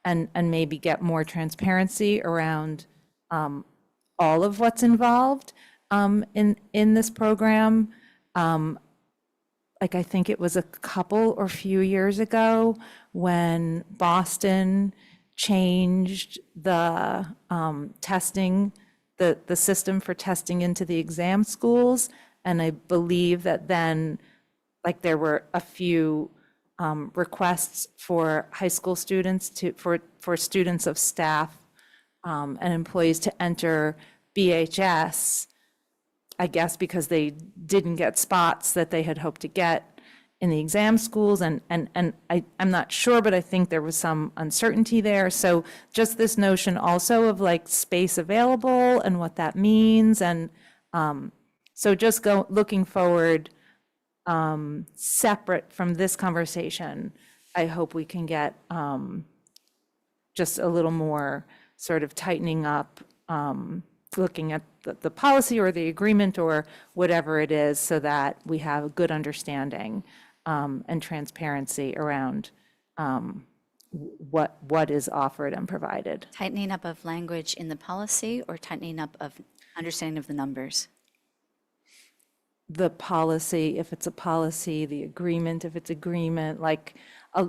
and maybe get more transparency around all of what's involved in this program. Like I think it was a couple or few years ago when Boston changed the testing, the system for testing into the exam schools. And I believe that then, like, there were a few requests for high school students for students of staff and employees to enter BHS, I guess because they didn't get spots that they had hoped to get in the exam schools. And I'm not sure, but I think there was some uncertainty there. So just this notion also of like space available and what that means. And so just looking forward, separate from this conversation, I hope we can get just a little more sort of tightening up, looking at the policy or the agreement or whatever it is, so that we have a good understanding and transparency around what is offered and provided. Tightening up of language in the policy or tightening up of understanding of the numbers? The policy, if it's a policy, the agreement, if it's agreement, like.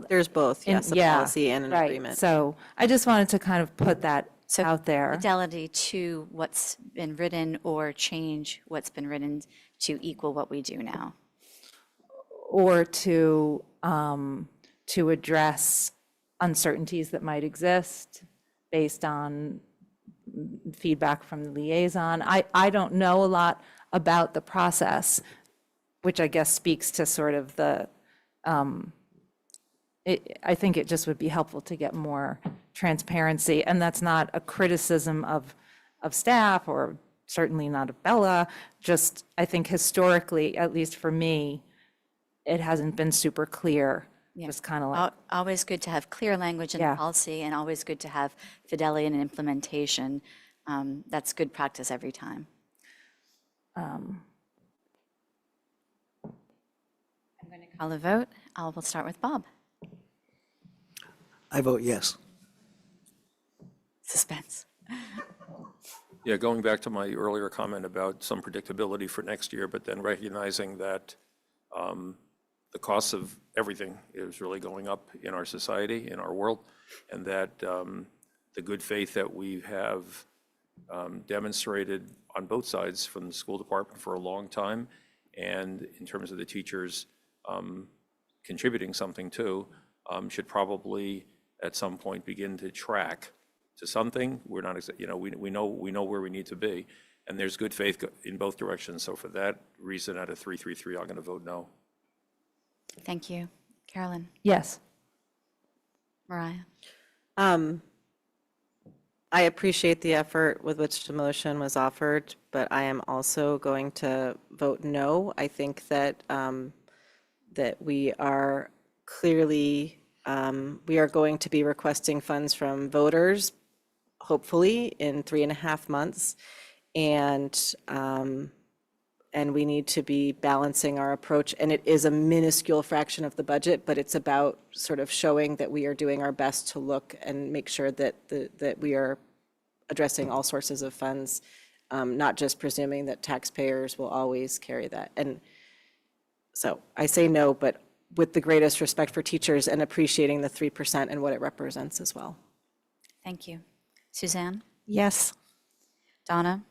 There's both, yes, a policy and an right. agreement. So I just wanted to kind of put that out there. Fidelity to what's been written or change what's been written to equal what we do now. Or to address uncertainties that might exist based on feedback from the liaison. I don't know a lot about the process, which I guess speaks to sort of the I think it just would be helpful to get more transparency. And that's not a criticism of staff or certainly not of Bella. Just, I think historically, at least for me, it hasn't been super clear. Yeah. Just kind of like, Always good to have clear language in Yeah. policy, and always good to have fidelity in implementation. That's good practice every time. I'm going to call a vote. We'll start with Bob. I vote yes. Suspense. Yeah, going back to my earlier comment about some predictability for next year, but then recognizing that the costs of everything is really going up in our society, in our world, and that the good faith that we have demonstrated on both sides from the school department for a long time, and in terms of the teachers contributing something too, should probably at some point begin to track to something. We're not, we know where we need to be, and there's good faith in both directions. So for that reason, out of 333, I'm going to vote no. Thank you. Carolyn. yes. Mariah. I appreciate the effort with which the motion was offered, but I am also going to vote no. I think that that we are clearly, we are going to be requesting funds from voters, hopefully in 3.5 months. And we need to be balancing our approach. And it is a minuscule fraction of the budget, but it's about sort of showing that we are doing our best to look and make sure that that we are addressing all sources of funds, not just presuming that taxpayers will always carry that. And so I say no, but with the greatest respect for teachers and appreciating the 3% and what it represents as well. Thank you. Suzanne. Yes. Donna.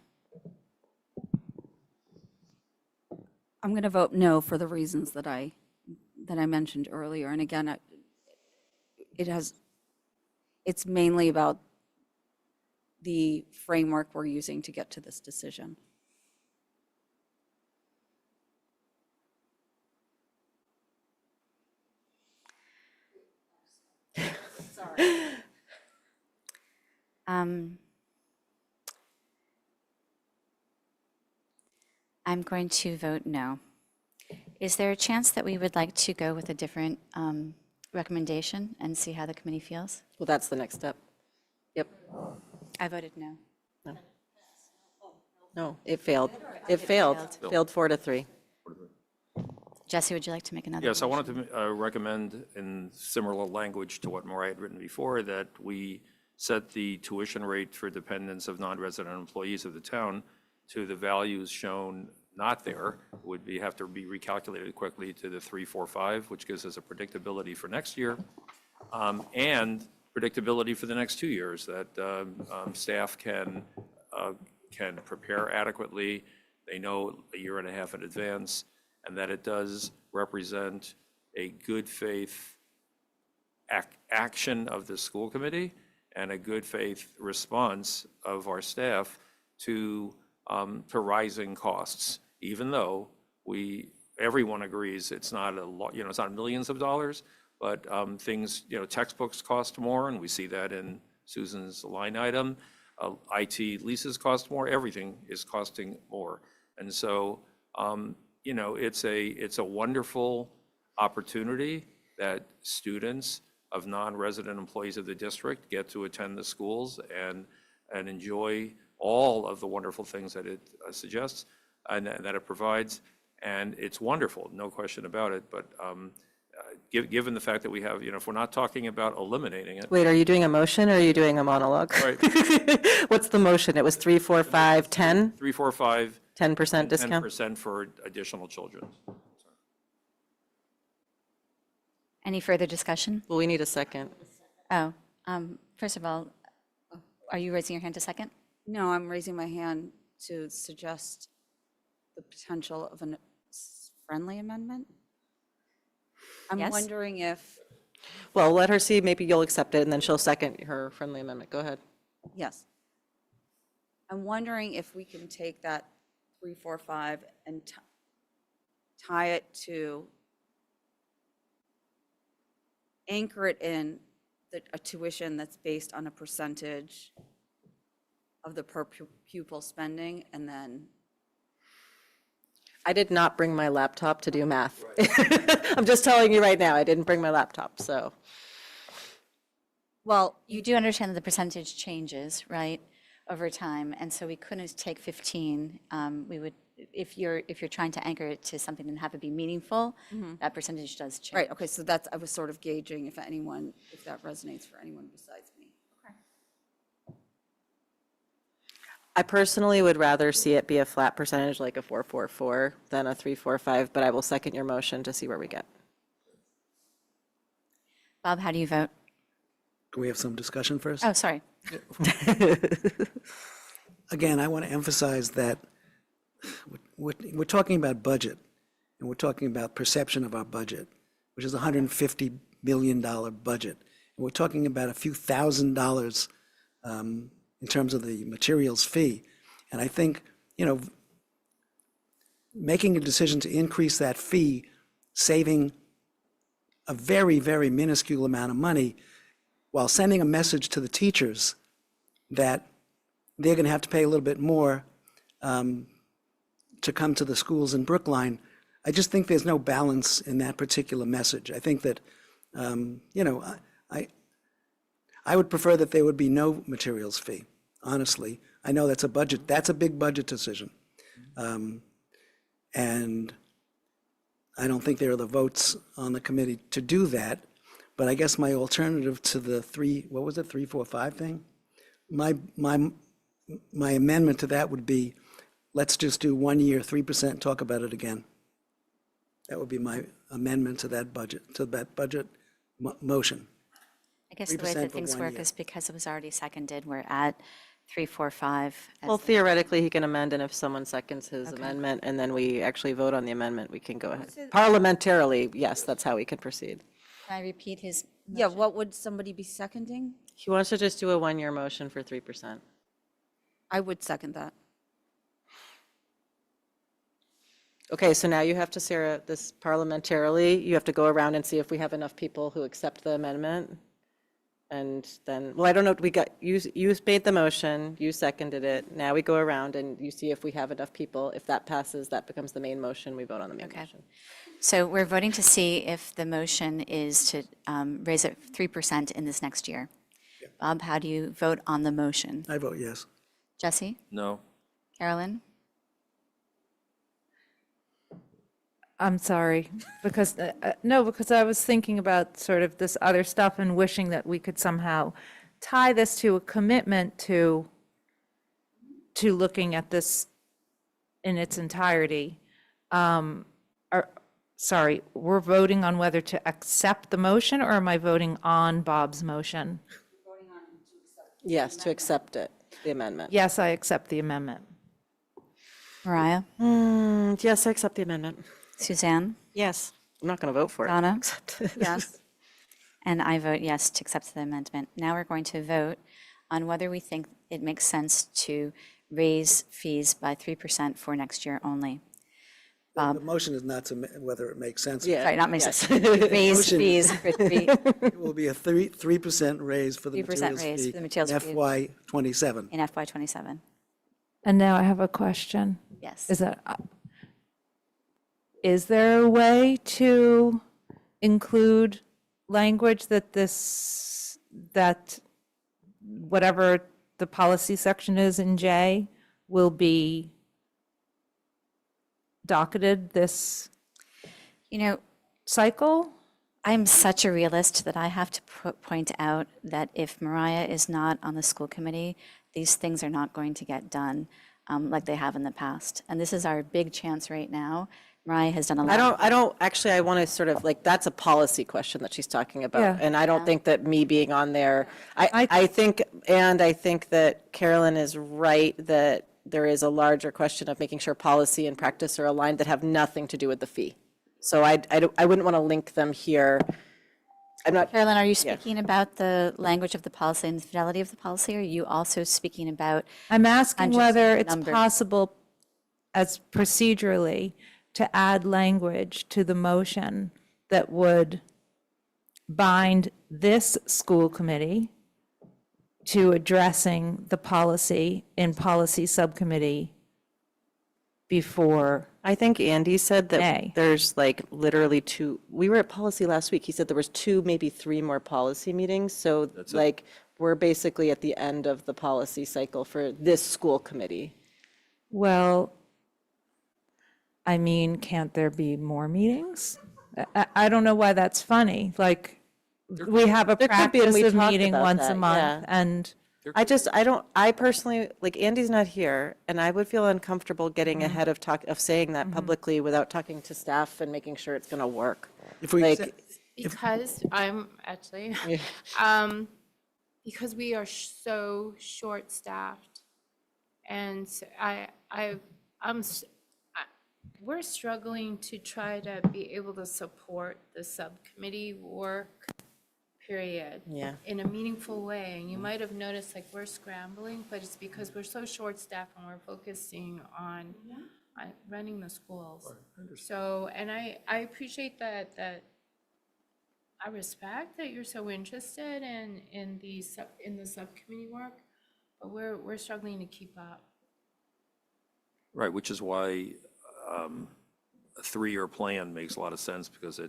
I'm going to vote no for the reasons that I mentioned earlier. And again, it's mainly about the framework we're using to get to this decision. I'm going to vote no. Is there a chance that we would like to go with a different recommendation and see how the committee feels? Well, that's the next step. Yep. I voted no. No, it failed. It failed. Failed 4-3. Jesse, would you like to make another? Yes, I wanted to recommend in similar language to what Mariah had written before, that we set the tuition rate for dependents of non-resident employees of the town to the values shown not there, would have to be recalculated quickly to the 345, which gives us a predictability for next year, and predictability for the next 2 years, that staff can prepare adequately. They know a year and a half in advance, and that it does represent a good faith action of the school committee and a good faith response of our staff to rising costs, even though everyone agrees it's not a lot, it's not millions of dollars, but things, textbooks cost more, and we see that in Susan's line item. IT leases cost more, everything is costing more. And so, it's a wonderful opportunity that students of non-resident employees of the district get to attend the schools and enjoy all of the wonderful things that it suggests and that it provides. And it's wonderful, no question about it. But given the fact that we have, if we're not talking about eliminating it. Wait, are you doing a motion or are you doing a monologue? Right. What's the motion? It was 3, 4, 5, 10? 3, 4, 5. 10% discount? 10% for additional children. Any further discussion? Well, we need a second. Oh, first of all, are you raising your hand to second? No, I'm raising my hand to suggest the potential of a friendly amendment. I'm Yes. wondering if, Well, let her see, maybe you'll accept it, and then she'll second her friendly amendment. Go ahead. yes. I'm wondering if we can take that 3, 4, 5 and tie it to anchor it in a tuition that's based on a percentage of the per pupil spending, and then. I did not bring my laptop to do math. I'm just telling you right now, I didn't bring my laptop, so. Well, You do understand that the percentage changes, right, over time, and so we couldn't take 15. We would, if you're trying to anchor it to something and have it be meaningful, that percentage does change. right, okay, so that's, I was sort of gauging if that resonates for anyone besides me. I personally would rather see it be a flat percentage, like a 4.44, than a 3.45, but I will second your motion to see where we get. Bob, how do you vote? Can we have some discussion first? Oh, sorry. Again, I want to emphasize that we're talking about budget, and we're talking about perception of our budget, which is a $150 million budget. And we're talking about a few $1,000s in terms of the materials fee. And I think, making a decision to increase that fee, saving a very, very minuscule amount of money, while sending a message to the teachers that they're going to have to pay a little bit more to come to the schools in Brookline, I just think there's no balance in that particular message. I think that, I would prefer that there would be no materials fee, honestly. I know that's a big budget decision. And I don't think there are the votes on the committee to do that. But I guess my alternative to the 3.45 thing? My amendment to that would be, let's just do 1 year, 3%, talk about it again. That would be my amendment to that budget, motion. I guess the way 3% that for things 1 work year. is because it was already seconded, we're at 3.45. Well, theoretically, he can amend, and if someone seconds his Okay. amendment, and then we actually vote on the amendment, we can go ahead. Parliamentarily, yes, that's how we can proceed. Can I repeat his? Yeah, what would somebody be seconding? He wants to just do a 1 year motion for 3%. I would second that. Okay, so now you have to, Sarah, this parliamentarily, you have to go around and see if we have enough people who accept the amendment. And then, well, I don't know, you made the motion, you seconded it. Now we go around and you see if we have enough people. If that passes, that becomes the main motion. We vote on the main motion. So we're voting to see if the motion is to raise it 3% in this next year. Bob, how do you vote on the motion? I vote yes. Jesse? No. Carolyn? I'm sorry, because, no, because I was thinking about sort of this other stuff and wishing that we could somehow tie this to a commitment to looking at this in its entirety. Sorry, we're voting on whether to accept the motion, or am I voting on Bob's motion? Yes, to accept it, the amendment. Yes, I accept the amendment. Mariah? Yes, I accept the amendment. Suzanne? Yes. I'm not going to vote for it. Donna? Yes. And I vote yes to accept the amendment. Now we're going to vote on whether we think it makes sense to raise fees by 3% for next year only. The motion is not to whether it makes sense. Yeah. Sorry, not makes Yes. sense. Raise Motion- fees for It will be a 3% raise for the 3% materials raise fee for the materials in fee. FY '27. in FY '27. And now I have a question. Yes. Is there a way to include language that that whatever the policy section is in J will be docketed this cycle? I'm such a realist that I have to point out that if Mariah is not on the school committee, these things are not going to get done like they have in the past. And this is our big chance right now. Mariah has done a lot. I want to sort of, like, that's a policy question that she's talking about. Yeah. And I don't think that me being on there, I think that Carolyn is right that there is a larger question of making sure policy and practice are aligned that have nothing to do with the fee. So I wouldn't want to link them here. I'm not. Carolyn, are you speaking about the language of the policy and the fidelity of the policy? Or are you also speaking about? I'm asking whether it's numbers? possible as procedurally to add language to the motion that would bind this school committee to addressing the policy in policy subcommittee before I think Andy said that May. there's like literally two, we were at policy last week. He said there was 2, maybe 3 more policy meetings. So That's it. like, we're basically at the end of the policy cycle for this school committee. Well, I mean, can't there be more meetings? I don't know why that's funny. Like, we have a There could be, and practice we of talked meeting about once that, a month, yeah. and I personally, like, Andy's not here, and I would feel uncomfortable getting ahead of saying that publicly without talking to staff and making sure it's gonna work. If we, Like, Because I'm actually, because we are so short-staffed, and we're struggling to try to be able to support the subcommittee work, period. Yeah. In a meaningful way, and you might have noticed, like, we're scrambling, but it's because we're so short-staffed and we're focusing on running the schools. So, and I appreciate that I respect that you're so interested in the subcommittee work, but we're struggling to keep up. Right, which is why a 3-year plan makes a lot of sense, because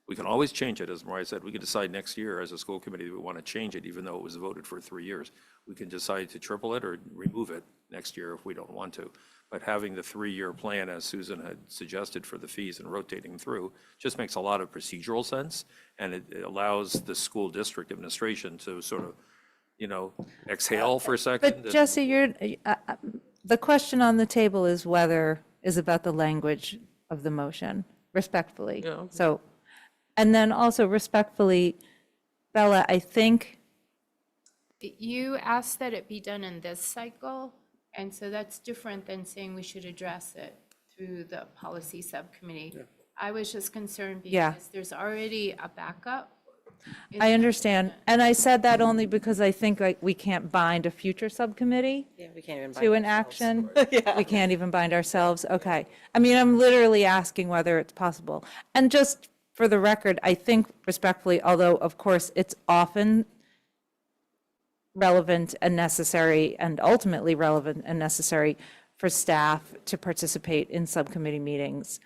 we can always change it. As Mariah said, we could decide next year as a school committee we want to change it, even though it was voted for 3 years. We can decide to triple it or remove it next year if we don't want to. But having the 3-year plan, as Susan had suggested, for the fees and rotating through, just makes a lot of procedural sense, and it allows the school district administration to sort of, exhale for a second. but Jesse, the question on the table is about the language of the motion, respectfully. Yeah. So, and then also respectfully, Bella, I think, You asked that it be done in this cycle, and so that's different than saying we should address it through the policy subcommittee. I was just concerned Yeah. because there's already a backup. I understand. And I said that only because I think like we can't bind a future subcommittee yeah, we can't even. to an action. We can't even bind ourselves. Okay. I mean, I'm literally asking whether it's possible. And just for the record, I think respectfully, although of course it's often relevant and necessary, and ultimately relevant and necessary for staff to participate in subcommittee meetings.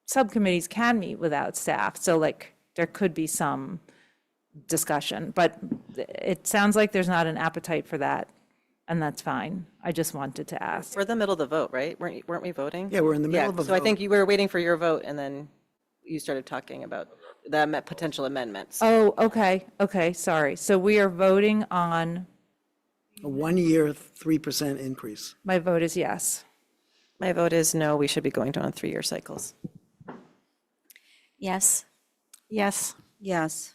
Subcommittees can meet without staff, so like there could be some discussion, but it sounds like there's not an appetite for that, and that's fine. I just wanted to ask. We're in the middle of the vote, right? Weren't we voting? Yeah, we're in the middle of a So I vote. think you were waiting for your vote, and then you started talking about the potential amendments. Oh, okay, sorry. So we are voting on, A 1-year, 3% increase. my vote is yes. My vote is no, we should be going on 3-year cycles. Yes. Yes. Yes.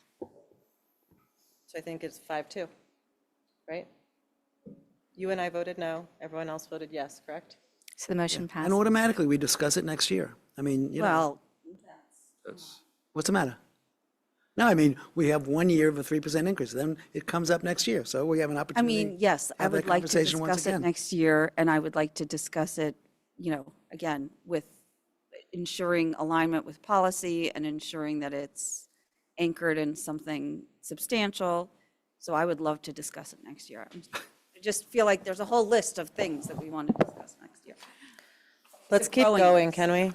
So I think it's 5-2, right? You and I voted no, everyone else voted yes, correct? So the motion passed. And automatically, we discuss it next year. I mean, Well, what's the matter? No, I mean, we have 1 year of a 3% increase, then it comes up next year, so we have an I opportunity. mean, yes, I have that would like to conversation once discuss it again. next year, and I would like to discuss it, again, with ensuring alignment with policy and ensuring that it's anchored in something substantial. So I would love to discuss it next year. I just feel like there's a whole list of things that we want to discuss next year. Let's keep growing going, list. can we?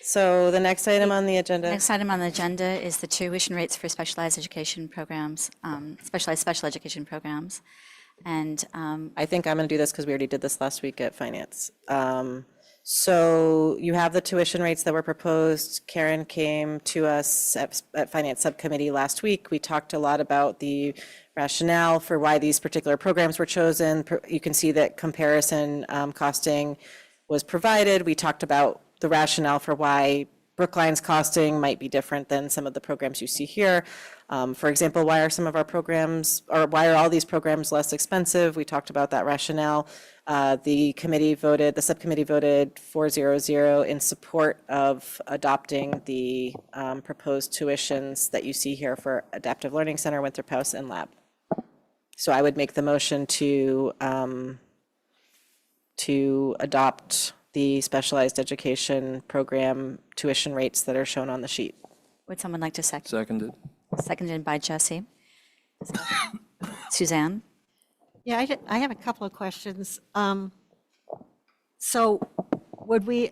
So the next item on the agenda. Next item on the agenda is the tuition rates for specialized education programs, special education programs. And I think I'm going to do this because we already did this last week at Finance. So you have the tuition rates that were proposed. Karen came to us at Finance Subcommittee last week. We talked a lot about the rationale for why these particular programs were chosen. You can see that comparison costing was provided. We talked about the rationale for why Brookline's costing might be different than some of the programs you see here. For example, why are some of our programs, or why are all these programs less expensive? We talked about that rationale. The subcommittee voted 4-0-0 in support of adopting the proposed tuitions that you see here for Adaptive Learning Center, Winthrop House, and Lab. So I would make the motion to adopt the specialized education program tuition rates that are shown on the sheet. Would someone like to second? Seconded. Seconded by Jesse. Suzanne? Yeah, I have a couple of questions. So would we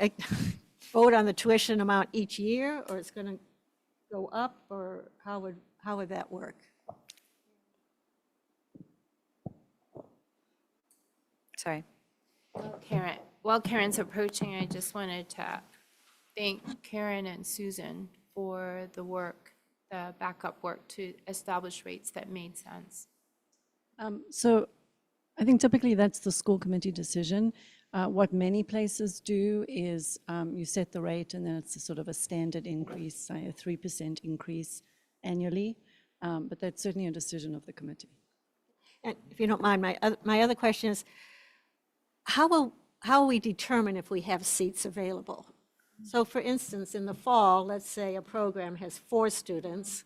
vote on the tuition amount each year, or it's going to go up, or how would that work? Sorry. While Karen's approaching, I just wanted to thank Karen and Susan for the work, the backup work to establish rates that made sense. So I think typically that's the school committee decision. What many places do is you set the rate and then it's a sort of a standard increase, say a 3% increase annually. But that's certainly a decision of the committee. And if you don't mind, my other question is, how will we determine if we have seats available? So for instance, in the fall, let's say a program has 4 students.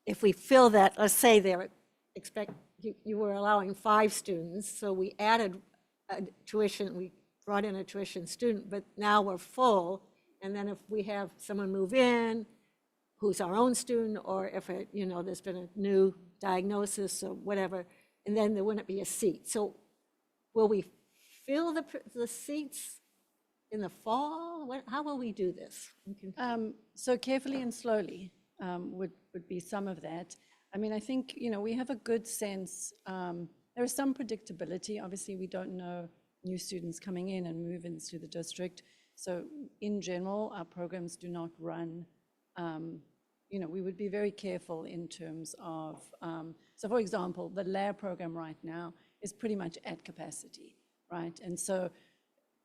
If we fill that, let's say you were allowing 5 students, so we added a tuition, we brought in a tuition student, but now we're full. And then if we have someone move in who's our own student, or if there's been a new diagnosis or whatever, and then there wouldn't be a seat. So will we fill the seats in the fall? How will we do this? So carefully and slowly would be some of that. I mean, I think, we have a good sense. There is some predictability. Obviously, we don't know new students coming in and move-ins to the district. So in general, our programs do not run, we would be very careful in terms of, so for example, the lab program right now is pretty much at capacity, right? And so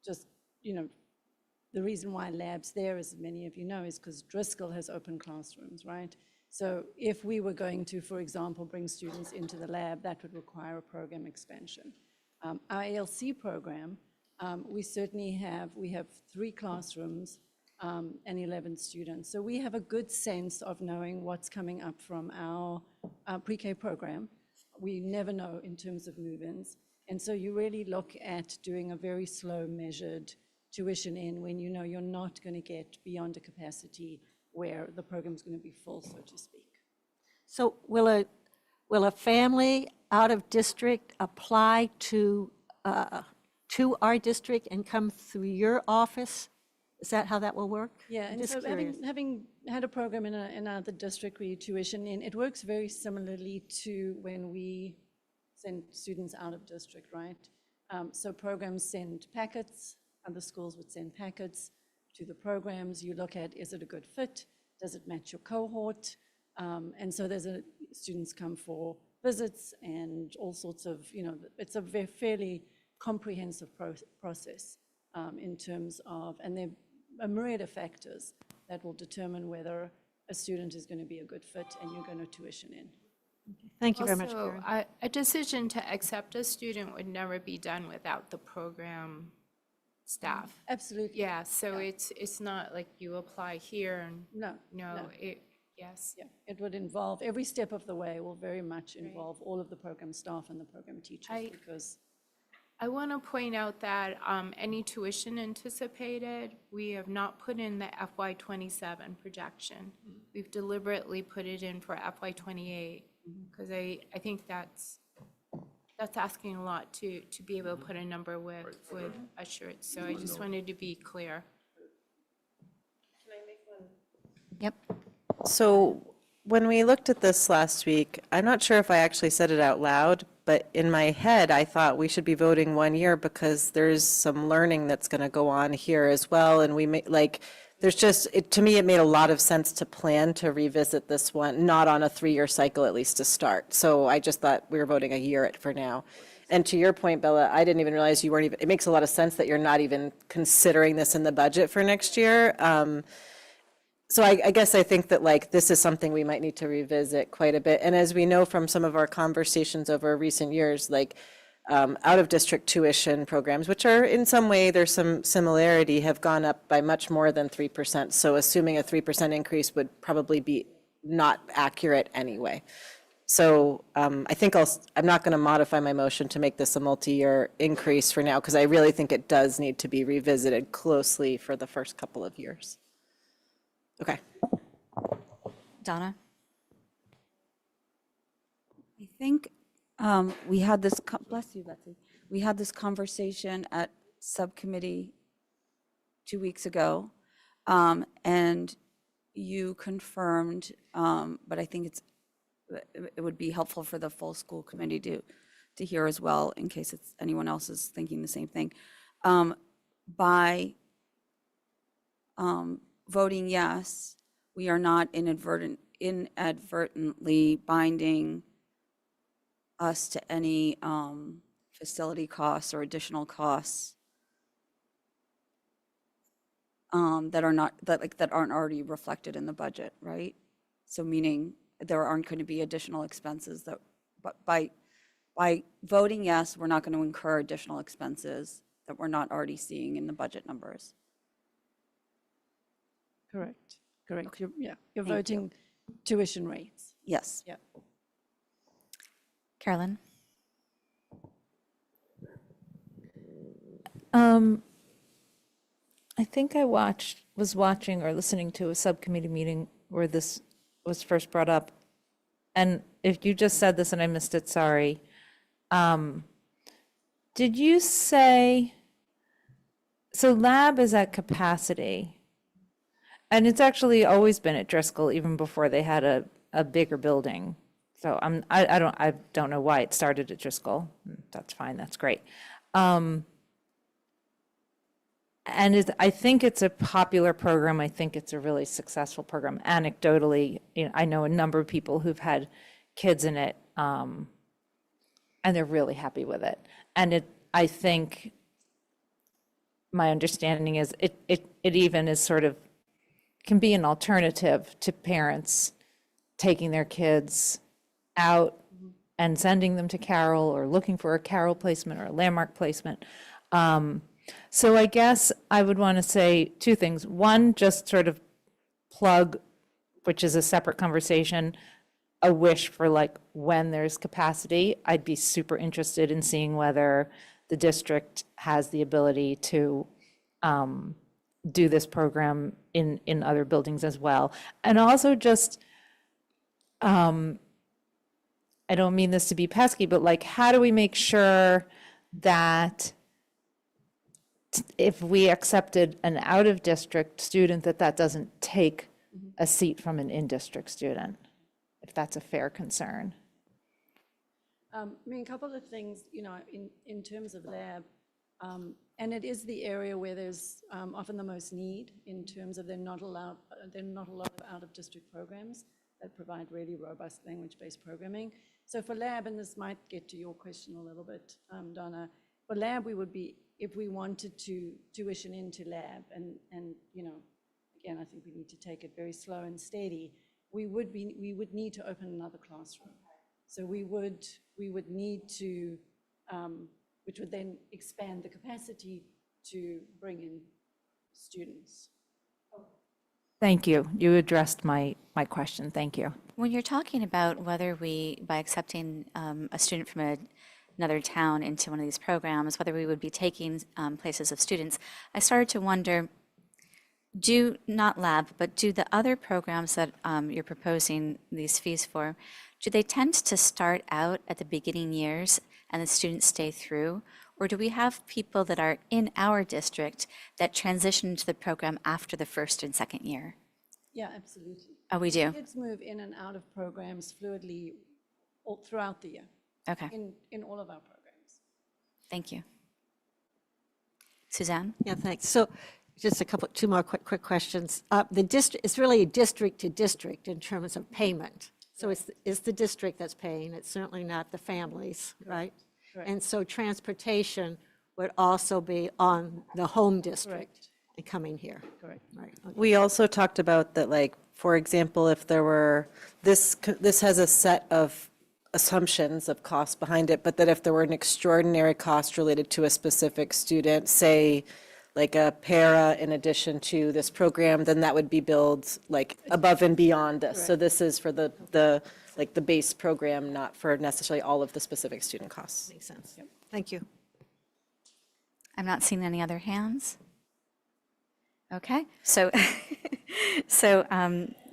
just, the reason why lab's there, as many of you know, is because Driscoll has open classrooms, right? So if we were going to, for example, bring students into the lab, that would require a program expansion. Our ALC program, we certainly have 3 classrooms and 11 students. So we have a good sense of knowing what's coming up from our pre-K program. We never know in terms of move-ins. And so you really look at doing a very slow measured tuition in when you know you're not going to get beyond a capacity where the program's going to be full, so to speak. So will a family out of district apply to our district and come through your office? Is that how that will work? Yeah, I'm and just so curious. having had a program in another district where you tuition in, it works very similarly to when we send students out of district, right? So programs send packets, other schools would send packets to the programs. You look at, is it a good fit? Does it match your cohort? And so students come for visits and all sorts of, it's a very fairly comprehensive process in terms of, and there are a myriad of factors that will determine whether a student is going to be a good fit and you're going to tuition in. Thank you very much, Also, Karen. a decision to accept a student would never be done without the program staff. Absolutely. Yeah, so it's not like you apply here and No. yes. Yeah, it would involve, every step of the way will very much involve all of the program staff and the program teachers because. I want to point out that any tuition anticipated, we have not put in the FY27 projection. We've deliberately put it in for FY28 because I think that's asking a lot to be able to put a number with assurance. So I just wanted to be clear. Yep. So when we looked at this last week, I'm not sure if I actually said it out loud, but in my head, I thought we should be voting 1 year because there's some learning that's going to go on here as well. And we may, to me, it made a lot of sense to plan to revisit this one, not on a 3-year cycle, at least to start. So I just thought we were voting a year for now. And to your point, Bella, I didn't even realize you weren't even, it makes a lot of sense that you're not even considering this in the budget for next year. So I guess I think that this is something we might need to revisit quite a bit. And as we know from some of our conversations over recent years, out-of-district tuition programs, which are in some way, there's some similarity, have gone up by much more than 3%. So assuming a 3% increase would probably be not accurate anyway. So I think I'm not going to modify my motion to make this a multi-year increase for now, because I really think it does need to be revisited closely for the first couple of years. Okay. Donna? I think we had this, bless you, Betsy. We had this conversation at subcommittee 2 weeks ago, and you confirmed, but I think it would be helpful for the full school committee to hear as well, in case anyone else is thinking the same thing. By voting yes, we are not inadvertently binding us to any facility costs or additional costs that aren't already reflected in the budget, right? So meaning there aren't going to be additional expenses but by voting yes, we're not going to incur additional expenses that we're not already seeing in the budget numbers. Correct. Correct. You're Thank voting tuition rates. Yes. Yeah. Carolyn? I think I was watching or listening to a subcommittee meeting where this was first brought up. And if you just said this and I missed it, sorry. Did you say, so lab is at capacity, and it's actually always been at Driscoll even before they had a bigger building. So I don't know why it started at Driscoll. That's fine, that's great. And I think it's a popular program. I think it's a really successful program. Anecdotally, I know a number of people who've had kids in it, and they're really happy with it. And I think my understanding is it even is sort of, can be an alternative to parents taking their kids out and sending them to Carroll or looking for a Carroll placement or a Landmark placement. So I guess I would want to say two things. One, just sort of plug, which is a separate conversation, a wish for like when there's capacity. I'd be super interested in seeing whether the district has the ability to do this program in other buildings as well. And also just, I don't mean this to be pesky, but like, how do we make sure that if we accepted an out-of-district student, that doesn't take a seat from an in-district student, if that's a fair concern? I mean, a couple of things, in terms of lab, and it is the area where there's often the most need in terms of there are not a lot of out-of-district programs that provide really robust language-based programming. So for lab, and this might get to your question a little bit, Donna, for lab, we would be, if we wanted to tuition into lab, and again, I think we need to take it very slow and steady, we would need to open another classroom. So we would need to, which would then expand the capacity to bring in students. Thank you. You addressed my question. Thank you. When you're talking about whether we, by accepting a student from another town into one of these programs, whether we would be taking places of students, I started to wonder, not lab, but do the other programs that you're proposing these fees for, do they tend to start out at the beginning years and the students stay through? Or do we have people that are in our district that transition to the program after the first and second year? Yeah, absolutely. Oh, we do? Kids move in and out of programs fluidly all throughout the year. Okay. In all of our programs. Thank you. Suzanne? Yeah, thanks. So just two more quick questions. The district, it's really a district to district in terms of payment. So it's the district that's paying. It's certainly not the families, right? Correct. And so transportation would also be on the home district and coming here. Correct. Right. Okay. We also talked about that, like, for example, if there were, this has a set of assumptions of costs behind it, but that if there were an extraordinary cost related to a specific student, say like a para in addition to this program, then that would be billed like above and beyond this. So this is for the like the base program, not for necessarily all of the specific student costs. Makes sense. Thank you. I'm not seeing any other hands. Okay, so, so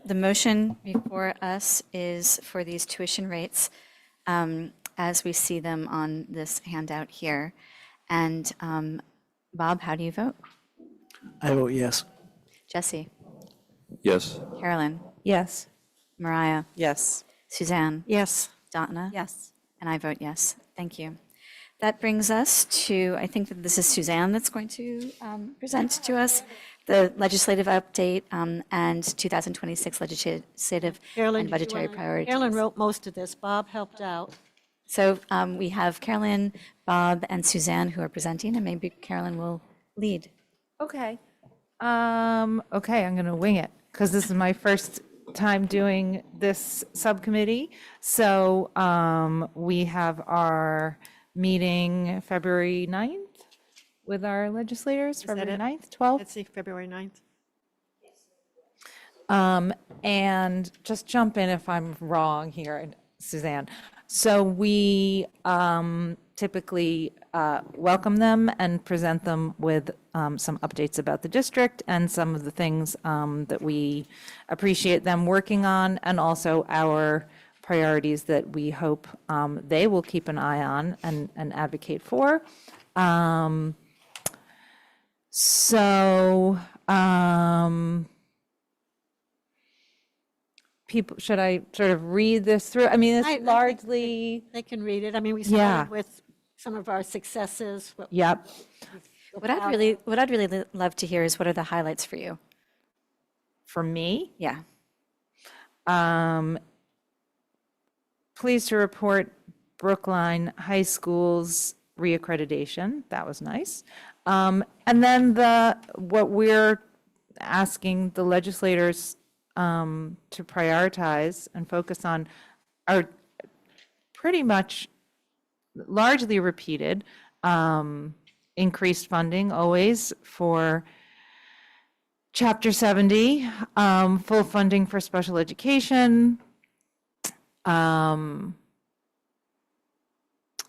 the motion before us is for these tuition rates as we see them on this handout here. And Bob, how do you vote? I vote yes. Jesse? Yes. Carolyn? Yes. Mariah? Yes. Suzanne? Yes. Donna? Yes. And I vote yes. Thank you. That brings us to, I think that this is Suzanne that's going to present to us the legislative update and 2026 legislative and budgetary priorities. Carolyn wrote most of this. Bob helped out. So we have Carolyn, Bob, and Suzanne who are presenting, and maybe Carolyn will lead. Okay. Okay, I'm going to wing it because this is my first time doing this subcommittee. So we have our meeting February 9th with our legislators, February 9th, 12th. Let's see, February 9th. And just jump in if I'm wrong here, Suzanne. So we typically welcome them and present them with some updates about the district and some of the things that we appreciate them working on, and also our priorities that we hope they will keep an eye on and advocate for. People, should I sort of read this through? I mean, it's largely. They can read it. I mean, we Yeah. started with some of our successes. Yep. What I'd really love to hear is what are the highlights for you? For me? Yeah. Pleased to report Brookline High School's reaccreditation. That was nice. And then what we're asking the legislators to prioritize and focus on are pretty much largely repeated. Increased funding always for Chapter 70, full funding for special education,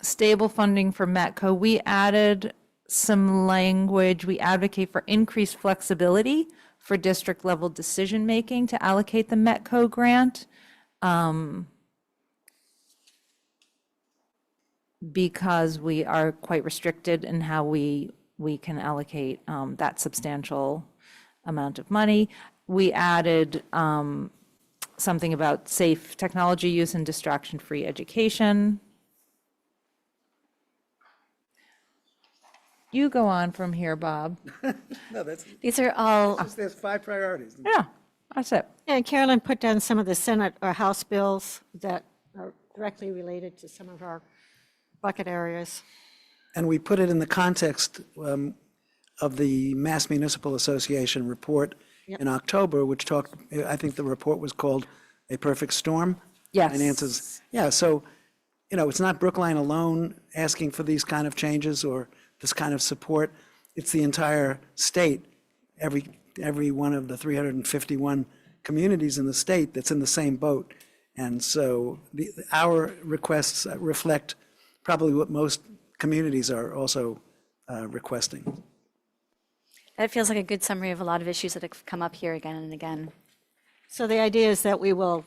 stable funding for METCO. We added some language. We advocate for increased flexibility for district level decision making to allocate the METCO grant. Because we are quite restricted in how we can allocate that substantial amount of money. We added something about safe technology use and distraction-free education. You go on from here, Bob. No, that's, These are all. there's 5 priorities. Yeah, that's it. And Carolyn put down some of the Senate or House bills that are directly related to some of our bucket areas. And we put it in the context of the Mass Municipal Association report in October, which talked, I think the report was called A Perfect Storm. Yes. Finances. Yeah, so, it's not Brookline alone asking for these kind of changes or this kind of support. It's the entire state, every one of the 351 communities in the state that's in the same boat. And so our requests reflect probably what most communities are also requesting. That feels like a good summary of a lot of issues that have come up here again and again. So the idea is that we will,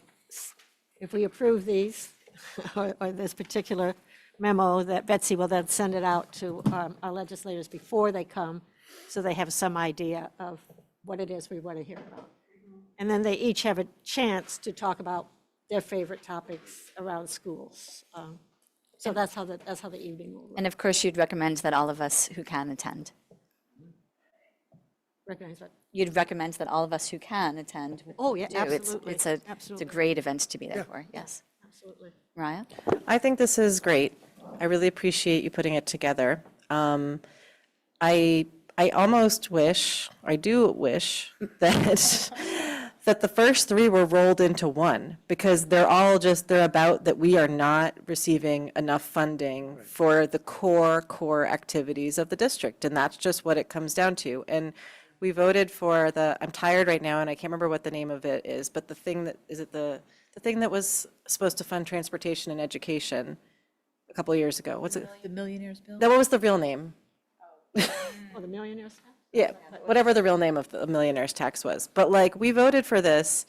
if we approve these, or this particular memo, that Betsy will then send it out to our legislators before they come, so they have some idea of what it is we want to hear about. And then they each have a chance to talk about their favorite topics around schools. So that's how the evening will work. And of course, you'd recommend that all of us who can attend. Recognize that. You'd recommend that all of us who can attend. Oh, yeah, do. absolutely. It's a Absolutely. great event to be there for, yes. Absolutely. Mariah? I think this is great. I really appreciate you putting it together. I almost wish, I do wish that the first 3 were rolled into one, because they're about that we are not receiving enough funding for the core activities of the district, and that's just what it comes down to. And we voted for I'm tired right now, and I can't remember what the name of it is, but the thing that, is it the The thing that was supposed to fund transportation and education a couple of years ago. What's it? The Millionaires Bill? What was the real name? Oh, the millionaires? Yeah, whatever the real name of the millionaire's tax was. But like, we voted for this,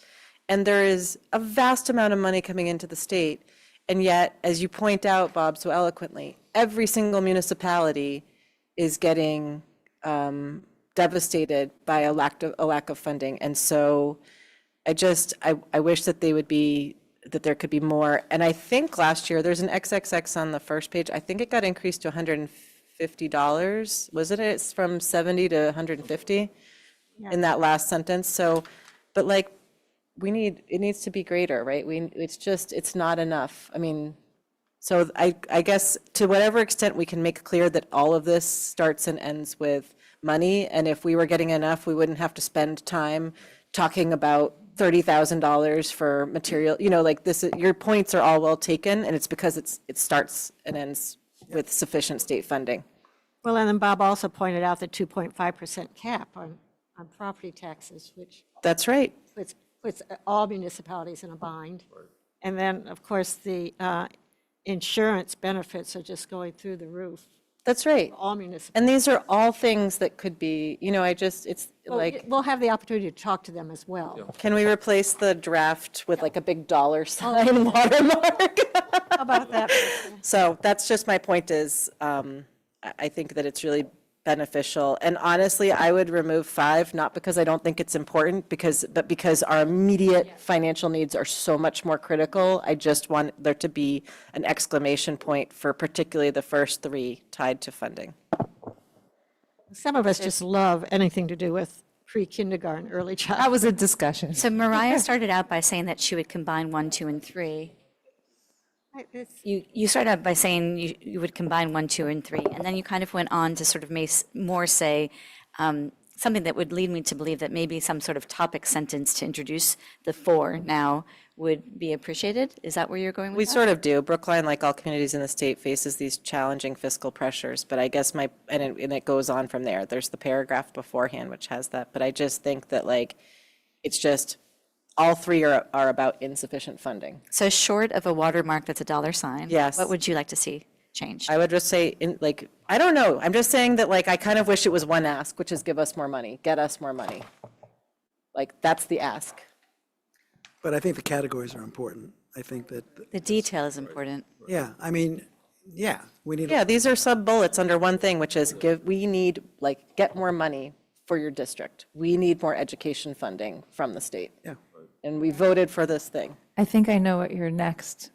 and there is a vast amount of money coming into the state. And yet, as you point out, Bob, so eloquently, every single municipality is getting devastated by a lack of funding. And so I wish that there could be more. And I think last year, there's an XXX on the first page. I think it got increased to $150. Wasn't it? It's from 70 to 150 in that last sentence. So, but like, it needs to be greater, right? It's not enough. I mean, so I guess to whatever extent we can make clear that all of this starts and ends with money. And if we were getting enough, we wouldn't have to spend time talking about $30,000 for material, like this, your points are all well taken, and it's because it starts and ends with sufficient state funding. Well, and then Bob also pointed out the 2.5% cap on property taxes, which That's right. puts all municipalities in a bind. And then, of course, the insurance benefits are just going through the roof. That's right. All municipalities. And these are all things that could be, it's Well, like, we'll have the opportunity to talk to them as well. can we replace the draft with like a big dollar sign watermark? How about that? So that's just my point is, I think that it's really beneficial. And honestly, I would remove 5, not because I don't think it's important, but because our immediate financial needs are so much more critical. I just want there to be an exclamation point for particularly the first 3 tied to funding. Some of us just love anything to do with pre-kindergarten, early childhood. That was a discussion. So Mariah started out by saying that she would combine 1, 2, and 3. You started out by saying you would combine 1, 2, and 3, and then you kind of went on to sort of more say something that would lead me to believe that maybe some sort of topic sentence to introduce the 4 now would be appreciated. Is that where you're going with We that? sort of do. Brookline, like all communities in the state, faces these challenging fiscal pressures, but I guess and it goes on from there. There's the paragraph beforehand, which has that, but I just think that like, it's just, all 3 are about insufficient funding. So short of a watermark that's a dollar sign. Yes. What would you like to see changed? I would just say, I don't know, I'm just saying that like, I kind of wish it was one ask, which is give us more money, get us more money. Like, that's the ask. But I think the categories are important. I think that, The detail is important. yeah, I mean, yeah, we need. Yeah, these are sub-bullets under one thing, which is get more money for your district. We need more education funding from the state. Yeah. And we voted for this thing. I think I know what your next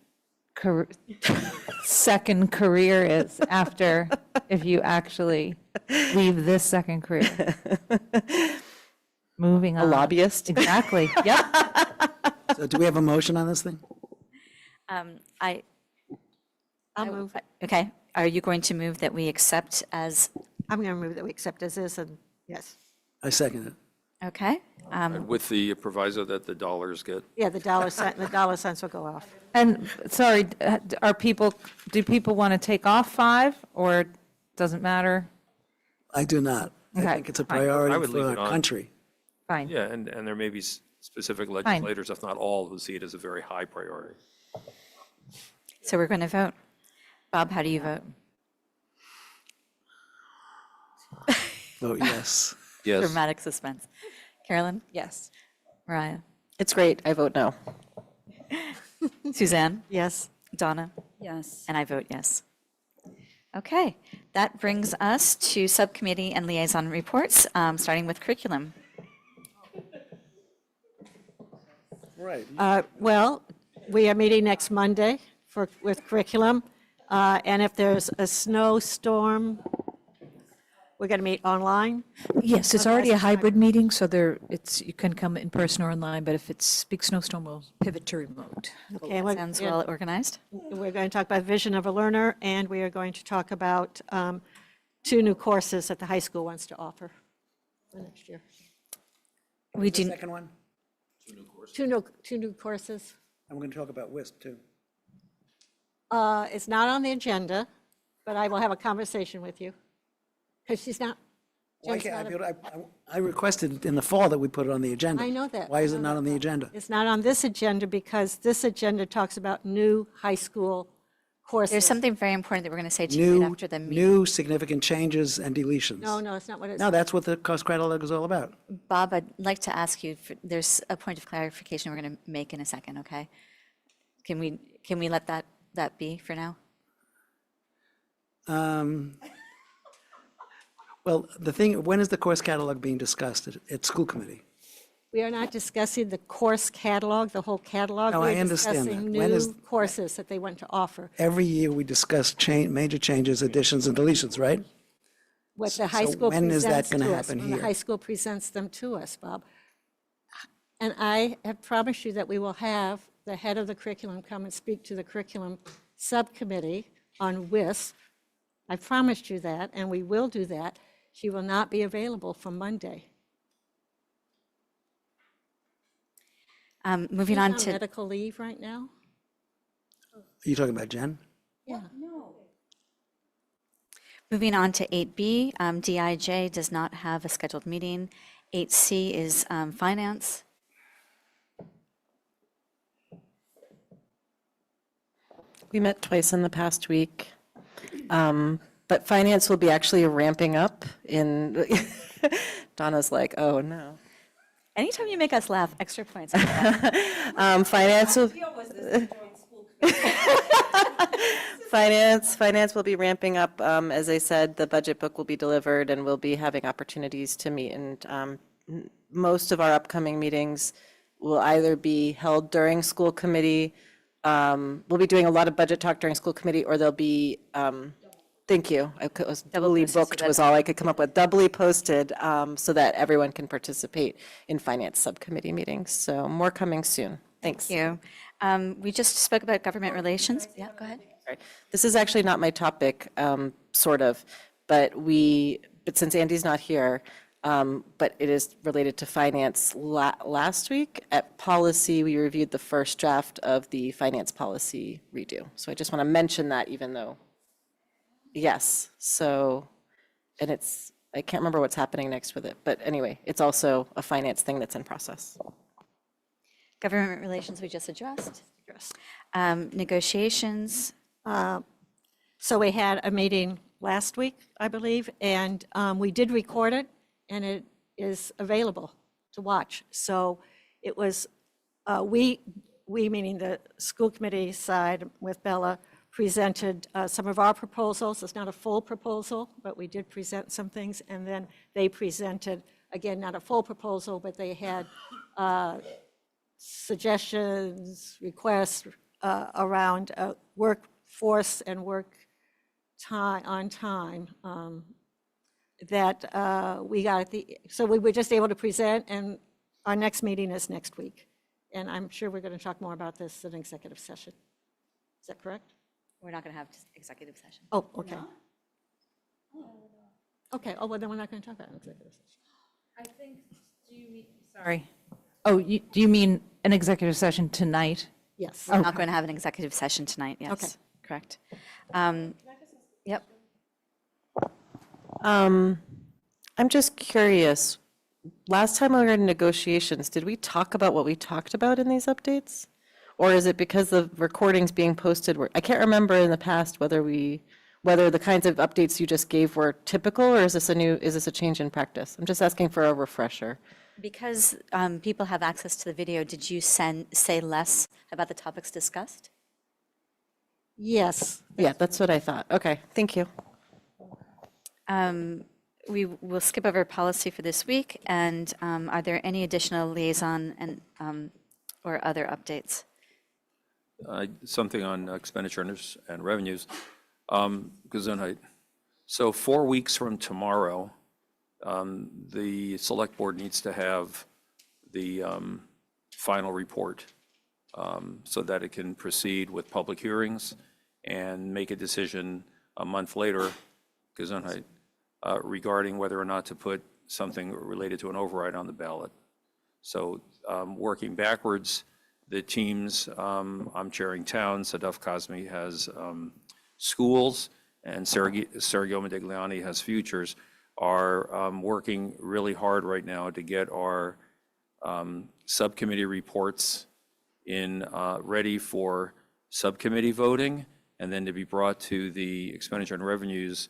second career is after, if you actually leave this second career. Moving on. A lobbyist? Exactly, yep. So do we have a motion on this thing? I'll move. Okay, are you going to move that we accept as, I'm going to move that we accept as is, and yes. I second it. okay? With the proviso that the dollars get, Yeah, the dollar cents will go off. And, sorry, do people want to take off 5, or doesn't matter? I do not. I Okay, think it's a fine. I priority would leave for it our on. country. Fine. yeah, and there may be specific legislators, if not all, who see it as a very high priority. So we're going to vote. Bob, how do you vote? Vote yes. Yes. Dramatic suspense. Carolyn? Yes. Mariah? It's great. I vote no. Suzanne? Yes. Donna? Yes. And I vote yes. Okay, that brings us to subcommittee and liaison reports, starting with curriculum. Right. Well, we are meeting next Monday with curriculum, and if there's a snowstorm, we're going to meet online. Yes, it's already a hybrid meeting, so you can come in person or online, but if it's big snowstorm, we'll pivot to remote. Okay, That sounds well organized. We're going to talk about vision of a learner, and we are going to talk about 2 new courses that the high school wants to offer for next year. We The do, second one, 2 new courses. and we're going to talk about WISP too. It's not on the agenda, but I will have a conversation with you. Because she's not, Why Jen's can't, not I requested in the fall that we put it on the agenda. I know that. Why I is it know not that. on the agenda? It's not on this agenda because this agenda talks about new high school courses. There's something very important that we're going to say to you right after the meeting. New significant changes and deletions. No, it's not what it's. No, that's what the cost catalog is all about. Bob, I'd like to ask you, there's a point of clarification we're going to make in a second, okay? Can we let that be for now? Well, the thing, when is the course catalog being discussed at school committee? We are not discussing the course catalog, the whole catalog. No, We're I understand discussing that. When is- new courses that they want to offer. Every year we discuss major changes, additions, and deletions, right? What the high So school when is that presents gonna to us. happen When the here? high school presents them to us, Bob. And I have promised you that we will have the head of the curriculum come and speak to the curriculum subcommittee on WISP. I promised you that, and we will do that. She will not be available for Monday. Moving She's on to medical leave right now? Are you talking about Jen? Yeah. Moving on to 8B, DIJ does not have a scheduled meeting. 8C is finance. We met twice in the past week, but finance will be actually ramping up in, Donna's like, oh, no. Anytime you make us laugh, extra points. Finance will, finance will be ramping up. As I said, the budget book will be delivered and we'll be having opportunities to meet. And most of our upcoming meetings will either be held during school committee. We'll be doing a lot of budget talk during school committee, or they'll be, thank you. I was doubly booked was all I could come up with, doubly posted so that everyone can participate in finance subcommittee meetings. So more coming soon. Thanks. Thank you. We just spoke about government relations. Yeah, go ahead. Sorry. This is actually not my topic, sort of, but since Andy's not here, but it is related to finance. Last week at policy, we reviewed the first draft of the finance policy redo. So I just want to mention that, even though, yes, so, and I can't remember what's happening next with it, but anyway, it's also a finance thing that's in process. Government relations we just addressed. Negotiations. So we had a meeting last week, I believe, and we did record it, and it is available to watch. So it was, we meaning the school committee side with Bella, presented some of our proposals. It's not a full proposal, but we did present some things, and then they presented, again, not a full proposal, but they had suggestions, requests around workforce and work time on time that we got so we were just able to present, and our next meeting is next week. And I'm sure we're going to talk more about this in executive session. Is that correct? We're not going to have executive session. Oh, okay. Okay, oh, well, then we're not going to talk about an executive session. I think, sorry. Oh, do you mean an executive session tonight? Yes. We're not going to have an executive session tonight, yes. Okay. Correct. Yep. I'm just curious, last time we were in negotiations, did we talk about what we talked about in these updates? Or is it because the recordings being posted I can't remember in the past whether the kinds of updates you just gave were typical, or is this a change in practice? I'm just asking for a refresher. Because people have access to the video, did you say less about the topics discussed? Yes. Yeah, that's what I thought. Okay, thank you. We will skip over policy for this week, and are there any additional liaison and or other updates? Something on expenditures and revenues. Gesundheit. So 4 weeks from tomorrow, the select board needs to have the final report so that it can proceed with public hearings and make a decision a month later, Gesundheit, regarding whether or not to put something related to an override on the ballot. So working backwards, the teams, I'm chairing towns, Sadaf Kazmi has schools, and Sergio Medigliani has futures, are working really hard right now to get our subcommittee reports in ready for subcommittee voting, and then to be brought to the expenditure and revenues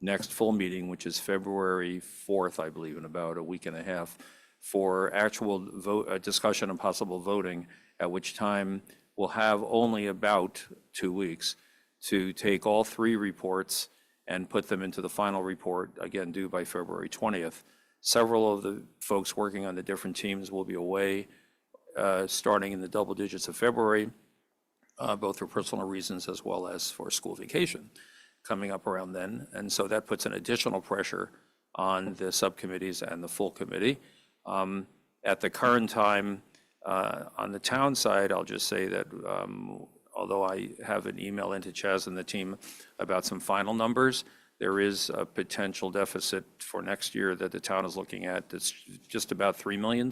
next full meeting, which is February 4th, I believe, in about a week and a half, for actual vote, discussion and possible voting, at which time we'll have only about 2 weeks to take all 3 reports and put them into the final report, again, due by February 20th. Several of the folks working on the different teams will be away starting in the double digits of February, both for personal reasons as well as for school vacation coming up around then. And so that puts an additional pressure on the subcommittees and the full committee. At the current time, on the town side, I'll just say that although I have an email into Chaz and the team about some final numbers, there is a potential deficit for next year that the town is looking at that's just about $3 million.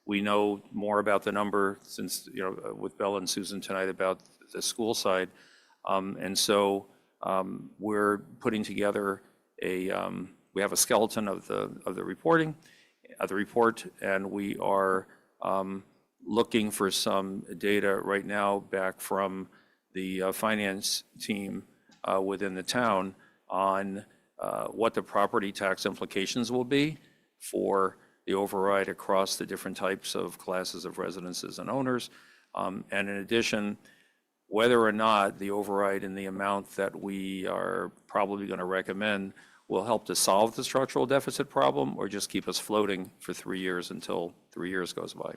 We know more about the number since, with Bella and Susan tonight about the school side. And so we're putting together we have a skeleton of the report, and we are looking for some data right now back from the finance team within the town on what the property tax implications will be for the override across the different types of classes of residences and owners. And in addition, whether or not the override in the amount that we are probably going to recommend will help to solve the structural deficit problem or just keep us floating for 3 years until 3 years goes by.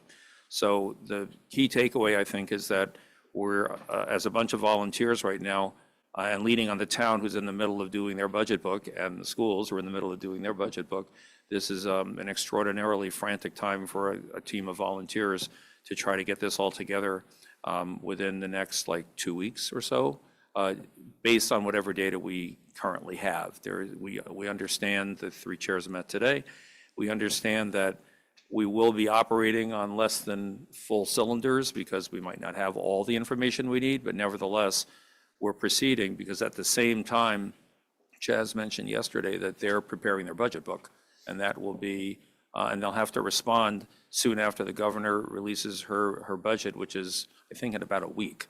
So the key takeaway, I think, is that we're, as a bunch of volunteers right now, and leaning on the town who's in the middle of doing their budget book, and the schools who are in the middle of doing their budget book, this is an extraordinarily frantic time for a team of volunteers to try to get this all together within the next 2 weeks or so, based on whatever data we currently have. We understand the 3 chairs met today. We understand that we will be operating on less than full cylinders because we might not have all the information we need, but nevertheless, we're proceeding because at the same time, Chaz mentioned yesterday that they're preparing their budget book, and that will be, and they'll have to respond soon after the governor releases her budget, which is, I think, in about a week.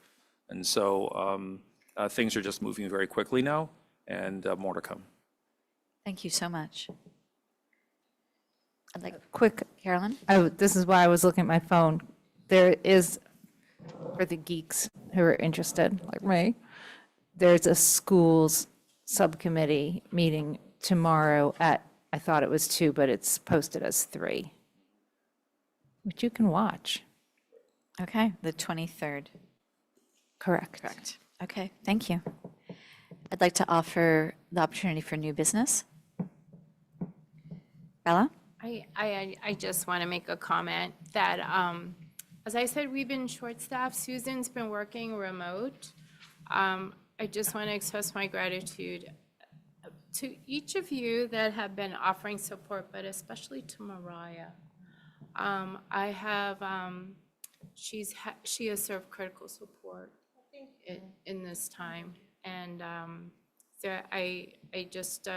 And so things are just moving very quickly now, and more to come. Thank you so much. I'd like, Quick, Carolyn? oh, this is why I was looking at my phone. There is, for the geeks who are interested, like me, there's a schools subcommittee meeting tomorrow at, I thought it was 2, but it's posted as 3, which you can watch. Okay, the 23rd. Correct. Correct. Okay, thank you. I'd like to offer the opportunity for new business. Bella? I just want to make a comment that, as I said, we've been short-staffed. Susan's been working remote. I just want to express my gratitude to each of you that have been offering support, but especially to Mariah. She has served critical support in this time, and so I just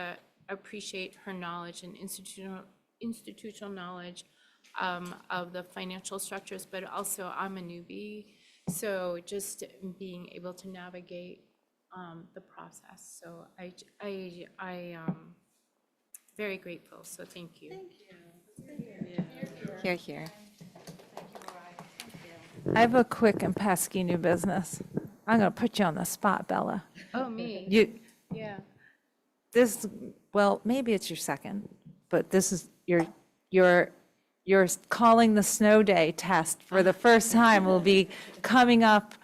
appreciate her knowledge and institutional knowledge of the financial structures, but also I'm a newbie, so just being able to navigate the process. So I very grateful, so thank you. Here, here. I have a quick and pesky new business. I'm going to put you on the spot, Bella. Oh, me? Yeah. Well, maybe it's your second, but this is you're calling the snow day test for the first time will be coming up.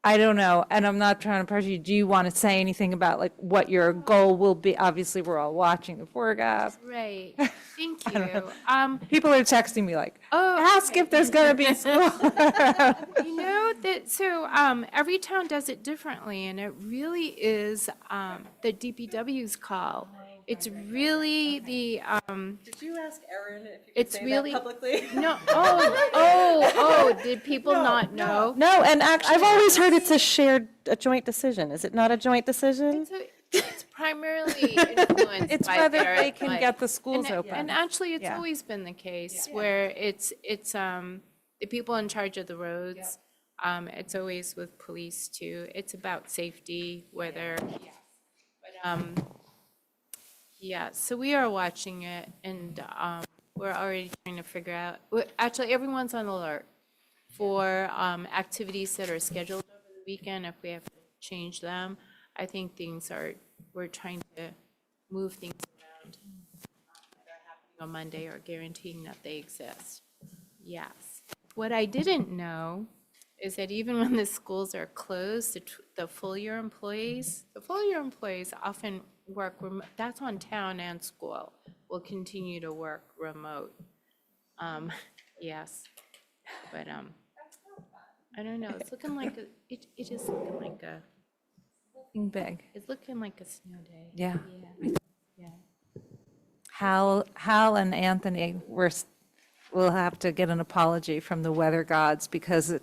I don't know, and I'm not trying to pressure you. Do you want to say anything about what your goal will be? Obviously, we're all watching the forecast. Right. Thank you. People are texting me ask if there's going to be school. Every town does it differently, and it really is the DPW's call. It's really the. Did you ask Erin if you could it's say really, that publicly? No. Oh! Did people not know? No, and actually, I've always heard it's a joint decision. Is it not a joint decision? It's primarily influenced It's by whether their, they can like- get the schools and, open. And actually, it's Yeah. always been the case where it's the people in charge of the roads. It's always with police too. It's about safety, whether. But yeah. So we are watching it, and we're already trying to figure out. Actually, everyone's on alert for activities that are scheduled over the weekend. If we have to change them, I think we're trying to move things around that are happening on Monday or guaranteeing that they exist. Yes. What I didn't know is that even when the schools are closed, the full year employees often work, that's on town and school, will continue to work remote. Yes, but I don't know, it's looking like, it is looking like Big. it's looking like a snow day. Yeah. Yeah. Hal and Anthony will have to get an apology from the weather gods because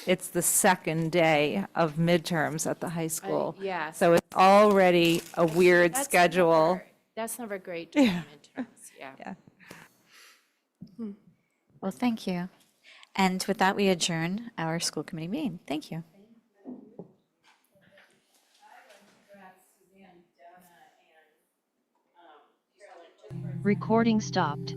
it's the second day of midterms at the high school. yes. So it's already a weird That's schedule. That's never great during midterms, yeah. Yeah. Well, thank you. And with that, we adjourn our school committee meeting. Thank you. Recording stopped.